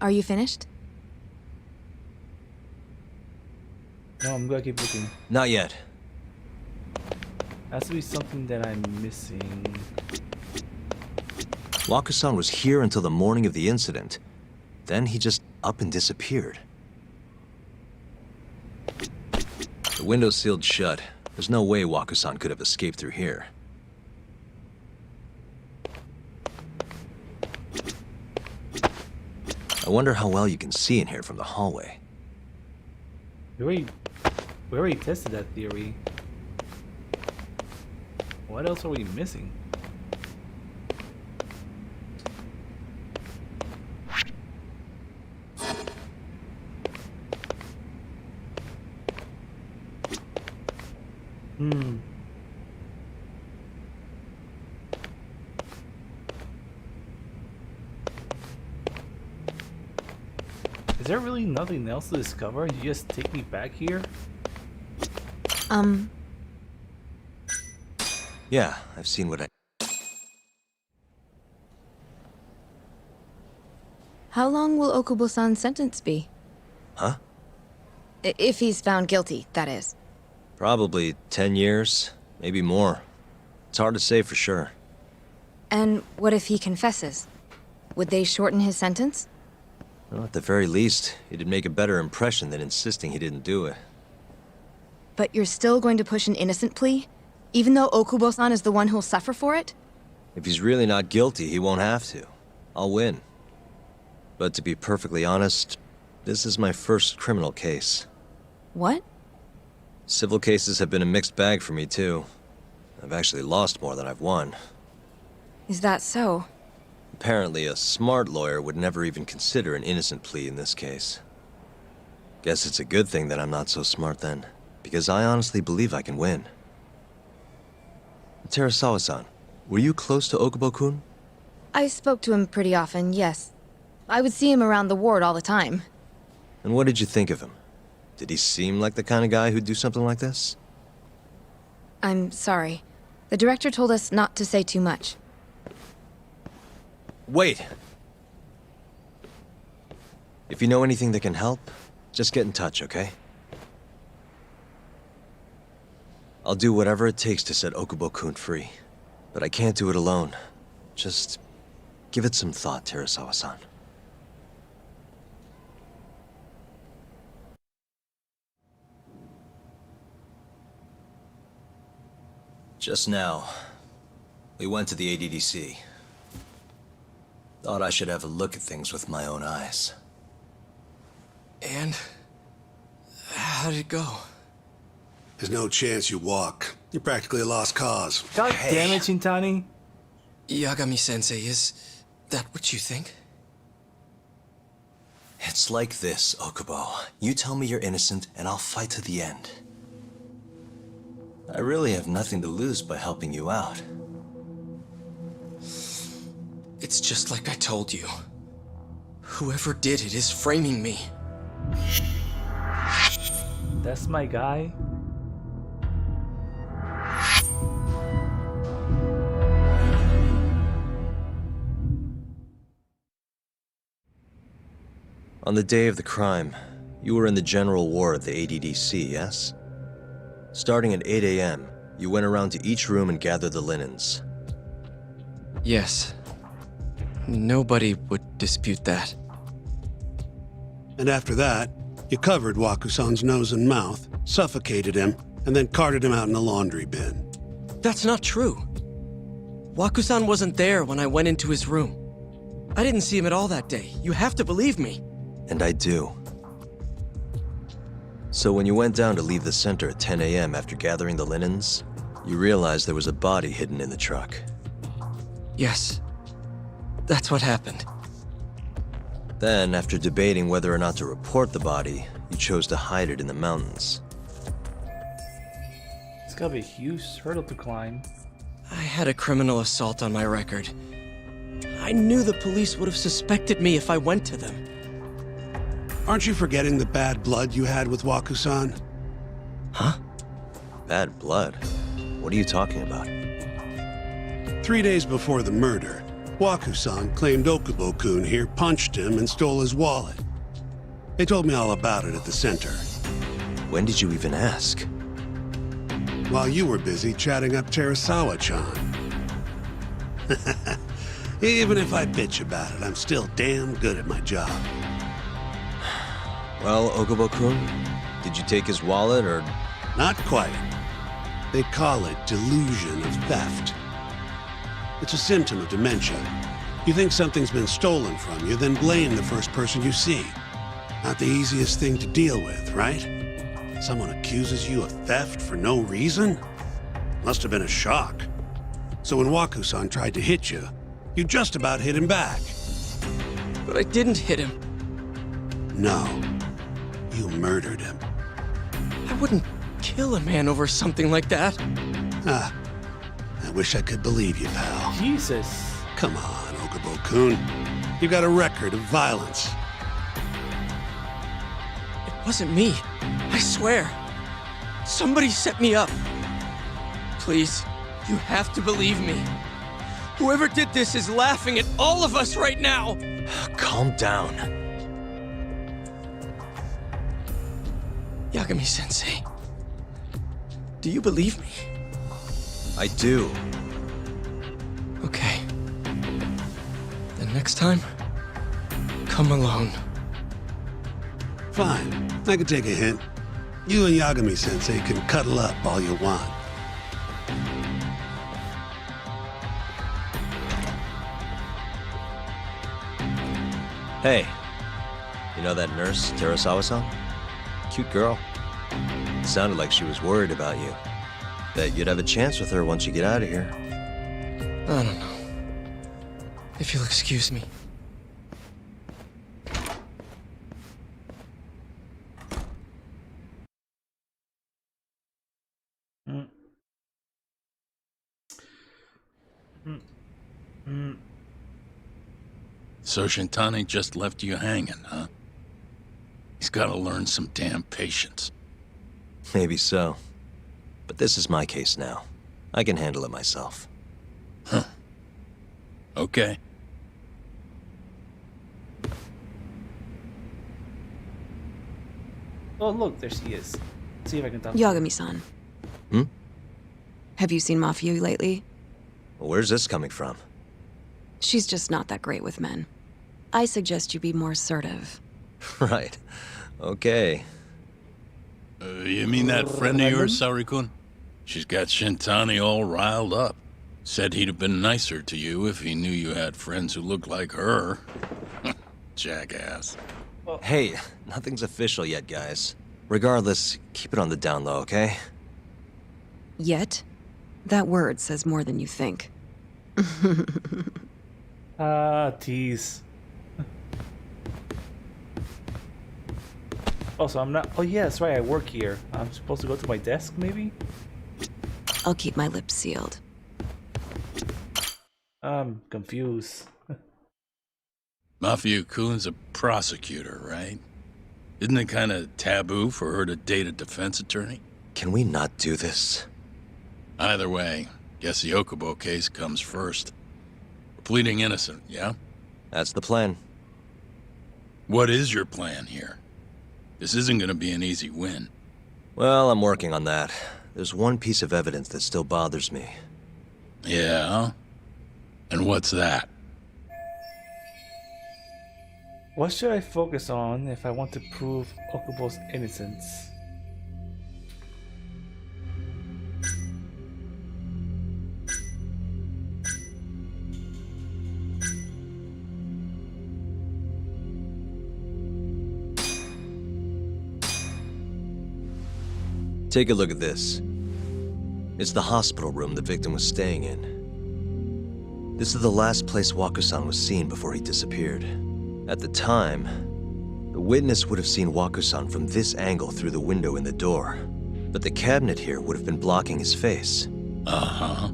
Are you finished? No, I'm gonna keep looking. Not yet. Has to be something that I'm missing. Waku-san was here until the morning of the incident. Then he just up and disappeared. The window's sealed shut. There's no way Waku-san could have escaped through here. I wonder how well you can see in here from the hallway. We already tested that theory. What else are we missing? Is there really nothing else to discover? You just take me back here? Yeah, I've seen what I... How long will Okubo-san's sentence be? Huh? If he's found guilty, that is. Probably 10 years, maybe more. It's hard to say for sure. And what if he confesses? Would they shorten his sentence? Well, at the very least, it'd make a better impression than insisting he didn't do it. But you're still going to push an innocent plea? Even though Okubo-san is the one who'll suffer for it? If he's really not guilty, he won't have to. I'll win. But to be perfectly honest, this is my first criminal case. What? Civil cases have been a mixed bag for me, too. I've actually lost more than I've won. Is that so? Apparently, a smart lawyer would never even consider an innocent plea in this case. Guess it's a good thing that I'm not so smart then, because I honestly believe I can win. Terasawa-san, were you close to Okubo-kun? I spoke to him pretty often, yes. I would see him around the ward all the time. And what did you think of him? Did he seem like the kind of guy who'd do something like this? I'm sorry. The director told us not to say too much. Wait! If you know anything that can help, just get in touch, okay? I'll do whatever it takes to set Okubo-kun free. But I can't do it alone. Just give it some thought, Terasawa-san. Just now, we went to the ADDC. Thought I should have a look at things with my own eyes. And? How did it go? There's no chance you walk. You're practically a lost cause. God damn it, Shintani. Yagami-sensei, is that what you think? It's like this, Okubo. You tell me you're innocent, and I'll fight to the end. I really have nothing to lose by helping you out. It's just like I told you. Whoever did it is framing me. That's my guy. On the day of the crime, you were in the general ward at the ADDC, yes? Starting at 8 a.m., you went around to each room and gathered the linens. Yes. Nobody would dispute that. And after that, you covered Wakusan's nose and mouth, suffocated him, and then carted him out in a laundry bin. That's not true. Wakusan wasn't there when I went into his room. I didn't see him at all that day. You have to believe me. And I do. So when you went down to leave the center at 10 a.m. after gathering the linens, you realized there was a body hidden in the truck. Yes. That's what happened. Then, after debating whether or not to report the body, you chose to hide it in the mountains. It's gotta be a huge hurdle to climb. I had a criminal assault on my record. I knew the police would have suspected me if I went to them. Aren't you forgetting the bad blood you had with Wakusan? Huh? Bad blood? What are you talking about? 3 days before the murder, Wakusan claimed Okubo-kun here punched him and stole his wallet. They told me all about it at the center. When did you even ask? While you were busy chatting up Terasawa-chan. Even if I bitch about it, I'm still damn good at my job. Well, Okubo-kun, did you take his wallet, or...? Not quite. They call it delusion of theft. It's a symptom of dementia. You think something's been stolen from you, then blame the first person you see. Not the easiest thing to deal with, right? Someone accuses you of theft for no reason? Must have been a shock. So when Wakusan tried to hit you, you just about hit him back. But I didn't hit him. No. You murdered him. I wouldn't kill a man over something like that. Ah. I wish I could believe you, pal. Jesus. Come on, Okubo-kun. You've got a record of violence. It wasn't me. I swear. Somebody set me up. Please, you have to believe me. Whoever did this is laughing at all of us right now. Calm down. Yagami-sensei, do you believe me? I do. Okay. Then next time, come alone. Fine. I can take a hint. You and Yagami-sensei can cuddle up all you want. Hey, you know that nurse, Terasawa-san? Cute girl. Sounded like she was worried about you. Bet you'd have a chance with her once you get out of here. I don't know. If you'll excuse me. So Shintani just left you hanging, huh? He's gotta learn some damn patience. Maybe so. But this is my case now. I can handle it myself. Huh. Okay. Oh, look, there she is. See if I can talk. Yagami-san. Hmm? Have you seen Mafia lately? Where's this coming from? She's just not that great with men. I suggest you be more assertive. Right. Okay. You mean that friend of yours, Saori-kun? She's got Shintani all riled up. Said he'd have been nicer to you if he knew you had friends who looked like her. Jackass. Hey, nothing's official yet, guys. Regardless, keep it on the down low, okay? Yet? That word says more than you think. Tease. Oh, so I'm not. Oh, yeah, that's right. I work here. I'm supposed to go to my desk, maybe? I'll keep my lips sealed. I'm confused. Mafia Kun's a prosecutor, right? Isn't it kind of taboo for her to date a defense attorney? Can we not do this? Either way, guess the Okubo case comes first. We're pleading innocent, yeah? That's the plan. What is your plan here? This isn't gonna be an easy win. Well, I'm working on that. There's one piece of evidence that still bothers me. Yeah? And what's that? What should I focus on if I want to prove Okubo's innocence? Take a look at this. It's the hospital room the victim was staying in. This is the last place Waku-san was seen before he disappeared. At the time, the witness would have seen Waku-san from this angle through the window in the door, but the cabinet here would have been blocking his face. Uh-huh.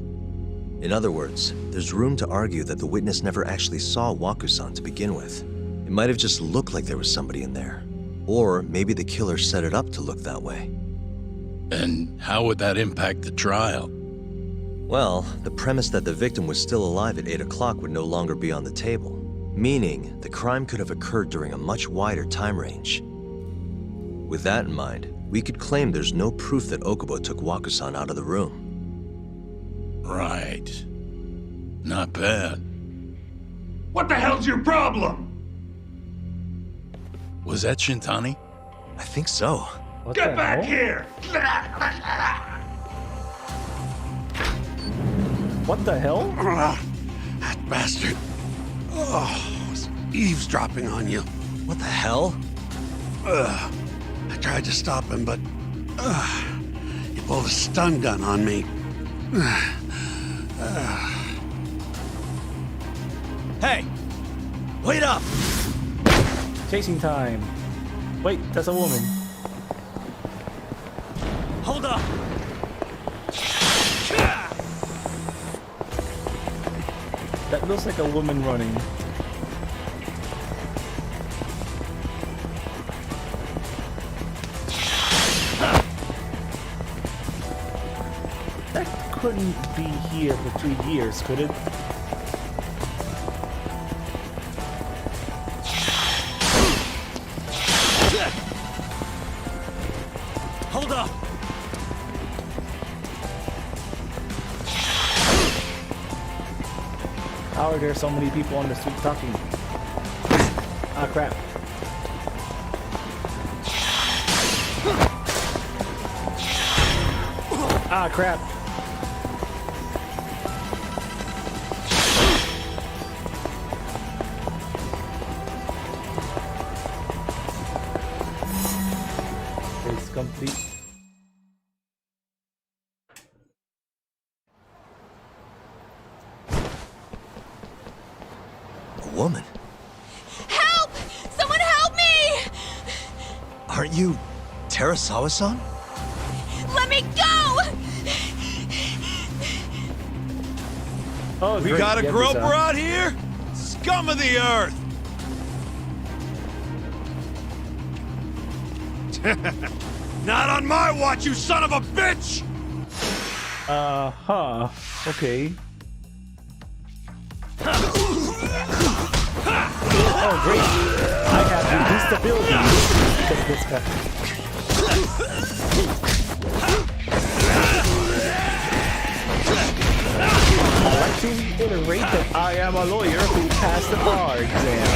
In other words, there's room to argue that the witness never actually saw Waku-san to begin with. It might have just looked like there was somebody in there. Or maybe the killer set it up to look that way. And how would that impact the trial? Well, the premise that the victim was still alive at 8 o'clock would no longer be on the table. Meaning, the crime could have occurred during a much wider time range. With that in mind, we could claim there's no proof that Okubo took Waku-san out of the room. Right. Not bad. What the hell's your problem? Was that Shintani? I think so. What Get back here! What the hell? That bastard. Oh, was eavesdropping on you. What the hell? I tried to stop him, but he pulled a stun gun on me. Hey! Wait up! Chasing time. Wait, that's a woman. Hold up! That looks like a woman running. That couldn't be here for 2 years, could it? Hold up! How are there so many people on the street talking? Ah, crap. Ah, crap. It's complete. Woman? Help! Someone help me! Aren't you Terasawa-san? Let me go! Oh, We great. got a Yeah, groper this, out here? Scum of the earth! Not on my watch, you son of a bitch! Uh-huh. Okay. Oh, great. I have reduced ability because of this guy. I'd like to reiterate that I am a lawyer who passed the bar exam.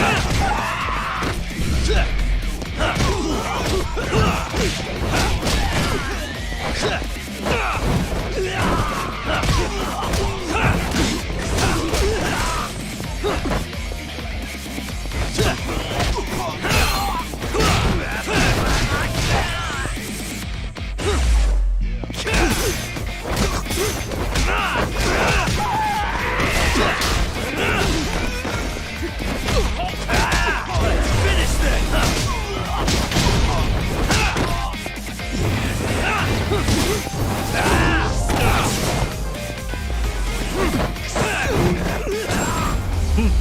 Can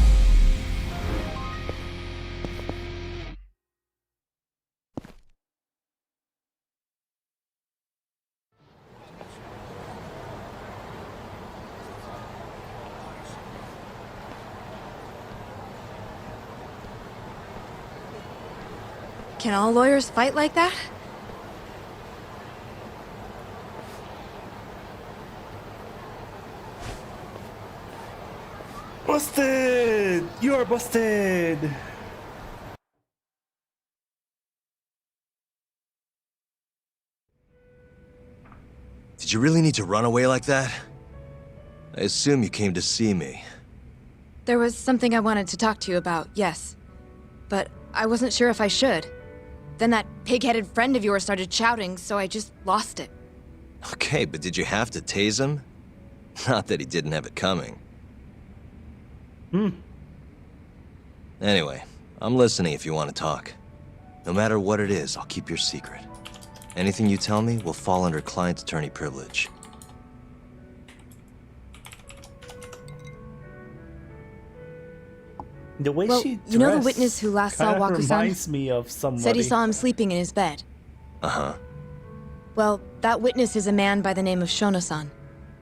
all lawyers fight like that? Busted! You are busted! Did you really need to run away like that? I assume you came to see me. There was something I wanted to talk to you about, yes. But I wasn't sure if I should. Then that pig-headed friend of yours started shouting, so I just lost it. Okay, but did you have to tase him? Not that he didn't have it coming. Anyway, I'm listening if you want to talk. No matter what it is, I'll keep your secret. Anything you tell me will fall under client attorney privilege. The way Well, she you know the dressed witness who last saw kinda Waku-san? reminds me of somebody. Said he saw him sleeping in his bed. Uh-huh. Well, that witness is a man by the name of Shono-san.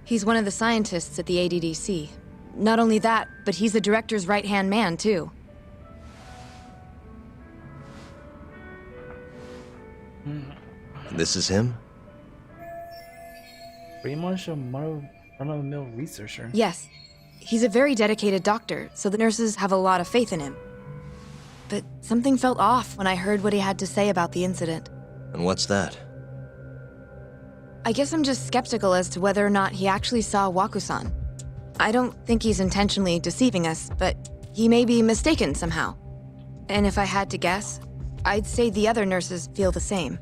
He's one of the scientists at the ADDC. Not only that, but he's the director's right-hand man, too. This is him? Pretty much a run-of-the-mill researcher. Yes. He's a very dedicated doctor, so the nurses have a lot of faith in him. But something felt off when I heard what he had to say about the incident. And what's that? I guess I'm just skeptical as to whether or not he actually saw Waku-san. I don't think he's intentionally deceiving us, but he may be mistaken somehow. And if I had to guess, I'd say the other nurses feel the same.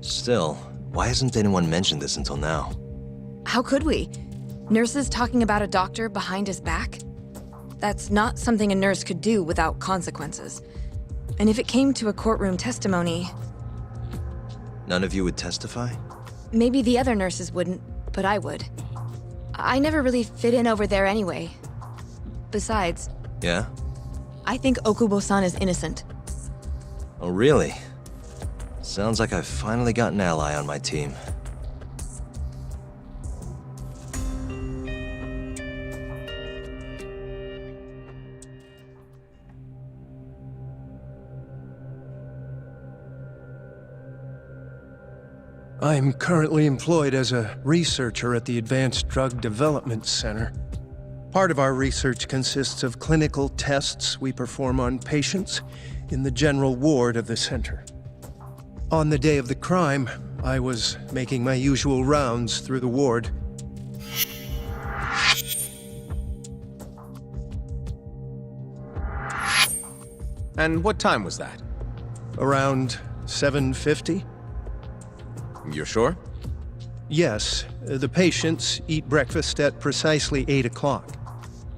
Still, why hasn't anyone mentioned this until now? How could we? Nurses talking about a doctor behind his back? That's not something a nurse could do without consequences. And if it came to a courtroom testimony... None of you would testify? Maybe the other nurses wouldn't, but I would. I never really fit in over there anyway. Besides, Yeah? I think Okubo-san is innocent. Oh, really? Sounds like I've finally got an ally on my team. I'm currently employed as a researcher at the Advanced Drug Development Center. Part of our research consists of clinical tests we perform on patients in the general ward of the center. On the day of the crime, I was making my usual rounds through the ward. And what time was that? Around 7:50? You're sure? Yes, the patients eat breakfast at precisely 8 o'clock.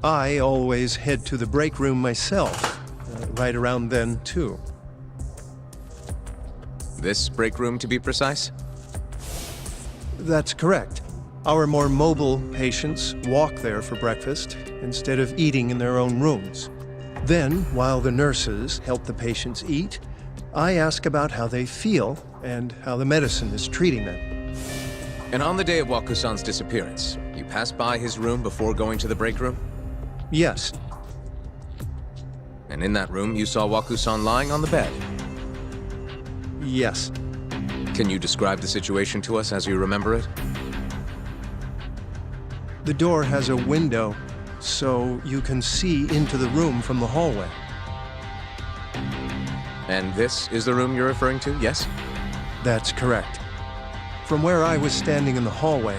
I always head to the break room myself, right around then, too. This break room, to be precise? That's correct. Our more mobile patients walk there for breakfast instead of eating in their own rooms. Then, while the nurses help the patients eat, I ask about how they feel and how the medicine is treating them. And on the day of Waku-san's disappearance, you passed by his room before going to the break room? Yes. And in that room, you saw Waku-san lying on the bed? Yes. Can you describe the situation to us as you remember it? The door has a window, so you can see into the room from the hallway. And this is the room you're referring to, yes? That's correct. From where I was standing in the hallway,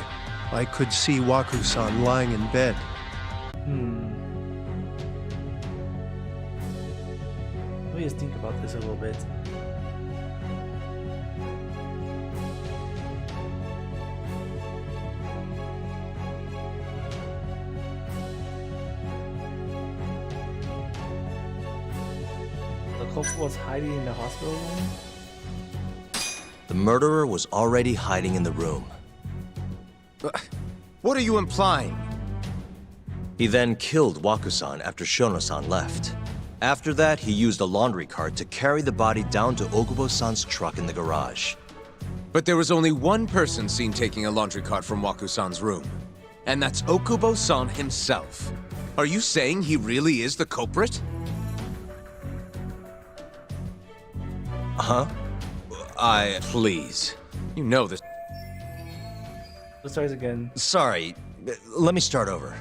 I could see Waku-san lying in bed. Let me just think about this a little bit. The culprit was hiding in the hospital room? The murderer was already hiding in the room. What are you implying? He then killed Wakusan after Shono-san left. After that, he used a laundry cart to carry the body down to Okubo-san's truck in the garage. But there was only one person seen taking a laundry cart from Waku-san's room. And that's Okubo-san himself. Are you saying he really is the culprit? Huh? Please. You know this. Let's start again. Sorry, let me start over.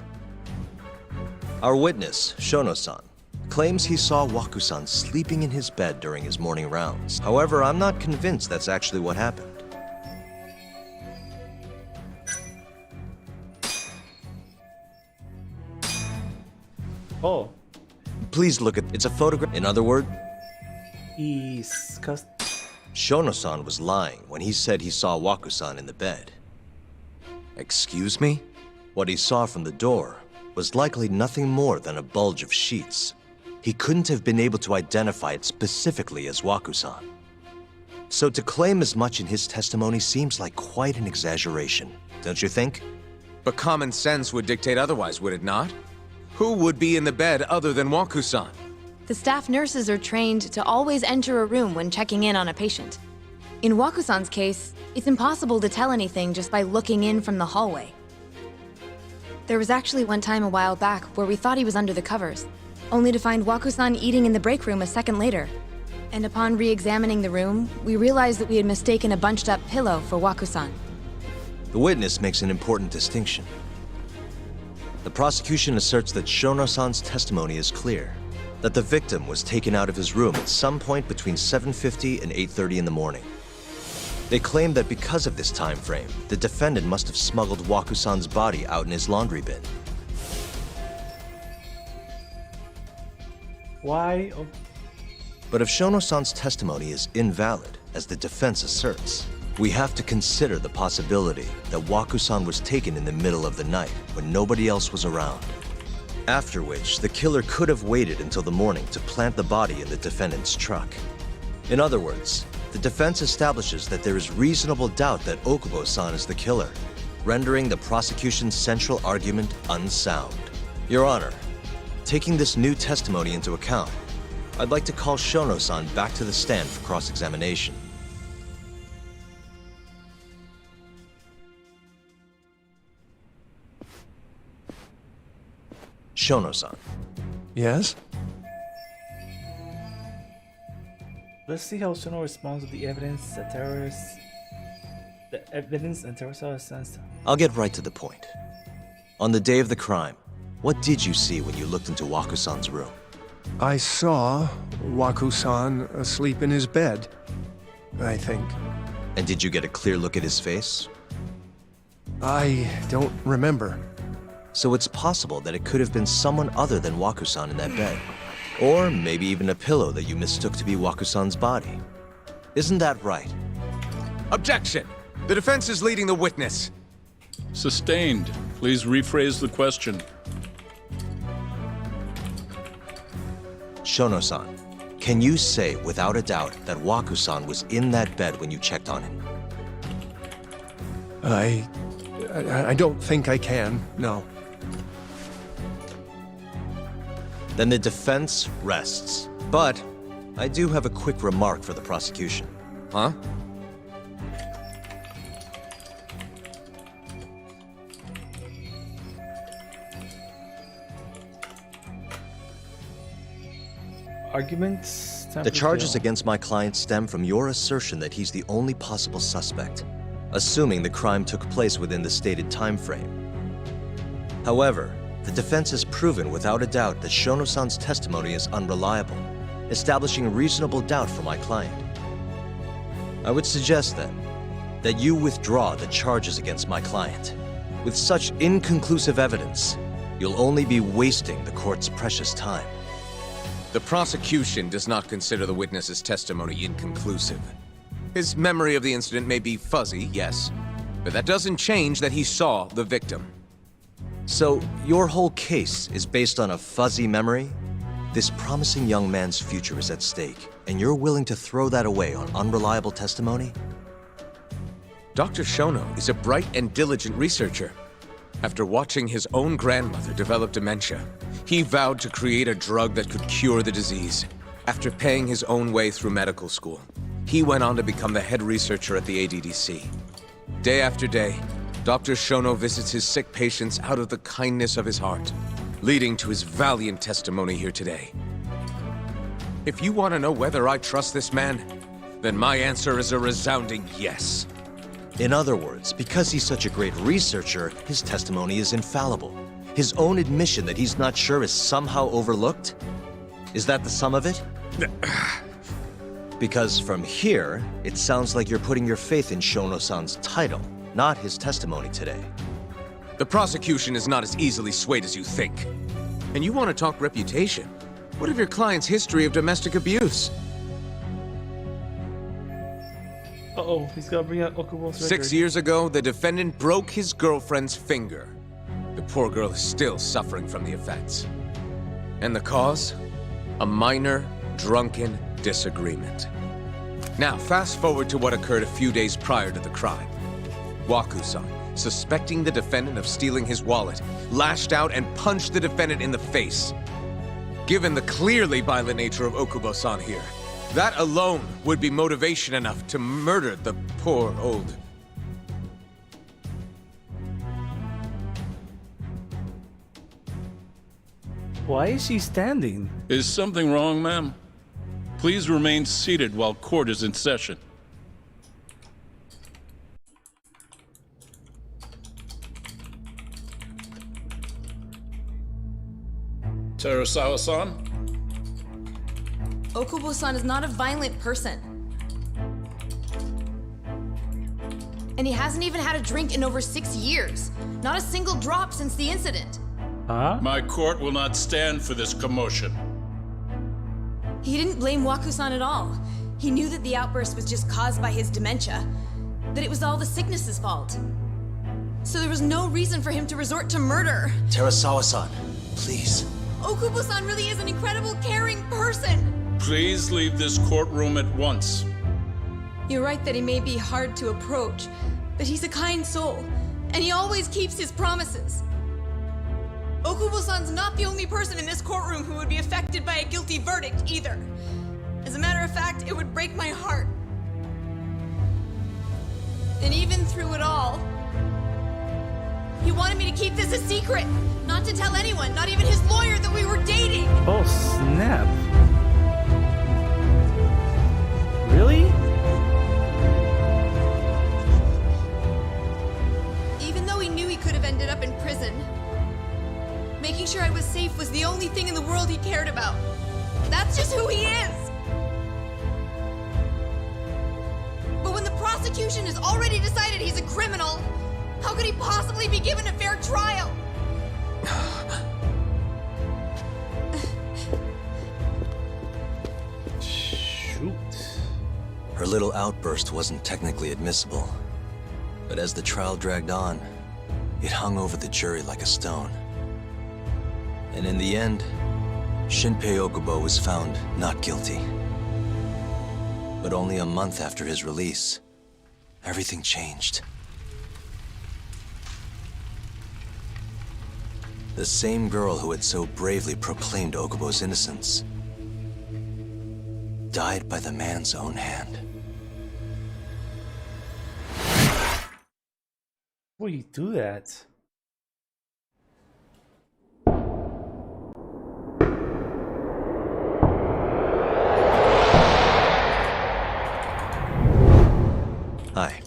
Our witness, Shono-san, claims he saw Waku-san sleeping in his bed during his morning rounds. However, I'm not convinced that's actually what happened. Oh. Please look at it's a photograph. In other words, Shono-san was lying when he said he saw Waku-san in the bed. Excuse me? What he saw from the door was likely nothing more than a bulge of sheets. He couldn't have been able to identify it specifically as Waku-san. So to claim as much in his testimony seems like quite an exaggeration, don't you think? But common sense would dictate otherwise, would it not? Who would be in the bed other than Waku-san? The staff nurses are trained to always enter a room when checking in on a patient. In Waku-san's case, it's impossible to tell anything just by looking in from the hallway. There was actually one time a while back where we thought he was under the covers, only to find Waku-san eating in the break room a second later. And upon re-examining the room, we realized that we had mistaken a bunched-up pillow for Waku-san. The witness makes an important distinction. The prosecution asserts that Shono-san's testimony is clear, that the victim was taken out of his room at some point between 7:50 and 8:30 in the morning. They claim that because of this time frame, the defendant must have smuggled Waku-san's body out in his laundry bin. Why? But if Shono-san's testimony is invalid, as the defense asserts, we have to consider the possibility that Waku-san was taken in the middle of the night when nobody else was around. After which, the killer could have waited until the morning to plant the body in the defendant's truck. In other words, the defense establishes that there is reasonable doubt that Okubo-san is the killer, rendering the prosecution's central argument unsound. Your Honor, taking this new testimony into account, I'd like to call Shono-san back to the stand for cross-examination. Shono-san. Yes? Let's see how Shono responds to the evidence and terrorists sense. I'll get right to the point. On the day of the crime, what did you see when you looked into Waku-san's room? I saw Waku-san asleep in his bed, I think. And did you get a clear look at his face? I don't remember. So it's possible that it could have been someone other than Waku-san in that bed. Or maybe even a pillow that you mistook to be Waku-san's body. Isn't that right? Objection! The defense is leading the witness. Sustained. Please rephrase the question. Shono-san, can you say without a doubt that Waku-san was in that bed when you checked on him? I don't think I can, no. Then the defense rests. But I do have a quick remark for the prosecution. Huh? Arguments? The charges against my client stem from your assertion that he's the only possible suspect, assuming the crime took place within the stated time frame. However, the defense has proven without a doubt that Shono-san's testimony is unreliable, establishing reasonable doubt for my client. I would suggest then that you withdraw the charges against my client. With such inconclusive evidence, you'll only be wasting the court's precious time. The prosecution does not consider the witness's testimony inconclusive. His memory of the incident may be fuzzy, yes, but that doesn't change that he saw the victim. So, your whole case is based on a fuzzy memory? This promising young man's future is at stake, and you're willing to throw that away on unreliable testimony? Dr. Shono is a bright and diligent researcher. After watching his own grandmother develop dementia, he vowed to create a drug that could cure the disease. After paying his own way through medical school, he went on to become the head researcher at the ADDC. Day after day, Dr. Shono visits his sick patients out of the kindness of his heart, leading to his valiant testimony here today. If you want to know whether I trust this man, then my answer is a resounding yes. In other words, because he's such a great researcher, his testimony is infallible. His own admission that he's not sure is somehow overlooked? Is that the sum of it? Because from here, it sounds like you're putting your faith in Shono-san's title, not his testimony today. The prosecution is not as easily swayed as you think. And you want to talk reputation? What of your client's history of domestic abuse? Uh-oh, he's gonna bring out Okubo's record. 6 years ago, the defendant broke his girlfriend's finger. The poor girl is still suffering from the effects. And the cause? A minor, drunken disagreement. Now, fast forward to what occurred a few days prior to the crime. Waku-san, suspecting the defendant of stealing his wallet, lashed out and punched the defendant in the face. Given the clearly violent nature of Okubo-san here, that alone would be motivation enough to murder the poor old... Why is she standing? Is something wrong, ma'am? Please remain seated while court is in session. Terasawa-san? Okubo-san is not a violent person. And he hasn't even had a drink in over 6 years. Not a single drop since the incident. Huh? My court will not stand for this commotion. He didn't blame Waku-san at all. He knew that the outburst was just caused by his dementia, that it was all the sickness's fault. So there was no reason for him to resort to murder. Terasawa-san, please. Okubo-san really is an incredible, caring person. Please leave this courtroom at once. You're right that he may be hard to approach, but he's a kind soul, and he always keeps his promises. Okubo-san's not the only person in this courtroom who would be affected by a guilty verdict, either. As a matter of fact, it would break my heart. And even through it all, he wanted me to keep this a secret, not to tell anyone, not even his lawyer, that we were dating. Oh, snap. Really? Even though he knew he could have ended up in prison, making sure I was safe was the only thing in the world he cared about. That's just who he is! But when the prosecution has already decided he's a criminal, how could he possibly be given a fair trial? Shoot. Her little outburst wasn't technically admissible, but as the trial dragged on, it hung over the jury like a stone. And in the end, Shinpei Okubo was found not guilty. But only a month after his release, everything changed. The same girl who had so bravely proclaimed Okubo's innocence died by the man's own hand. Why would you do that? Hi.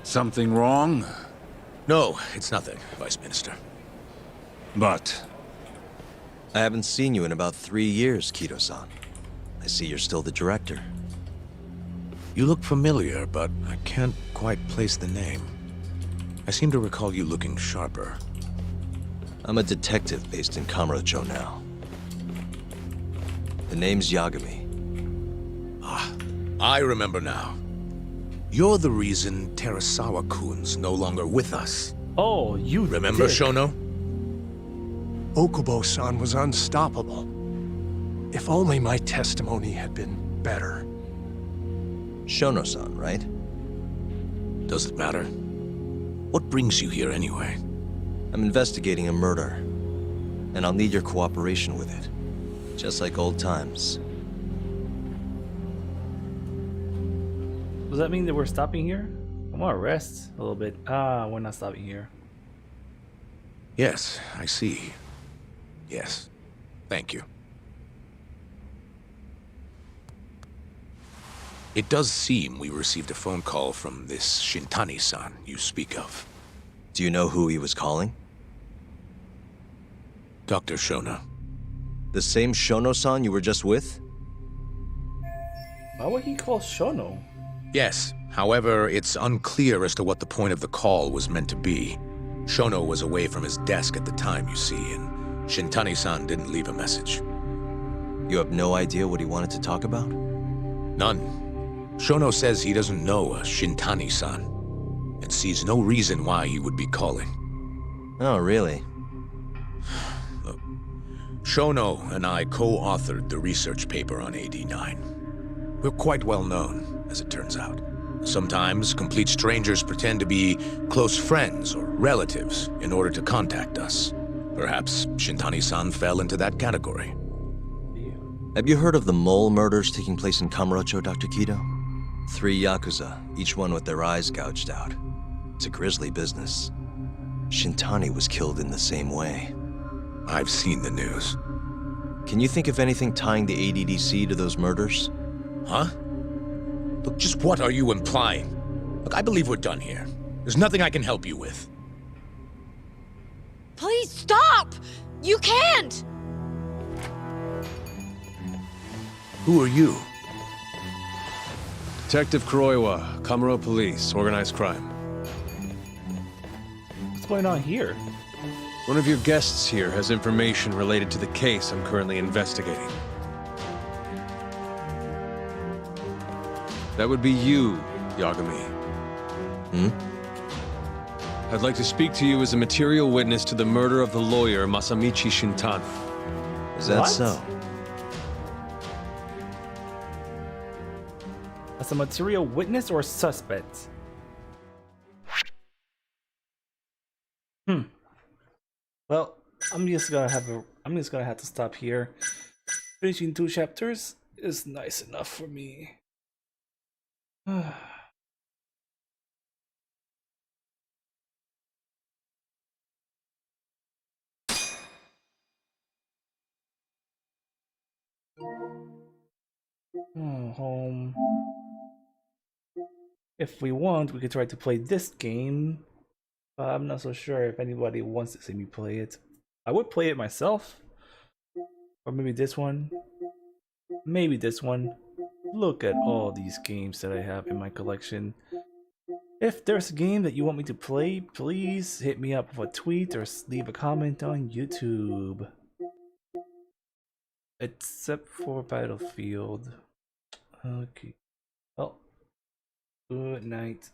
Something wrong? No, it's nothing, Vice Minister. But... I haven't seen you in about 3 years, Kido-san. I see you're still the director. You look familiar, but I can't quite place the name. I seem to recall you looking sharper. I'm a detective based in Kamurocho now. The name's Yagami. Ah, I remember now. You're the reason Terasawa-kun's no longer with us. Oh, you remember, did. Shono? Okubo-san was unstoppable. If only my testimony had been better. Shono-san, right? Does it matter? What brings you here anyway? I'm investigating a murder, and I'll need your cooperation with it. Just like old times. Does that mean that we're stopping here? I want to rest a little bit. Ah, we're not stopping here. Yes, I see. Yes. Thank you. It does seem we received a phone call from this Shintani-san you speak of. Do you know who he was calling? Dr. Shono. The same Shono-san you were just with? Why would he call Shono? Yes. However, it's unclear as to what the point of the call was meant to be. Shono was away from his desk at the time, you see, and Shintani-san didn't leave a message. You have no idea what he wanted to talk about? None. Shono says he doesn't know a Shintani-san, and sees no reason why he would be calling. Oh, really? Look, Shono and I co-authored the research paper on AD9. We're quite well known, as it turns out. Sometimes, complete strangers pretend to be close friends or relatives in order to contact us. Perhaps Shintani-san fell into that category. Have you heard of the mole murders taking place in Kamurocho, Dr. Kido? 3 Yakuza, each one with their eyes gouged out. It's a grisly business. Shintani was killed in the same way. I've seen the news. Can you think of anything tying the ADDC to those murders? Huh? Look, just what are you implying? Look, I believe we're done here. There's nothing I can help you with. Please stop! You can't! Who are you? Detective Kuroiwa, Kamuro Police, Organized Crime. What's going on here? One of your guests here has information related to the case I'm currently investigating. That would be you, Yagami. I'd like to speak to you as a material witness to the murder of the lawyer Masamichi Shintani. Is that so? As a material witness or suspect? Well, I'm just gonna have to stop here. Finishing 2 chapters is nice enough for me. Home. If we want, we could try to play this game. But I'm not so sure if anybody wants to see me play it. I would play it myself. Or maybe this one. Maybe this one. Look at all these games that I have in my collection. If there's a game that you want me to play, please hit me up with a tweet or leave a comment on YouTube. Except for Battlefield. Okay. Well, good night.